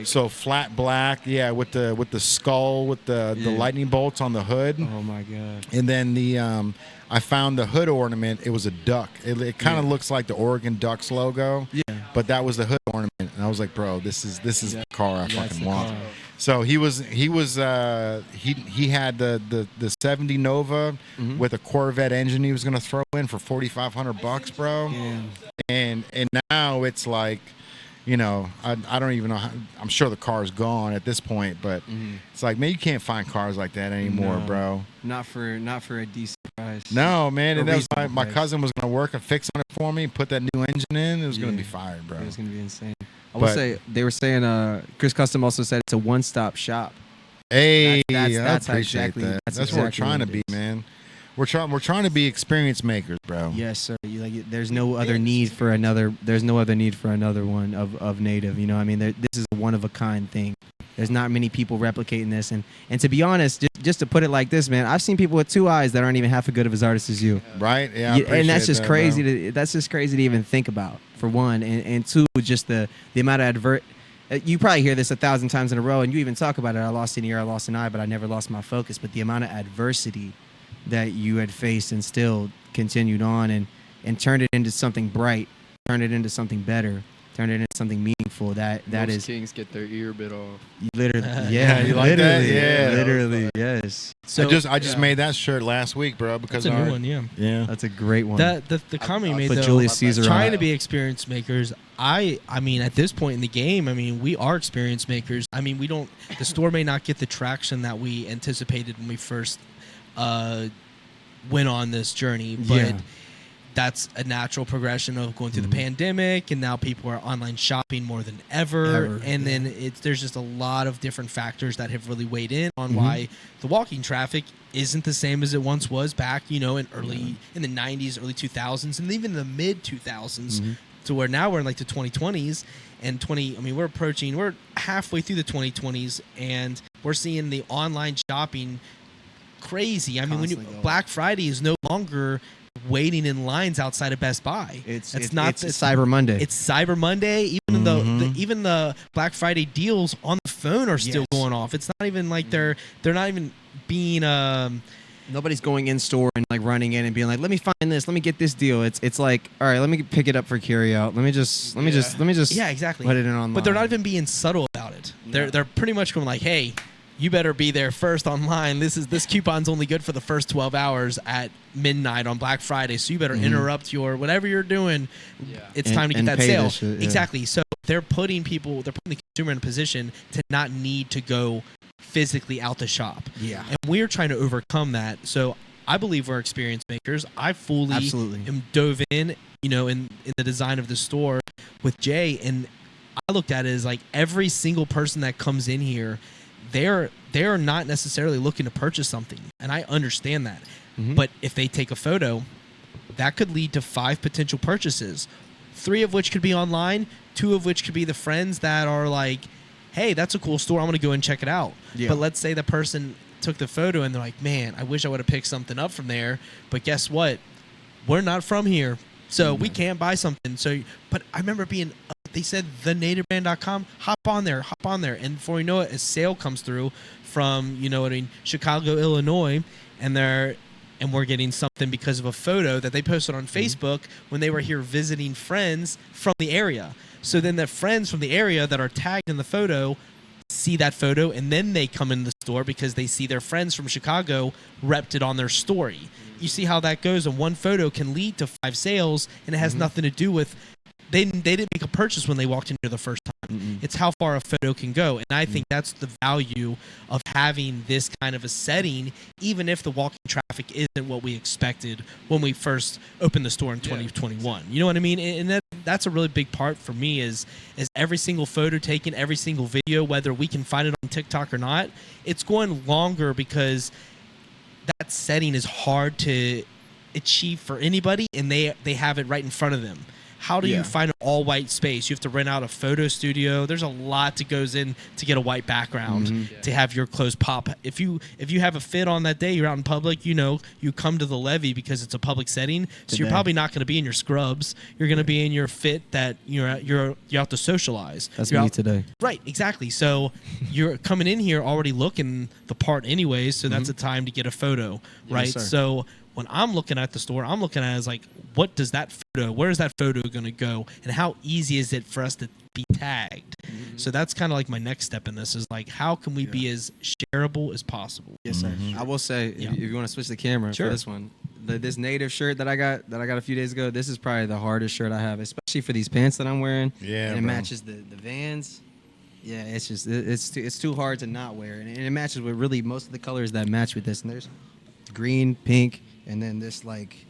S5: So flat black, yeah, with the skull with the lightning bolts on the hood.
S6: Oh my god.
S5: And then I found the hood ornament. It was a duck. It kind of looks like the Oregon Ducks logo. Yeah. But that was the hood ornament, and I was like, bro, this is the car I fucking want.
S6: Car.
S5: So he had the 70 Nova with a Corvette engine he was gonna throw in for $4,500, bro.
S6: Yeah.
S5: And now it's like, I don't even know how, I'm sure the car's gone at this point, but it's like, man, you can't find cars like that anymore,
S6: No.
S5: bro.
S6: Not for a decent price.
S5: No, man, and that was
S6: reasonable
S5: my
S6: price.
S5: cousin was gonna work and fix on it for me, put that new engine in. It was gonna
S6: Yeah.
S5: be fire, bro.
S6: It was gonna be insane. I
S5: But-
S6: will say they were saying Chris Custom also said it's a one-stop shop.
S5: Hey,
S6: That's
S5: I appreciate
S6: exactly-
S5: that.
S6: that's
S5: That's what we're
S6: exactly
S5: trying to
S6: what
S5: be,
S6: it is.
S5: man. We're trying to be experience makers, bro.
S6: Yes, sir. There's no other need for another. There's no other need for another one of Native. You know, what I mean, this is a one of a kind thing. There's not many people replicating this, and to be honest, just to put it like this, man, I've seen people with two eyes that aren't even half as good of as artists as you.
S5: Right? Yeah, I
S6: And that's
S5: appreciate
S6: just
S5: that,
S6: crazy.
S5: bro.
S6: That's just crazy to even think about. For one, and two, just the amount of you probably hear this 1,000 times in a row, and you even talk about it. I lost an ear, I lost an eye, but I never lost my focus. But the amount of adversity that you had faced and still continued on and turned it into something bright, turned it into something better, turned it into something meaningful. That
S7: Most
S6: is
S7: kings get their ear bit off.
S6: literally, yeah,
S5: You like that?
S6: literally,
S5: Yeah.
S6: literally, yes.
S4: So
S5: I just made that shirt last week, bro, because
S4: that's a new one, yeah.
S5: Yeah.
S6: That's a great one.
S4: The comment you made
S6: put
S4: though,
S6: Julius Caesar on
S4: trying
S6: it.
S4: to be experience makers. I mean, at this point in the game, I mean, we are experience makers. I mean, we don't. The store may not get the traction that we anticipated when we first went on this journey, but
S6: Yeah.
S4: that's a natural progression of going through the pandemic, and now people are online shopping more than ever. And then there's just a lot of different factors that have really weighed in on why the walking traffic isn't the same as it once was back, in the 90s, early 2000s, and even the mid 2000s, to where now we're in like the 2020s and we're halfway through the 2020s, and we're seeing the online shopping crazy. I mean,
S6: Constantly going.
S4: Black Friday is no longer waiting in lines outside of Best Buy.
S6: It's
S4: not
S6: Cyber Monday.
S4: It's Cyber Monday. Even the Black Friday deals on the phone are still going off. It's not even like they're not even being
S6: Nobody's going in store and like running in and being like, let me find this, let me get this deal. It's like, all right, let me pick it up for carry out. Let me just
S4: yeah, exactly.
S6: put it in online.
S4: But they're not even being subtle about it. They're pretty much going like, hey, you better be there first online. This coupon's only good for the first 12 hours at midnight on Black Friday, so you better interrupt your whatever you're doing.
S7: Yeah.
S4: It's time to get
S6: and
S4: that
S6: pay
S4: sale.
S6: this shit, yeah.
S4: Exactly. So they're putting the consumer in a position to not need to go physically out the shop.
S6: Yeah.
S4: And we're trying to overcome that. So I believe we're experience makers. I fully
S6: Absolutely.
S4: am dove in the design of the store with Jay, and I looked at it as like every single person that comes in here, they're not necessarily looking to purchase something, and I understand that. But if they take a photo, that could lead to 5 potential purchases, 3 of which could be online, 2 of which could be the friends that are like, hey, that's a cool store, I'm going to go and check it out.
S6: Yeah.
S4: But let's say the person took the photo and they're like, man, I wish I would have picked something up from there, but guess what? We're not from here, so we can't buy something. So, but I remember they said thenativebrand.com, hop on there, and before you know it, a sale comes through from Chicago, Illinois, and we're getting something because of a photo that they posted on Facebook when they were here visiting friends from the area. So then the friends from the area that are tagged in the photo see that photo, and then they come in the store because they see their friends from Chicago repped it on their story. You see how that goes, and one photo can lead to 5 sales, and it has nothing to do with they didn't make a purchase when they walked in here the first time. It's how far a photo can go, and I think that's the value of having this kind of a setting, even if the walking traffic isn't what we expected when we first opened the store in 2021. You know what I mean? And that's a really big part for me is every single photo taken, every single video, whether we can find it on TikTok or not, it's going longer because that setting is hard to achieve for anybody, and they have it right in front of them. How do you find an all white space? You have to rent out a photo studio. There's a lot that goes in to get a white background to have your clothes pop. If you have a fit on that day, you're out in public, you come to the levee because it's a public setting. So you're probably not going to be in your scrubs. You're going to be in your fit that you're out to socialize.
S6: That's
S4: you're
S6: me
S4: out,
S6: today.
S4: Right, exactly. So you're coming in here already looking the part anyways, so that's a time to get a photo, right?
S6: sir.
S4: So when I'm looking at the store, I'm looking at it as like, where is that photo going to go, and how easy is it for us to be tagged? So that's kind of like my next step in this is like, how can we be as shareable as possible?
S6: Yes, sir. I will say, if you want to switch the camera
S4: Sure.
S6: for this one, this native shirt that I got a few days ago, this is probably the hardest shirt I have, especially for these pants that I'm wearing.
S5: Yeah,
S6: and it
S5: bro.
S6: matches the Vans. Yeah, it's just it's too hard to not wear, and it matches with really most of the colors that match with this. And there's green, pink, and then this like,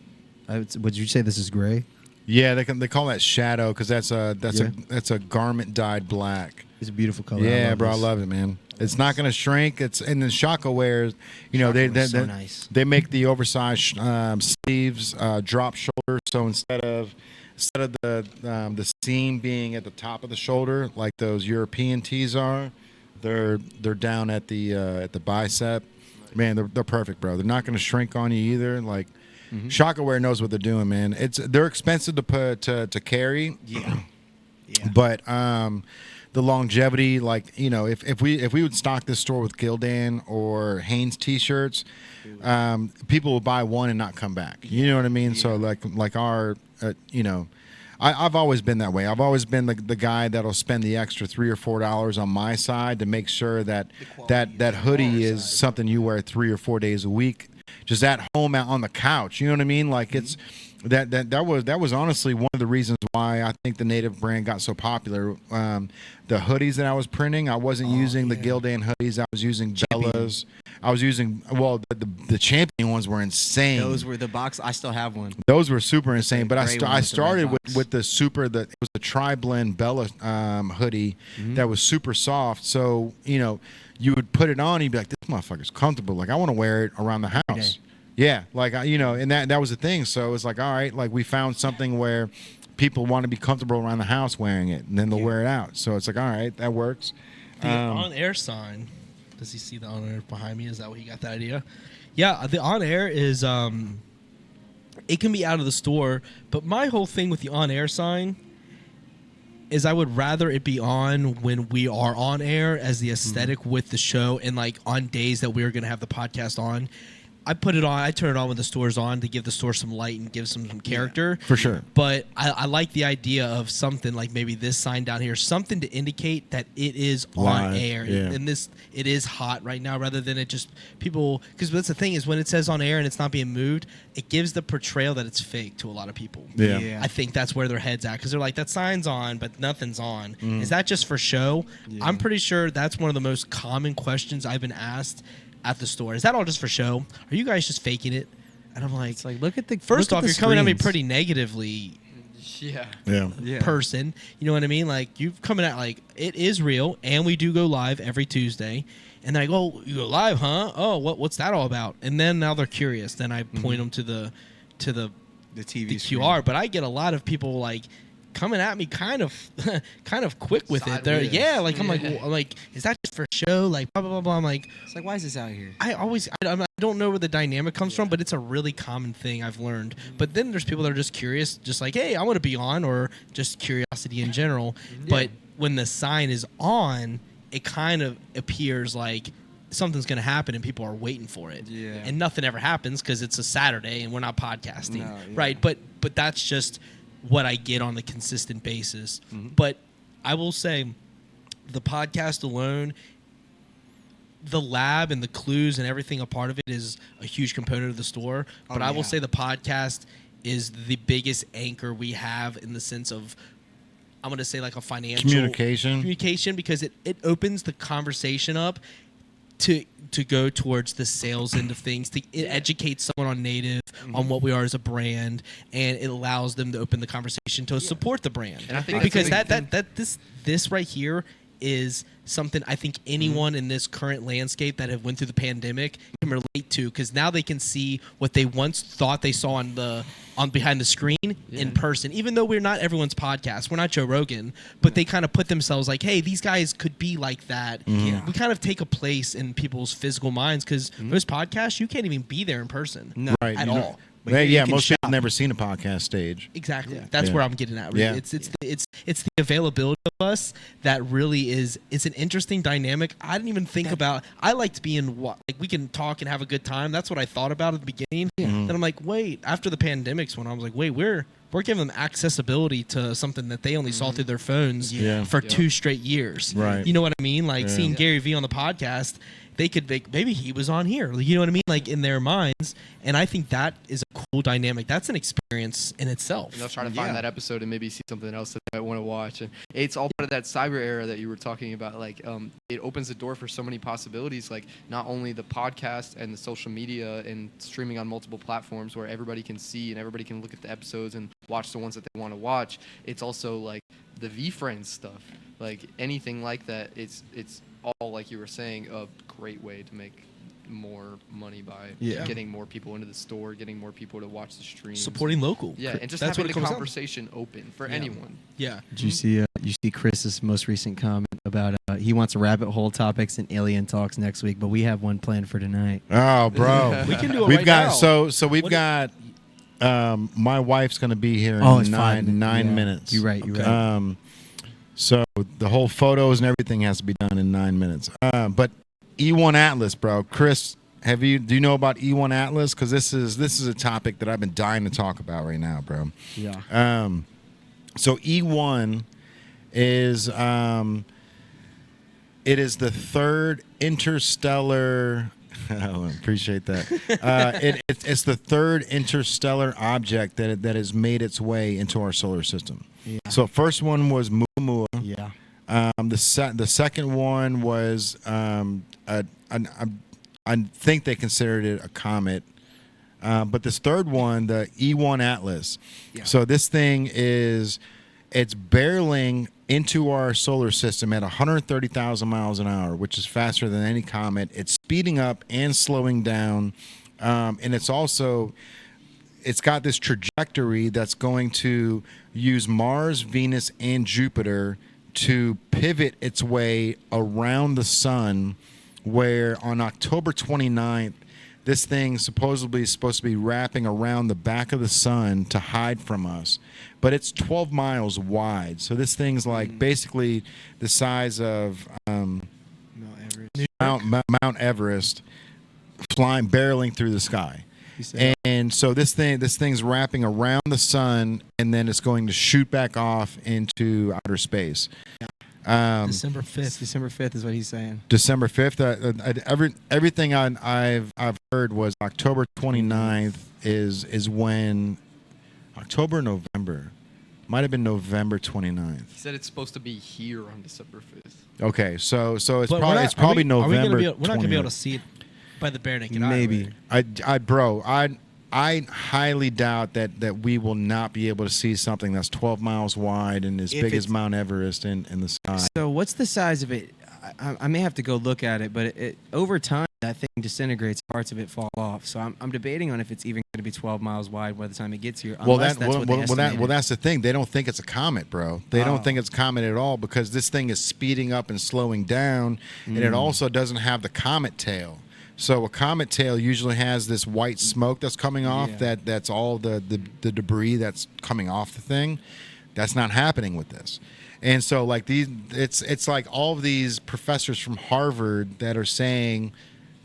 S6: would you say this is gray?
S5: Yeah, they call that shadow because that's a garment dyed black.
S6: It's a beautiful color.
S5: Yeah, bro,
S6: this.
S5: I love it, man. It's not gonna shrink. It's and then Shaka wears,
S6: Shaka so nice.
S5: They make the oversized sleeves drop shoulder. So instead of the seam being at the top of the shoulder like those European tees are, they're down at the bicep. Man, they're perfect, bro. They're not gonna shrink on you either. Like Shaka wear knows what they're doing, man. They're expensive to carry.
S6: Yeah.
S5: But the longevity. Like, you know, if we would stock this store with Gildan or Hanes T-shirts, people will buy one and not come back. You know what I mean? So like our, you know. I've always been that way. I've always been the guy that'll spend the extra $3 or $4 on my side to make sure that hoodie is something you wear 3 or 4 days a week, just at home out on the couch. You know what I mean? Like it's that was honestly one of the reasons why I think the Native brand got so popular. The hoodies that I was printing, I wasn't using the Gildan hoodies. I was using Bella's. I was using the Champion ones were insane.
S6: Those were the box. I still have one.
S5: Those were super insane. But
S6: gray one
S5: I
S6: with the red
S5: started
S6: box.
S5: with the it was the tri-blend Bella hoodie that was super soft. So, you know, you would put it on and you'd be like, this motherfucker's comfortable. Like, I want to wear it around the house. Yeah, like, you know, and that was the thing. So it was like, all right, like we found something where people want to be comfortable around the house wearing it, and then they'll wear it out. So it's like, all right, that works.
S4: The on-air sign. Does he see the on-air behind me? Is that what he got that idea? Yeah, the on-air is, it can be out of the store, but my whole thing with the on-air sign is I would rather it be on when we are on air as the aesthetic with the show, and like on days that we're going to have the podcast on. I put it on. I turn it on when the store's on to give the store some light and give some character.
S5: For sure.
S4: But I like the idea of something like maybe this sign down here, something to indicate that it is
S5: Live,
S4: on air.
S5: yeah.
S4: And it is hot right now, rather than it just people. Because that's the thing is when it says on air and it's not being moved, it gives the portrayal that it's fake to a lot of people.
S5: Yeah.
S4: I think that's where their head's at, because they're like, that sign's on, but nothing's on. Is that just for show? I'm pretty sure that's one of the most common questions I've been asked at the store. Is that all just for show? Are you guys just faking it? And I'm like,
S6: It's like, look at the
S4: first
S6: look
S4: off,
S6: at the
S4: you're coming at me
S6: screens.
S4: pretty negatively,
S5: Yeah.
S4: person. You know what I mean? Like, you're coming at like, it is real, and we do go live every Tuesday. And then I go, oh, you go live, huh? Oh, what's that all about? And then now they're curious. Then I point them to the
S6: TV
S4: the
S6: screen.
S4: QR. But I get a lot of people like coming at me kind of quick with it. They're,
S7: Sideways.
S4: like, I'm like, is that just for show? Like, blah, blah, blah, blah. I'm like,
S6: It's like, why is this out here?
S4: I don't know where the dynamic comes from, but it's a really common thing I've learned. But then there's people that are just curious, just like, hey, I want to be on, or just curiosity in general. But when the sign is on, it kind of appears like something's going to happen and people are waiting for it.
S6: Yeah.
S4: And nothing ever happens because it's a Saturday and we're not podcasting.
S6: No, yeah.
S4: Right. But that's just what I get on a consistent basis. But I will say the podcast alone, the lab and the clues and everything a part of it is a huge component of the store. But I will say the podcast is the biggest anchor we have, in the sense of, I'm going to say like a financial communication, because it opens the conversation up to go towards the sales end of things, to educate someone on Native, on what we are as a brand, and it allows them to open the conversation to support the brand.
S7: And I think
S4: because
S7: that's a big
S4: this right here is something I think anyone in this current landscape that have went through the pandemic can relate to, because now they can see what they once thought they saw on behind the screen in person. Even though we're not everyone's podcast, we're not Joe Rogan, but they kind of put themselves like, hey, these guys could be like that. We kind of take a place in people's physical minds, because most podcasts you can't even be there in person
S5: Right.
S4: at
S5: you know-
S4: all.
S6: But
S5: Yeah,
S6: here you
S5: yeah,
S6: can
S5: most people
S6: shop.
S5: never seen a podcast stage.
S4: Exactly.
S6: Yeah.
S4: That's
S5: Yeah.
S4: where I'm getting at. Really.
S5: Yeah.
S4: It's the availability of us that really is. It's an interesting dynamic. I didn't even think about. I like to be in what, like, we can talk and have a good time. That's what I thought about at the beginning. Then I'm like, wait. After the pandemics, when I was like, wait, we're giving them accessibility to something that they only saw through their phones for 2 straight years.
S5: Right.
S4: You know what I mean? Like,
S5: Yeah.
S4: seeing Gary Vee on the podcast, they could make, maybe he was on here. You know what I mean? Like, in their minds. And I think that is a cool dynamic. That's an experience in itself.
S7: And they'll try to find that episode and maybe see something else that they might want to watch. And it's all part of that cyber era that you were talking about. Like, it opens the door for so many possibilities. Like, not only the podcast and the social media and streaming on multiple platforms where everybody can see and everybody can look at the episodes and watch the ones that they want to watch. It's also like the V-Friends stuff. Like, anything like that. It's all, like you were saying, a great way to make more money by getting more people into the store, getting more people to watch the stream,
S4: Supporting local.
S7: Yeah, and just
S4: That's
S7: having
S4: what it
S7: the
S4: comes down to.
S7: conversation open for anyone.
S4: Yeah.
S6: Did you see Chris's most recent comment about he wants rabbit hole topics and alien talks next week, but we have one planned for tonight.
S5: Oh, bro.
S4: We can do it
S5: We've
S4: right
S5: got
S4: now.
S5: so we've
S4: What
S5: got my wife's going to be here
S6: Oh,
S5: in
S6: it's 5
S5: nine
S6: yeah.
S5: minutes.
S6: You're right. You're
S4: Okay.
S6: right.
S5: So the whole photos and everything has to be done in 9 minutes. But E1 Atlas, bro. Chris, do you know about E1 Atlas? Because this is a topic that I've been dying to talk about right now, bro.
S2: Yeah.
S5: So E1 is it is the third interstellar. I appreciate that. It's the third interstellar object that has made its way into our solar system.
S2: Yeah.
S5: So first one was Muamua.
S2: Yeah.
S5: The second one was I think they considered it a comet. But this third one, the E1 Atlas.
S2: Yeah.
S5: So this thing it's barreling into our solar system at 130,000 miles an hour, which is faster than any comet. It's speeding up and slowing down, and it's got this trajectory that's going to use Mars, Venus, and Jupiter to pivot its way around the sun, where on October 29th, this thing supposedly is supposed to be wrapping around the back of the sun to hide from us. But it's 12 miles wide. So this thing's like basically the size of Mount Everest barreling through the sky. And so this thing's wrapping around the sun, and then it's going to shoot back off into outer space.
S4: December 5th.
S6: December 5th is what he's saying.
S5: December 5th. Everything I've heard was October 29th is when October, November. Might have been November 29th.
S7: He said it's supposed to be here on December 5th.
S5: Okay, so it's
S4: But
S5: probably November.
S4: We're not going to be able
S5: 29th.
S4: to see it by the bare naked eye.
S6: Maybe.
S5: I highly doubt that we will not be able to see something that's 12 miles wide and as
S6: If
S5: big as
S6: it's-
S5: Mount Everest in the sky.
S6: So what's the size of it? I may have to go look at it, but over time that thing disintegrates. Parts of it fall off. So I'm debating on if it's even going to be 12 miles wide by the time it gets here. Unless that's what they estimated.
S5: That's the thing. They don't think it's a comet, bro. They don't think it's a comet at all because this thing is speeding up and slowing down, and it also doesn't have the comet tail. So a comet tail usually has this white smoke that's coming off.
S6: Yeah.
S5: That's all the debris that's coming off the thing. That's not happening with this. And so like it's like all of these professors from Harvard that are saying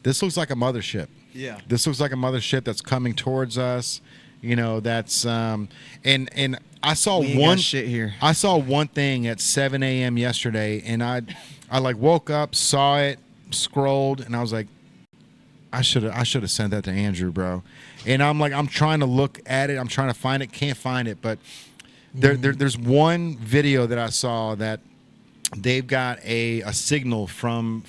S5: this looks like a mothership.
S6: Yeah.
S5: This looks like a mothership that's coming towards us. You know, that's and I saw
S6: We ain't got shit here.
S5: I saw one thing at 7 a.m. yesterday, and I like woke up, saw it, scrolled, and I was like, I should have sent that to Andrew, bro. And I'm trying to look at it, I'm trying to find it, can't find it, but there's one video that I saw that they've got a signal from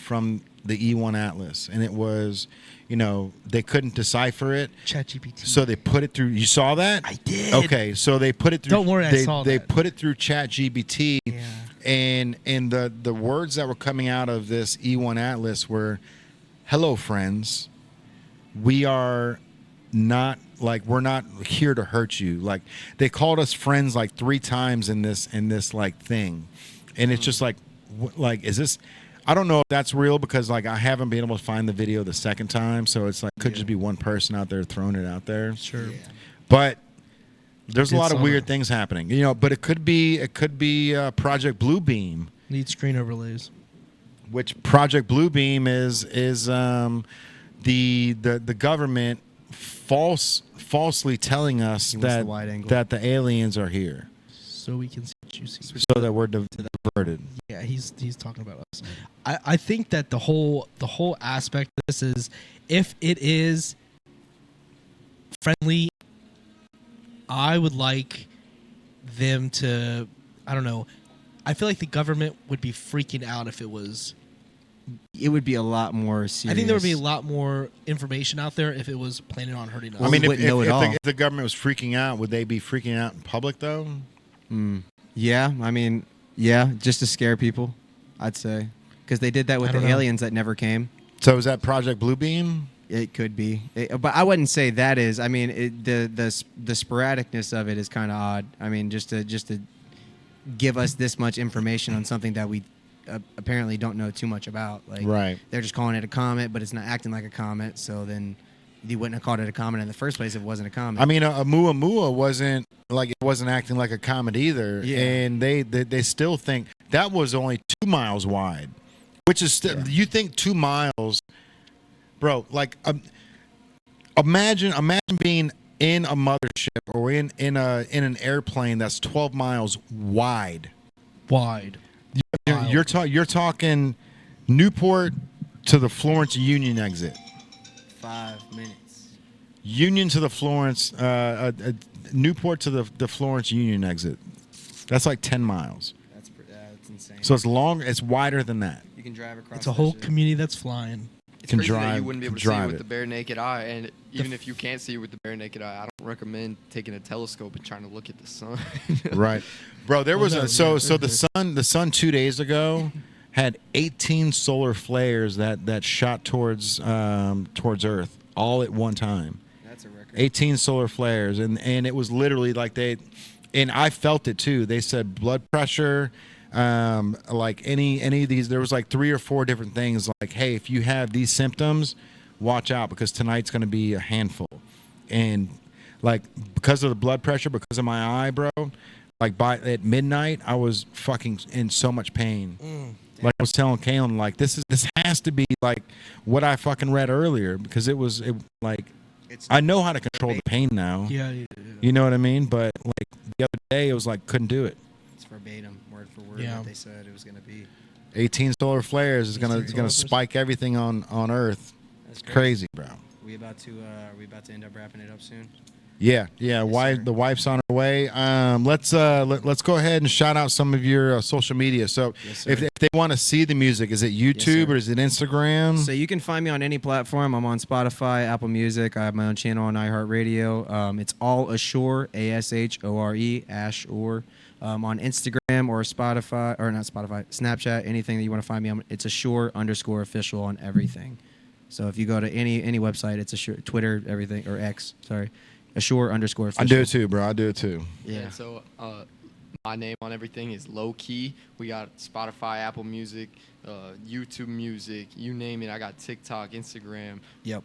S5: the E1 Atlas, and it was, you know, they couldn't decipher it.
S4: ChatGPT.
S5: So they put it through. You saw that?
S4: I did.
S5: Okay, so they put it through.
S4: Don't worry, I saw
S5: They
S4: that.
S5: put it through ChatGPT,
S4: Yeah.
S5: and the words that were coming out of this E1 Atlas were, "Hello, friends. We are not we're not here to hurt you." Like they called us friends like 3 times in this like thing, and it's just like is this? I don't know if that's real because like I haven't been able to find the video the second time, so it's like could just be one person out there throwing it out there.
S4: Sure. Yeah.
S5: But there's a lot of
S4: saw
S5: weird
S4: that.
S5: things happening, you know. But it could be Project Bluebeam,
S4: Need screen overlays.
S5: which Project Bluebeam is the government falsely telling us
S6: He wants the
S5: that
S6: wide angle.
S5: that the aliens are here,
S4: So we can see what you see.
S5: so that we're diverted.
S4: Yeah, he's talking about us. I think that the whole aspect of this is if it is friendly, I would like them to, I don't know, I feel like the government would be freaking out if it was.
S6: It would be a lot more serious.
S4: I think there would be a lot more information out there if it was planning on hurting us.
S6: Well,
S5: I mean,
S6: we
S5: if,
S6: wouldn't know
S5: if,
S6: it
S5: if, the,
S6: all.
S5: if the government was freaking out, would they be freaking out in public though?
S6: Yeah, I mean, yeah, just to scare people, I'd say. Because they did that with
S4: I
S6: the
S4: don't know.
S6: aliens that never came.
S5: So is that Project Bluebeam?
S6: It could be. But I wouldn't say that is. I mean, the sporadicness of it is kind of odd. I mean, just to give us this much information on something that we apparently don't know too much about. Like,
S5: Right.
S6: They're just calling it a comet, but it's not acting like a comet. So then you wouldn't have called it a comet in the first place if it wasn't a comet.
S5: I mean, Muamua wasn't acting like a comet either,
S6: Yeah.
S5: and they still think that was only 2 miles wide, which is still, you think 2 miles, bro, like imagine being in a mothership or in an airplane that's 12 miles wide. You're talking Newport to the Florence Union exit.
S1: 5 minutes.
S5: Union to the Florence, Newport to the Florence Union exit. That's like 10 miles.
S1: That's insane.
S5: So it's wider than that.
S1: You can drive across.
S4: It's a whole community that's flying.
S7: It's
S5: Can
S7: crazy that
S5: drive-
S7: you wouldn't be
S5: can
S7: able to see it
S5: drive
S7: with
S5: it.
S7: the bare naked eye, and even if you can't see it with the bare naked eye, I don't recommend taking a telescope and trying to look at the sun.
S5: Right, bro. There was
S4: no,
S5: so
S4: yeah,
S5: the sun 2 days ago had 18 solar flares that shot towards Earth all at one time.
S1: That's a record.
S5: 18 solar flares, and it was literally like and I felt it too. They said blood pressure, like any of these. There was like 3 or 4 different things. Like, hey, if you have these symptoms, watch out because tonight's going to be a handful. And like because of the blood pressure, because of my eye, bro. Like at midnight, I was fucking in so much pain. Like I was telling Kalen, like this has to be like what I fucking read earlier because I know how to control the pain now.
S4: Yeah.
S5: You know what I mean? But like the other day, it was like couldn't do it.
S1: It's verbatim, word for word,
S4: Yeah.
S1: what they said it was gonna be.
S5: 18 solar flares is gonna
S4: 18
S5: spike everything on Earth.
S1: That's
S5: Crazy, bro.
S1: Are we about to end up wrapping it up soon?
S5: Yeah.
S1: sir.
S5: The wife's on her way. Let's go ahead and shout out some of your social media. So
S1: Yes, sir.
S5: if they want to see the music, is it YouTube
S1: sir.
S5: or is it Instagram?
S6: So you can find me on any platform. I'm on Spotify, Apple Music. I have my own channel on iHeartRadio. It's all Ashore, Ashore, Ashore. On Instagram or Spotify, or not Spotify, Snapchat, anything that you want to find me on, it's Ashore_official on everything. So if you go to any website, it's Ashore, Twitter, everything, or X, sorry, Ashore_official.
S5: I do it too, bro. I do it too.
S6: Yeah.
S7: And so my name on everything is Low Key. We got Spotify, Apple Music, YouTube Music, you name it. I got TikTok, Instagram.
S6: Yep.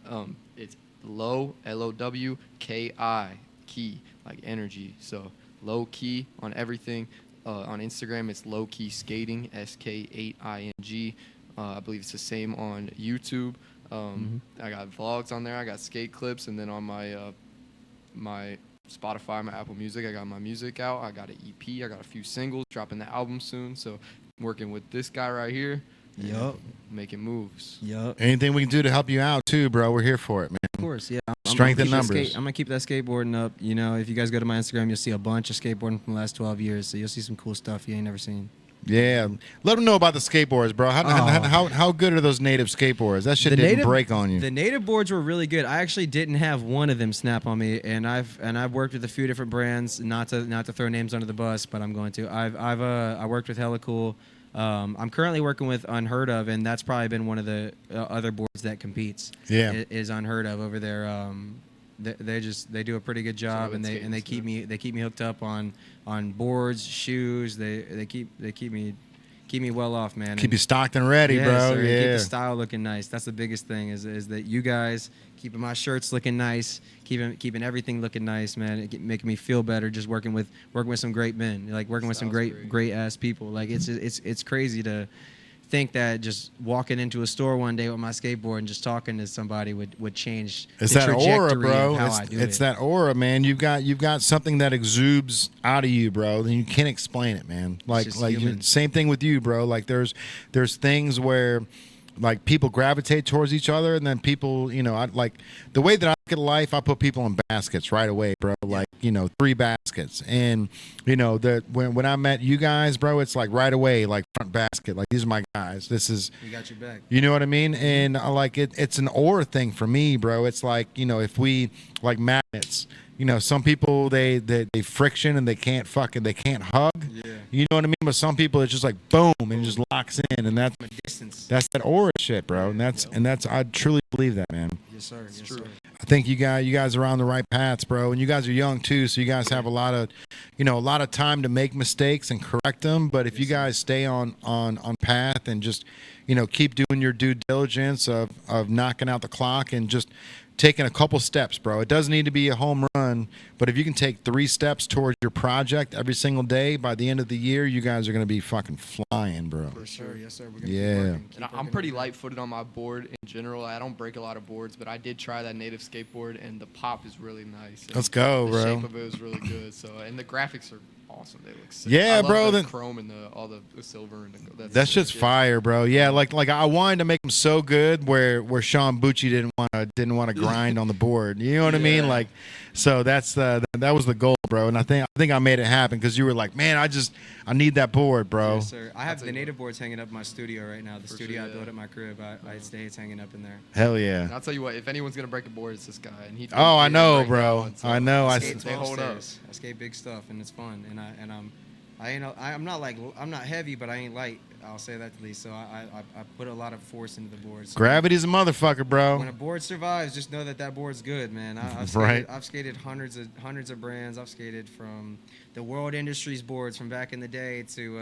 S7: It's Low, LOWKI, Key, like energy. So Low Key on everything. On Instagram, it's Low Key Skating, SK8ING. I believe it's the same on YouTube. I got vlogs on there. I got skate clips, and then on my Spotify, my Apple Music, I got my music out. I got an EP. I got a few singles, dropping the album soon. So I'm working with this guy right here. and
S6: Yup.
S7: Making moves.
S6: Yup.
S5: Anything we can do to help you out too, bro. We're here for it, man.
S6: Of course, yeah.
S5: Strength in
S6: gonna keep that
S5: numbers.
S6: I'm gonna keep that skateboarding up. You know, if you guys go to my Instagram, you'll see a bunch of skateboarding from the last 12 years. So you'll see some cool stuff you ain't never seen.
S5: Yeah, let them know about the skateboards, bro. How good are those native skateboards? That shit didn't break on you.
S6: The native boards were really good. I actually didn't have one of them snap on me, and I've worked with a few different brands. Not to throw names under the bus, but I'm going to. I worked with Hella Cool. I'm currently working with Unheard Of, and that's probably been one of the other boards that competes.
S5: Yeah.
S6: Is Unheard Of over there. They do a pretty good job, and they keep me hooked up on boards, shoes. They keep me well off, man.
S5: Keep you stocked and ready,
S6: Yeah,
S5: bro.
S6: sir,
S5: Yeah.
S6: keep the style looking nice. That's the biggest thing is that you guys keeping my shirts looking nice, keeping everything looking nice, man. Making me feel better just working with some great men, like working with some great ass people. Like it's crazy to think that just walking into a store one day with my skateboard and just talking to somebody would change
S5: It's
S6: the
S5: that
S6: trajectory
S5: aura, bro.
S6: of how I do
S5: It's
S6: it.
S5: that aura, man. You've got something that exudes out of you, bro. And you can't explain it, man. Like
S6: human.
S5: same thing with you, bro. Like there's things where like people gravitate towards each other, and then people, I like the way that I look at life. I put people in baskets right away, bro. Like 3 baskets, and that when I met you guys, bro, it's like right away, like front basket. Like these are my guys. This is.
S6: We got your back.
S5: You know what I mean? And I like it. It's an aura thing for me, bro. It's like if we like magnets. Some people they friction and they can't hug.
S6: Yeah.
S5: You know what I mean? But some people it's just like boom and it just locks in, and that's
S6: From a distance.
S5: that aura shit, bro. And that's I truly believe that, man.
S6: Yes, sir. Yes,
S7: true.
S6: sir.
S5: I think you guys are on the right paths, bro. And you guys are young too, so you guys have a lot of time to make mistakes and correct them. But if you guys stay on path and just keep doing your due diligence of knocking out the clock and just taking a couple steps, bro. It doesn't need to be a home run, but if you can take 3 steps towards your project every single day, by the end of the year, you guys are going to be fucking flying, bro.
S6: For sure, yes, sir. We're gonna
S5: Yeah.
S6: keep working,
S7: And I'm pretty light-footed on my board in general. I don't break a lot of boards, but I did try that native skateboard, and the pop is really nice. And
S5: Let's go,
S7: the
S5: bro.
S7: shape of it was really good. So, and the graphics are awesome. They look sick.
S5: Yeah,
S7: I love
S5: bro,
S7: The
S5: the-
S7: chrome and all the silver and
S5: That's just fire, bro. Yeah, like I wanted to make them so good where Sean Bucci didn't want to grind on the board. You know what I mean?
S7: Yeah.
S5: Like, so that was the goal, bro. And I think I made it happen because you were like, man, I need that board, bro.
S6: Yes, sir. I have
S7: tell
S6: the
S7: you
S6: native boards hanging up in my studio right now. The
S7: For
S6: studio
S7: sure,
S6: I
S7: yeah.
S6: built at my crib. I stay it's hanging up in there.
S5: Hell yeah.
S7: And I'll tell you what, if anyone's gonna break a board, it's this guy. And he.
S5: Oh, I know,
S7: break that
S5: bro.
S7: one, so
S5: I know. I
S6: skate
S7: they
S6: 12
S7: hold up.
S6: stairs. I skate big stuff and it's fun. And I'm not heavy, but I ain't light. I'll say that at least. So I put a lot of force into the board. So
S5: Gravity's a motherfucker,
S6: when
S5: bro.
S6: a board survives, just know that board's good, man.
S5: Right.
S6: I've skated hundreds of brands. I've skated from the World Industries boards from back in the day to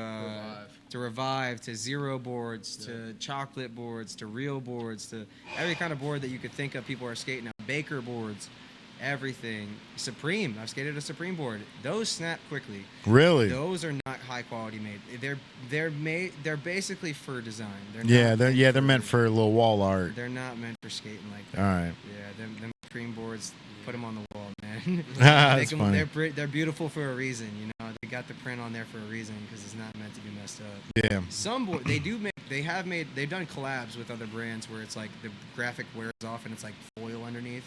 S6: Revive to Zero boards to chocolate boards to real boards to every kind of board that you could think of. People are skating now. Baker boards, everything. Supreme. I've skated a Supreme board. Those snap quickly.
S5: Really?
S6: Those are not high quality made. They're made. They're basically for design.
S5: They're meant for a little wall art.
S6: They're not meant for skating like that.
S5: All right.
S6: Yeah, them cream boards, put them on the wall, man.
S5: That's
S6: Make 'em-
S5: funny.
S6: They're beautiful for a reason, you know. They got the print on there for a reason because it's not meant to be messed up.
S5: Yeah.
S6: Some board they've done collabs with other brands where it's like the graphic wears off and it's like foil underneath.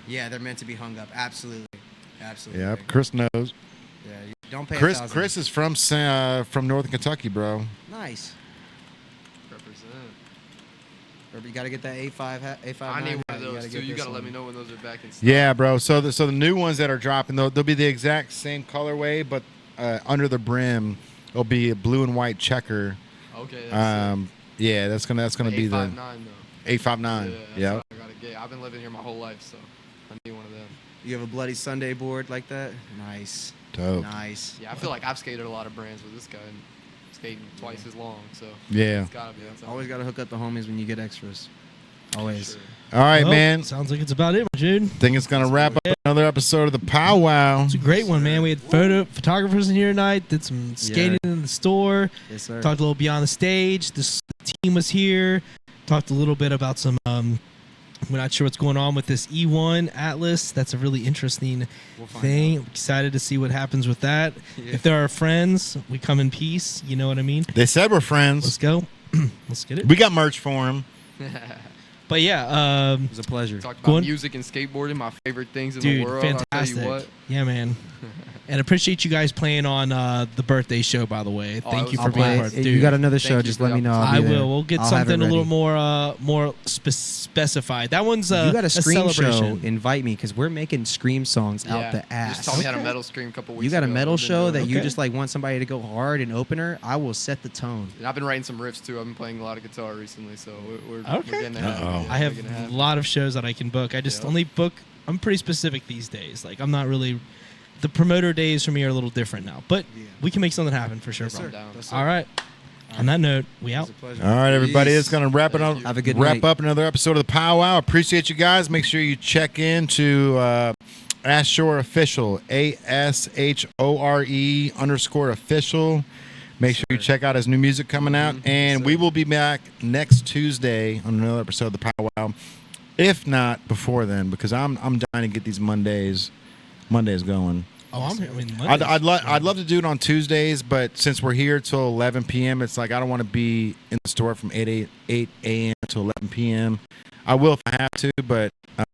S6: Yeah, they're meant to be hung up. Absolutely.
S5: Yep. Chris knows.
S6: Yeah, you don't pay
S5: Chris
S6: $1,000.
S5: is from Northern Kentucky, bro.
S6: Nice.
S7: Represent.
S6: You gotta get that A5.
S7: I need one of
S6: You
S7: those too. You gotta let me know when those are back in stock.
S5: Yeah, bro. So the new ones that are dropping, they'll be the exact same colorway, but under the brim, it'll be a blue and white checker.
S7: Okay. That's
S5: Yeah, that's gonna be the
S7: 859 though.
S5: 859.
S7: Yeah.
S5: Yeah.
S7: That's what I gotta get. I've been living here my whole life, so I need one of them.
S6: You have a Bloody Sunday board like that? Nice.
S5: Dope.
S6: Nice.
S7: Yeah, I feel like I've skated a lot of brands with this guy. And skating twice as long, so
S5: Yeah.
S7: it's gotta be. That's
S6: Always gotta hook up the homies when you get extras. Always.
S7: Sure.
S5: All right,
S4: Well,
S5: man.
S4: Sounds like it's about it, my dude.
S5: Think it's gonna wrap up another episode of the PowWow.
S4: It's a great one, man. We had photographers in here tonight. Did some skating in the store.
S6: Yes, sir.
S4: Talked a little beyond the stage. The team was here. Talked a little bit about some. We're not sure what's going on with this E1 Atlas. That's a really interesting
S6: We'll find
S4: thing. I'm excited to see what happens with that.
S6: Yeah.
S4: If there are friends, we come in peace. You know what I mean?
S5: They said we're
S4: Let's
S5: friends.
S4: go. Let's get it.
S5: We got merch for them.
S4: But yeah,
S6: It was a pleasure.
S7: Talked
S4: Go
S7: about
S4: on.
S7: music and skateboarding, my favorite things in
S4: dude,
S7: the world.
S4: fantastic.
S7: I'll tell you what.
S4: Yeah, man. And appreciate you guys playing on the birthday show, by the way.
S7: Oh,
S4: Thank
S7: it
S4: you
S7: was
S4: for
S7: a
S4: being
S7: blast.
S4: part.
S6: If
S4: Dude,
S6: you got another show,
S7: thank you
S6: just
S7: for
S6: let
S7: the
S6: me know.
S4: I
S6: I'll be there.
S4: will. We'll get
S6: I'll have it
S4: something a little
S6: ready.
S4: more specified. That one's
S6: You got a scream show.
S4: celebration.
S6: Invite me because we're making scream songs out the
S7: You
S6: ass.
S7: just taught me how to metal scream a couple weeks
S6: You got a
S7: ago.
S6: metal
S7: I've been
S6: show
S7: doing
S6: that
S7: it.
S6: you
S4: Okay.
S6: just like want somebody to go hard and opener. I will set the tone.
S7: And I've been writing some riffs too. I've been playing a lot of guitar recently, so we're
S4: Okay.
S7: getting to have it.
S5: Uh-oh.
S7: Yeah,
S4: I
S7: we're
S4: have
S7: getting to have
S4: a
S7: it.
S4: lot of shows that I can book. I just
S7: Yeah.
S4: only book. I'm pretty specific these days. Like I'm not really. The promoter days for me are a little different now, but we can make something happen for sure,
S6: Yes,
S4: bro.
S6: sir.
S7: down.
S6: Yes, sir.
S4: All right. On that note, we
S6: It
S4: out.
S6: was a pleasure.
S5: All right, everybody.
S7: Peace.
S5: It's gonna wrap it
S7: Thank
S5: up.
S7: you.
S6: Have a good
S5: Wrap
S6: night.
S5: up another episode of the PowWow. Appreciate you guys. Make sure you check in to Ashore Official, ASHORE_official. Make sure you check out his new music coming out, and we will be back next Tuesday on another episode of the PowWow. If not before then, because I'm dying to get these Mondays going.
S4: Oh, I mean,
S5: I'd love to do it on Tuesdays, but since we're here till 11 p.m., it's like I don't want to be in the store from 8 a.m. to 11 p.m. I will if I have to, but
S4: I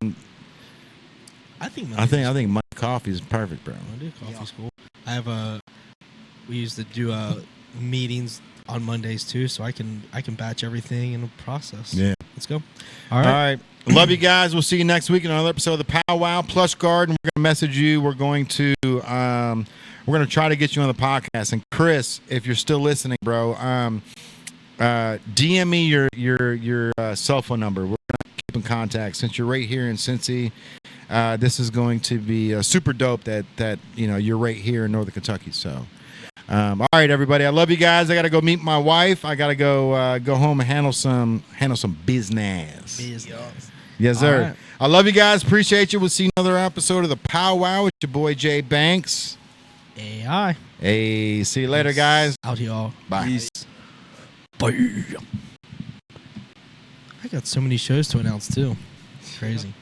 S4: think
S5: I think Monday coffee is perfect, bro.
S4: Monday coffee's cool. I have we used to do meetings on Mondays too, so I can batch everything in a process.
S5: Yeah.
S4: Let's go.
S5: All right. Love you guys. We'll see you next week in another episode of the PowWow Plush Garden. We're gonna message you. We're going to try to get you on the podcast. And Chris, if you're still listening, bro, DM me your cell phone number. We're gonna keep in contact since you're right here in Cincy. This is going to be super dope that you're right here in Northern Kentucky. So All right, everybody. I love you guys. I got to go meet my wife. I got to go home and handle some business. Yes, sir.
S4: All right.
S5: I love you guys. Appreciate you. We'll see another episode of the PowWow with your boy Jay Banks.
S4: AI.
S5: Hey, see you later, guys.
S4: Out y'all.
S5: Bye.
S6: Peace.
S4: Bye. I got so many shows to announce too. It's crazy.